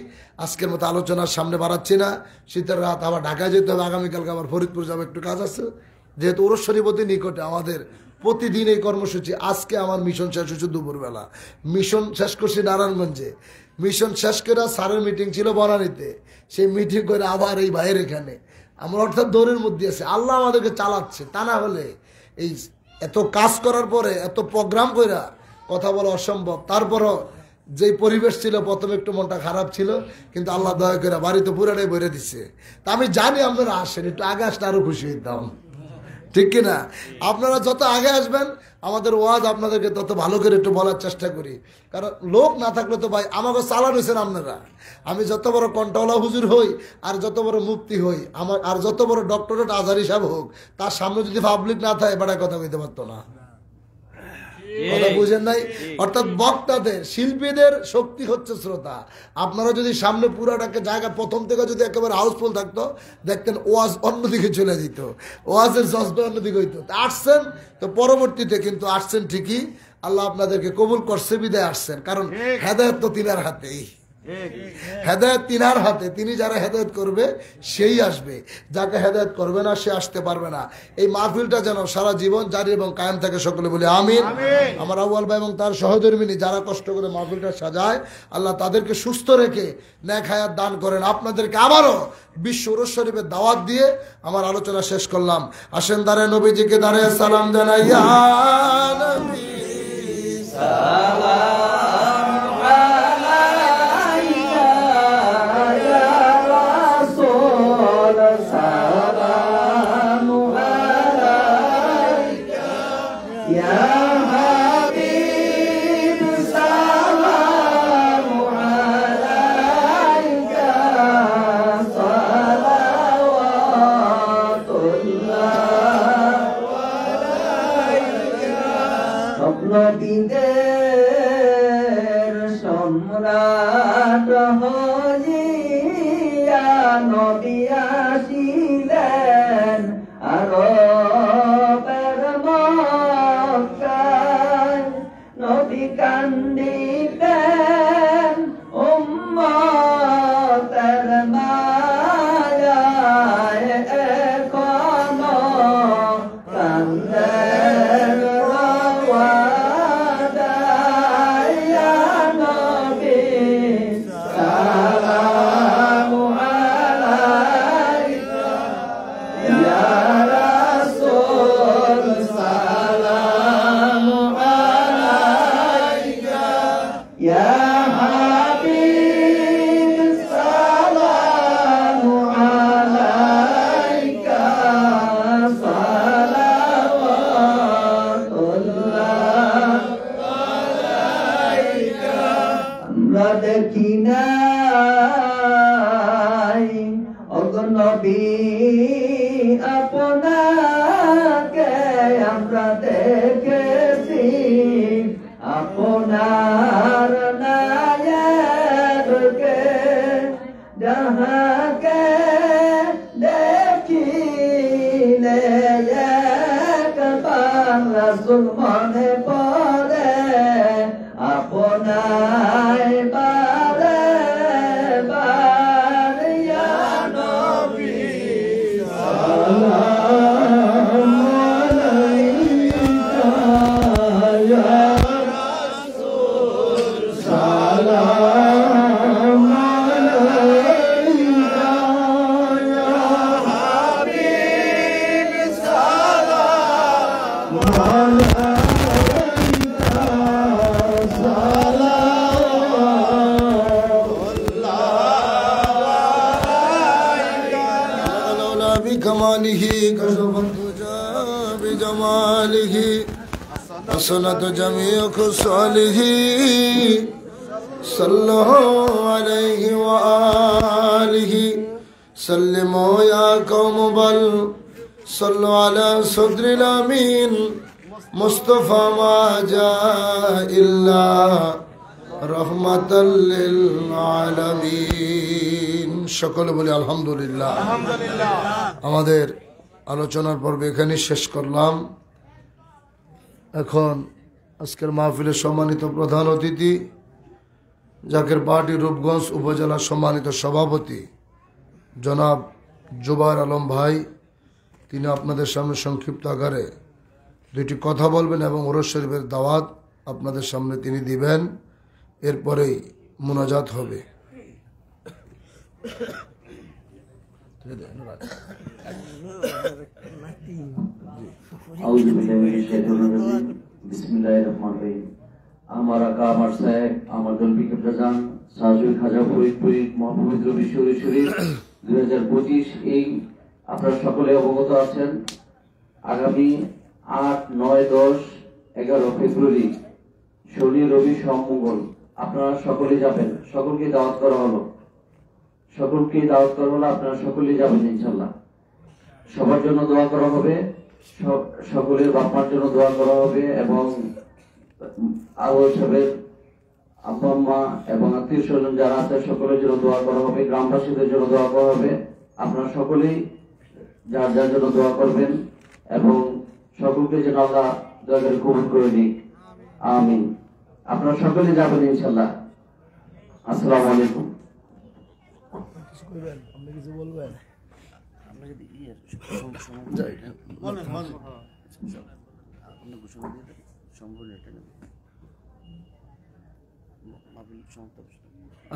আজকের মতো আলোচনার সামনে বাড়াচ্ছি না। শীতের রাত আবার ঢাকায় যেতে হবে, আগামীকালকে আবার ফরিদপুর যাবো, একটু কাজ আছে। যেহেতু ওরস শরীফ অতি নিকটে, আমাদের প্রতিদিন এই কর্মসূচি। আজকে আমার মিশন শেষ হচ্ছে দুপুরবেলা, মিশন শেষ করছি নারায়ণগঞ্জে, মিশন শেষ করে স্যারের মিটিং ছিল বনানীতে, সেই মিটিং করে আবার এই ভাইয়ের এখানে। আমরা অর্থাৎ দৌড়ের মধ্যে আছে, আল্লাহ আমাদেরকে চালাচ্ছে। তা না হলে এই এত কাজ করার পরে এত প্রোগ্রাম কইরা কথা বলা অসম্ভব। তারপরও যেই পরিবেশ ছিল প্রথমে একটু মনটা খারাপ ছিল, কিন্তু আল্লাহ দয়া করে বাড়ি তো পুরাটাই বেড়ে দিচ্ছে। তা আমি জানি আপনারা আসেন, একটু আগে আসলে আরো খুশি হইতাম, ঠিক কিনা? আপনারা যত আগে আসবেন আমাদের ওয়াজ আপনাদেরকে তত ভালো করে একটু বলার চেষ্টা করি, কারণ লোক না থাকলে তো ভাই আমাকে চালান হয়েছেন আপনারা। আমি যত বড় কন্ট্রোলা হুজুর হই, আর যত বড় মুফতি হই, আমার আর যত বড় ডক্টরেট আজহারি সাহেব হোক, তার সামনে যদি পাবলিক না থাকে বেড়া কথা কইতে পারতো না। কথা বুঝেন নাই? অর্থাৎ বক্তাদের, শিল্পীদের শক্তি হচ্ছে শ্রোতা। আপনারা যদি সামনে পুরাটাকে জায়গা প্রথম থেকে যদি একেবারে হাউসফুল থাকতো, দেখতেন ওয়াজ অন্যদিকে চলে যেত, ওয়াজের জজবা অন্যদিকে হইতো। আসছেন তো পরবর্তীতে, কিন্তু আসছেন ঠিকই, আল্লাহ আপনাদেরকে কবুল করছে বিদায় আসছেন, কারণ হেদায়েত তো তিনার হাতেই। হেদায়েত তিনার হাতে, তিনি যারা হেদায়েত করবে সেই আসবে, যাকে হেদায়েত করবে না সে আসতে পারবে না। এই মাহফিলটা যেন সারা জীবন জারি এবং কায়েম থাকে, সকলে বলি আমিন। আমার আউয়াল ভাই এবং তার সহধর্মিনী যারা কষ্ট করে মাহফিলটা সাজায়, আল্লাহ তাদেরকে সুস্থ রেখে নেক হায়াত দান করেন। আপনাদেরকে আবারও বিশ্ব উরুস শরীফের দাওয়াত দিয়ে আমার আলোচনা শেষ করলাম। আসেন দাঁড়ে নবীজিকে দাঁড়িয়ে সালাম জানাই, ইয়া নবী সালাম নবীদের সম্রাট হইয়া নবী আসিলেন আরবের মক্কায়। নবী কান্দিতেন উম্মতের মায়ায়, এখনো কান্দেন দেখি নাই অগনবী আপনাকে, আমরা দেখেছি আপনার নায়ককে। যাহাকে দেখিলে একবার রাসূল মনে পড়ে, আপনায় বারে বারে ইয়া নবী সালাম আলাইকা ইয়া রাসূল সালাম আলাইকা ইয়া হাবিব সালাম আলাইকা। بكماله كشف الدجى بجماله حسنت جميع خصاله صلوا عليه وآله سلموا يا قوم بل صلوا على صدر الأمين مصطفى ما جاء إلا رحمة للعالمين সকলে বলি আলহামদুলিল্লাহ। আমাদের আলোচনার পর্ব এখানে শেষ করলাম। এখন আজকের মাহফিলের সম্মানিত প্রধান অতিথি, জাকের পার্টি রূপগঞ্জ উপজেলার সম্মানিত সভাপতি জনাব জুবায়ের আলম ভাই, তিনি আপনাদের সামনে সংক্ষিপ্ত আকারে দুইটি কথা বলবেন এবং উরুস শরীফের দাওয়াত আপনাদের সামনে তিনি দিবেন। এরপরেই মুনাজাত হবে। আউযু বিল্লাহি মিনাশ শাইতানির রাজিম। বিসমিল্লাহির রহমানির রহিম। আমার আকা আমার সাহেব আমার দলবি কেপ্টাজান সাজুল খাজা ফরিদপুরি মহাপবিত্র বিশ্বরী শরীফ 2025 এই আপনারা সকলে অবগত আছেন। আগামী 8, 9, 10, 11 ফেব্রুয়ারি শনি রবি সোম মঙ্গল আপনারা সকলে যাবেন। সকলকে দাওয়াত করা হলো, আপনারা সকলেই যাবেন ইনশাল্লাহ। সবার জন্য দোয়া করা হবে, সকলের বাপমার জন্য দোয়া করা হবে এবং আউয়াল সাহেবের আব্বা আম্মা এবং আত্মীয় স্বজন যারা আছে সকলের জন্য দোয়া করা হবে, গ্রামবাসীদের জন্য দোয়া করা হবে। আপনারা সকলেই যার যার জন্য দোয়া করবেন এবং সকলকে যেন আল্লাহ দয়া করে কবুল করে নিক, আমিন। আপনারা সকলে যাবেন ইনশাল্লাহ। আসসালামু আলাইকুম।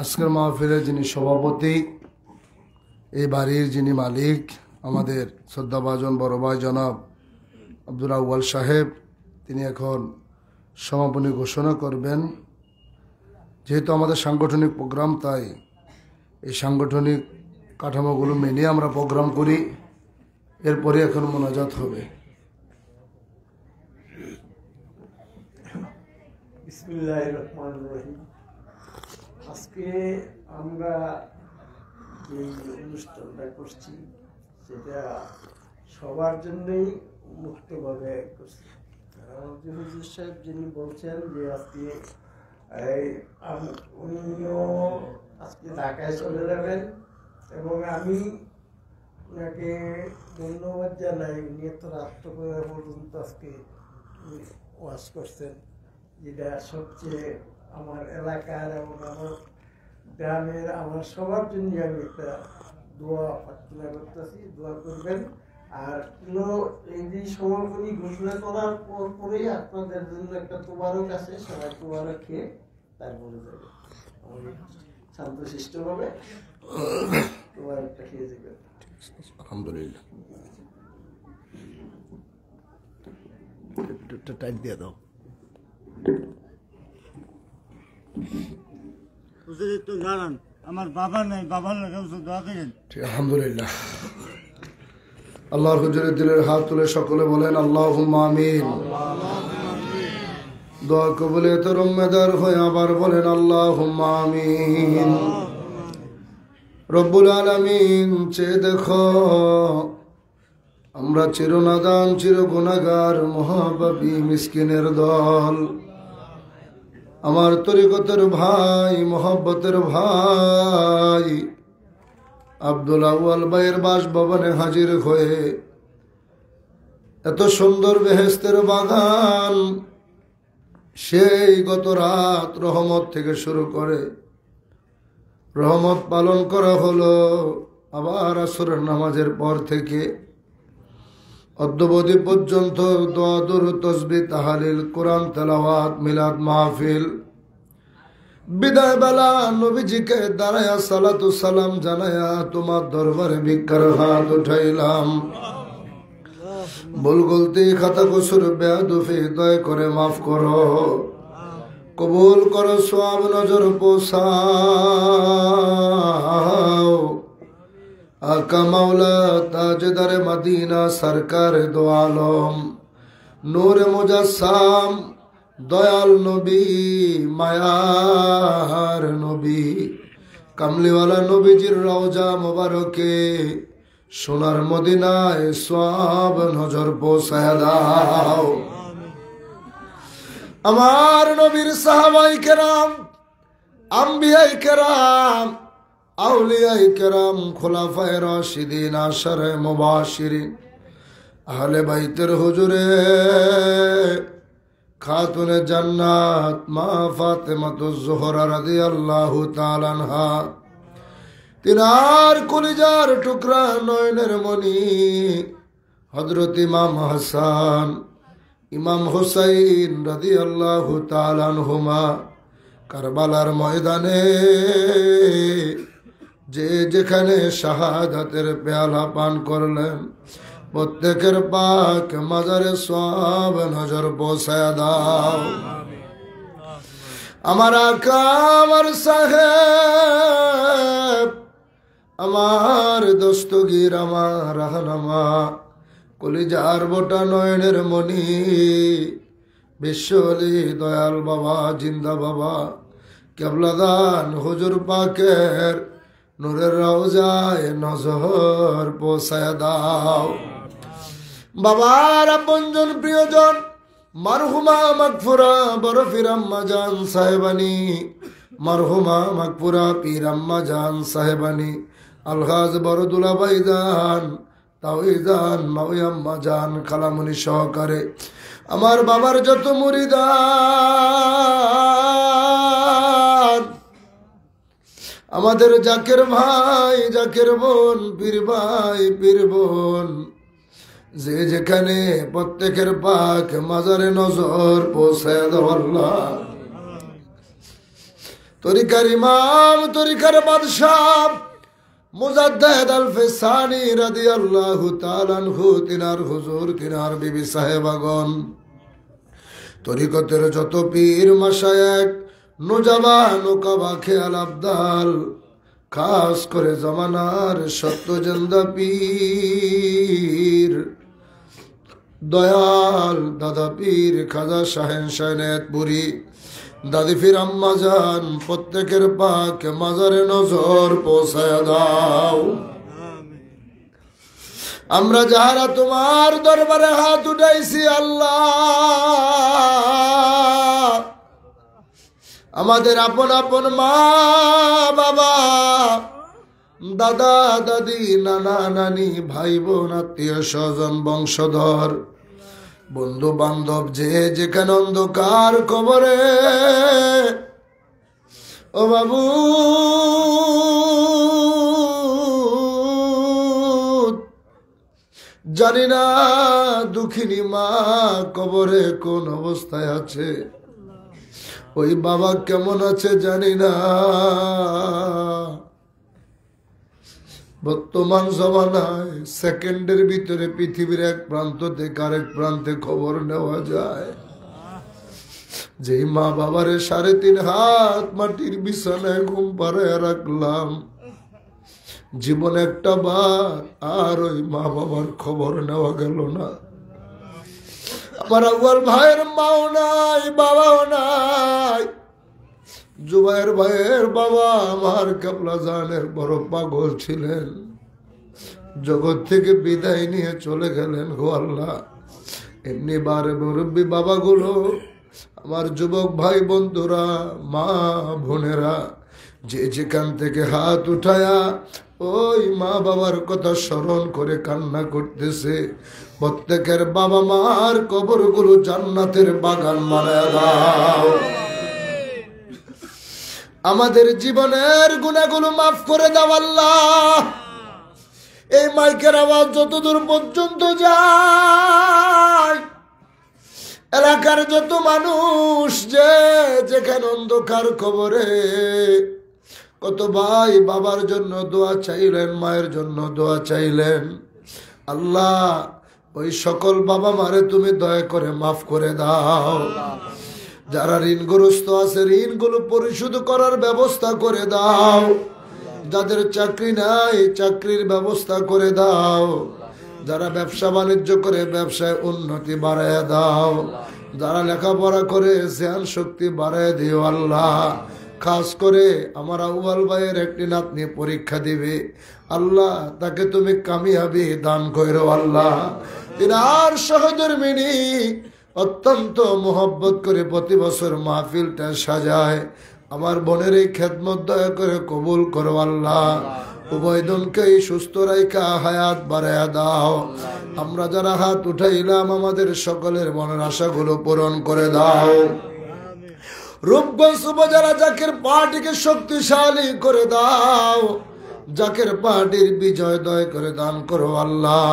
আজকের মাহফিলের যিনি সভাপতি, এই বাড়ির যিনি মালিক, আমাদের শ্রদ্ধাভাজন বড় ভাই জনাব আব্দুল আউয়াল সাহেব, তিনি এখন সমাপনী ঘোষণা করবেন। যেহেতু আমাদের সাংগঠনিক প্রোগ্রাম, তাই এই সাংগঠনিক কাঠামোগুলো মেনে আমরা প্রোগ্রাম করি। এরপরে এখন মোনাজাত হবে। বিসমিল্লাহির রহমানির রহিম। আজকে আমরা যে অনুষ্ঠানটা করছি সেটা সবার জন্যই মুক্তভাবে করছি। আমাদের হুজুর সাহেব যিনি বলছেন যে আজকে উনিও আজকে ঢাকায় চলে যাবেন এবং আমি ওনাকে ধন্যবাদ জানাই। উনি এত রাত্র পর্যন্ত আজকে ওয়াজ করছেন, যেটা সবচেয়ে আমার এলাকার এবং আমার গ্রামের আমার সবার জন্য আমি একটা দোয়া প্রার্থনা করতেছি, দোয়া করবেন। আর এই যে সমাপনী ঘোষণা করার পরেই আপনাদের জন্য একটা তোবারক আছে, সবাই তোবারক খেয়ে তারপরে যাবে, শান্তশিষ্ট ভাবে তোবারকটা খেয়ে যাবেন। আলহামদুলিল্লাহ, টাইম দিয়ে দাও। দাঁড়ান, আমার বাবা নাই, বাবার লাগে দোয়া করেন। আলহামদুলিল্লাহ, আল্লাহর হুজুরের দিলের হাত তুলে সকলে বলেন আল্লাহুম্মা আমিন। দোয়া কবুলিয়ত রম্মেদার হয়ে আবার বলেন আল্লাহুম্মা আমিন। রব্বুল আলামিন, চেয়ে দেখো আমরা চিরনাদান চির গুনাহগার মহাপাপী মিসকিনের দল। আমার তরিকতের ভাই, মোহব্বতের ভাই আব্দুল আউয়াল ভাইয়ের বাসভবনে হাজির হয়ে এত সুন্দর বেহেশতের বাগান, সেই গত রাত রহমত থেকে শুরু করে রহমত পালন করা হলো। আবার আসরের নামাজের পর থেকে অদ্যবধি পর্যন্ত দোয়া দুরূদ তাসবিহ তাহলিল কোরআন তেলাওয়াত মিলাদ মাহফিল, বিদায় বেলা নবীজিকে দাঁড়ায়া সালাতু সালাম জানায়া তোমার দরবারে ভিক্ষার হাত উঠাইলাম। ভুল গলতি খাতা কসুর বেয়াদুফি দয়া করে মাফ করো, কবুল করো, সওয়াব নজর পৌঁছাও। আকা মাওলা তাজদারে মদিনা সরকার দো আলম নূরে মুজাসসাম দয়াল নবী মায়ার নবী কামলিওয়ালা নবীজির রওজা মোবারকে সোনার মদিনায় সওয়াব নজর পৌঁছায় দাও। আমার নবীর সাহাবায়ে কেরাম, আম্বিয়ায়ে কেরাম, আউলিয়ায়ে কেরাম, খুলাফায়ে রাশিদিন, আশারে মুবাশশিরিন, আহলে বাইতের হুজুরে খাতুনে জান্নাত মা ফাতেমাতুজ জোহরা রাদিয়াল্লাহু তাআলা আনহা, তিনার কলিজার টুকরা নয়নের মণি হযরত ইমাম হাসান, ইমাম হুসাইন রাদিয়াল্লাহু তাআলা আনহুমা কারবালার ময়দানে যে যেখানে শাহাদাতের পেয়ালা পান করলেন, প্রত্যেকের পাক মাজারে সওয়াব নজর পৌঁছায় দাও। আমার আকা আমার সাহেব, আমার দস্তগীর, আমার রাহনামা, কলিজার বোটা নয়নের মণি, বিশ্বলি দয়াল বাবা, জিন্দা বাবা, কেবলাদান হুজুর পাকের নূরের রওজায় নজর পৌঁছায় দাও। বাবার আপনজন প্রিয়জন মারহুমা মাগফুরা বরফির আম্মা জান সাহেবানি, মারহুমা মাগফুরা পীর আম্মা জান সাহেবানি, আলহাজ বরদুলা ভাইজান, তাওইজান, মাওই আম্মা জান, খালামুনি সহকারে আমার বাবার যত মুরিদান, আমাদের জাকের ভাই, জাকের বোন, পীর ভাই, পীর বোন, যে যেখানে প্রত্যেকের পাক মাজারে নজর পৌঁছায় দাও আল্লাহ। তরিকার ইমাম, তরিকার বাদশাহ মুজাদ্দেদ আল-ফিসানি রাদিয়াল্লাহু তাআলা আনহু, তিনার হুজুর, তিনার বিবি সাহেবাগণ, তরিকতের যত পীর মাশায়েখ, নুজাবা, নুকাবা, খেয়াল আবদাল, খাস করে জামানার সত্যজন্দা পীর দয়াল দাদা পীর খাজা শাহেন শাহনেতপুরি, দাদি ফির আম্মা জান, প্রত্যেকের পাক মাজারে নজর পৌঁছায় দাও। আমরা যাহারা তোমার দরবারে হাত উঠাইছি আল্লাহ, আমাদের আপন আপন মা বাবা, দাদা দাদি, নানা নানি, ভাই বোন, আত্মীয় স্বজন, বংশধর, বন্ধু বান্ধব, যে যেখানে অন্ধকার কবরে, ও বাবু জানি না দুঃখিনী মা কবরে কোন অবস্থায় আছে, ওই বাবা কেমন আছে জানি না। বর্তমান জমানায় সেকেন্ডের ভিতরে পৃথিবীর এক প্রান্ত থেকে আরেক প্রান্তে খবর নেওয়া যায়। যেই মা বাবারে 3.5 হাত মাটির বিছানায় ঘুম পাড়ায় রাখলাম, জীবন একটা বার আর ওই মা বাবার খবর নেওয়া গেল না। আমার আউয়াল ভাইয়ের মাও নাই, বাবাও নাই, জুবাইর ভাইয়ের বাবা আমার কাবলা জানের বড় পাগল ছিলেন, জগৎ থেকে বিদায় নিয়ে চলে গেলেন গো আল্লাহ। এমনি বারে মুরব্বী বাবাগুলো, আমার যুবক ভাই বন্ধুরা, মা বোনেরা, যে যেখান থেকে হাত উঠায়া ওই মা বাবার কথা স্মরণ করে কান্না করতেছে, প্রত্যেকের বাবা মার কবরগুলো জান্নাতের বাগান বানায় দাও। আমাদের জীবনের গুনাহগুলো মাফ করে দাও আল্লাহ। এই মাইকের আওয়াজ যতদূর পর্যন্ত যায়, এলাকার যত মানুষ যে যেখানে অন্ধকার কবরে, কত ভাই বাবার জন্য দোয়া চাইলেন, মায়ের জন্য দোয়া চাইলেন, আল্লাহ ওই সকল বাবা মারে তুমি দয়া করে মাফ করে দাও। যারা ঋণগ্রস্ত আছে ঋণগুলো পরিশোধ করার ব্যবস্থা করে দাও। যাদের চাকরি নাই চাকরির ব্যবস্থা করে দাও। যারা ব্যবসা বাণিজ্য করে ব্যবসায় উন্নতি বাড়ায় দাও। যারা লেখাপড়া করে জ্ঞান শক্তি বাড়ায় দিও আল্লাহ। খাস করে আমার আউয়াল ভাইয়ের একটি নাতনি পরীক্ষা দিবে, আল্লাহ তাকে তুমি কামিয়াবি দান করো আল্লাহ। তিনি আর সহধর্মিনী অত্যন্ত মোহব্বত করে প্রতি বছর মাহফিলটা সাজায়। আমার বোনের এই খেদমত দয়া করে কবুল করো আল্লাহ। উভয়জনকে সুস্থ রাইখা হায়াত বাড়ায়া দাও। আমরা যারা হাত উঠাইলাম আমাদের সকলের মনের আশাগুলো পূরণ করে দাও। রূপগঞ্জ উপজেলা জাকের পার্টিকে শক্তিশালী করে দাও। জাকের পার্টির বিজয় দয় করে দান করো আল্লাহ।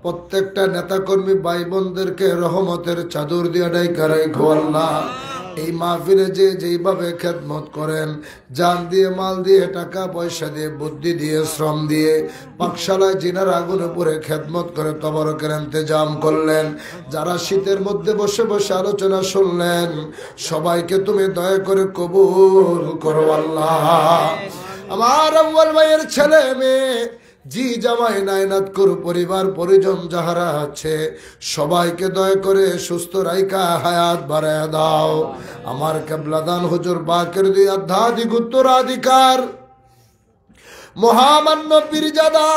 প্রত্যেকটা নেতাকর্মী ভাই বোনদেরকে রহমতের চাদর দিয়ে ডাইকা রাখো আল্লাহ। এই মাহফিলে যে যেইভাবে খেদমত করেন, জান দিয়ে, মাল দিয়ে, টাকা পয়সা দিয়ে, বুদ্ধি দিয়ে, শ্রম দিয়ে, পাকশালায় জিনার আগুনে পড়ে খেদমত করে তবরকের ইন্তজাম করলেন, যারা শীতের মধ্যে বসে বসে আলোচনা শুনলেন, সবাইকে তুমি দয়া করে কবুল করো আল্লাহ। আমার আউয়াল ভাইয়ের ছেলে মেয়ে, জি জামাই, নায়নাত করু পরিবার পরিজন যাহারা আছে, সবাইকে দয়া করে সুস্থ রাইকা হায়াত বাড়ায় দাও। আমার কেবলাদান হুজুর বাকের দুই আধ্যাত্মিক উত্তরাধিকার মহামান্য পীরজাদা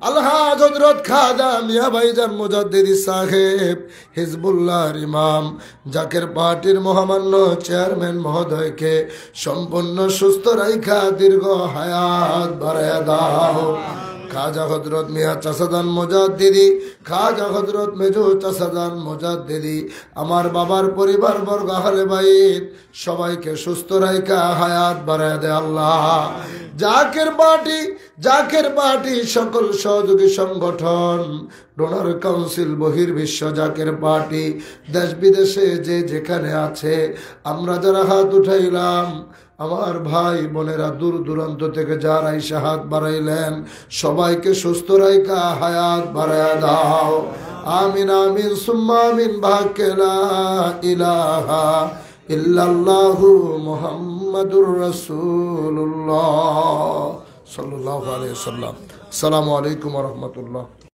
আলহাজ হযরত খাজা মিয়া ভাইজান মুজাদ্দিদি সাহেব হিজবুল্লাহর ইমাম জাকের পার্টির মহামান্য চেয়ারম্যান মহোদয়কে সম্পূর্ণ সুস্থ রাইখা দীর্ঘ হায়াত বাড়ায় দাও। খাজা হযরত মিয়া চাচাদান মুজাদ্দিদি, খাজা হযরত মেজো চাচাদান মুজাদ্দিদি, আমার বাবার পরিবার বর্গ আহলে বাইত সবাইকে সুস্থ রাইখা হায়াত বাড়ায় দে আল্লাহ। জাকের পার্টি সকল সহযোগী সংগঠন, ডোনার কাউন্সিল, বহির্বিশ্ব জাকের পার্টি, দেশ বিদেশে যে যেখানে আছে, আমরা যারা হাত উঠাইলাম, আমার ভাই বোনেরা দূর দূরান্ত থেকে যারা এসে হাত বাড়াইলেন, সবাইকে সুস্থ রাইখা হায়াত বাড়ায় দাও। আমিন আমিন সুম্মা আমিন। বাকে লা ইলাহা ইল্লাল্লাহু মুহাম্মাদুর রাসূলুল্লাহ সাল্লাল্লাহু আলাইহি ওয়াসাল্লাম। আসসালামু আলাইকুম ওয়া রাহমাতুল্লাহ।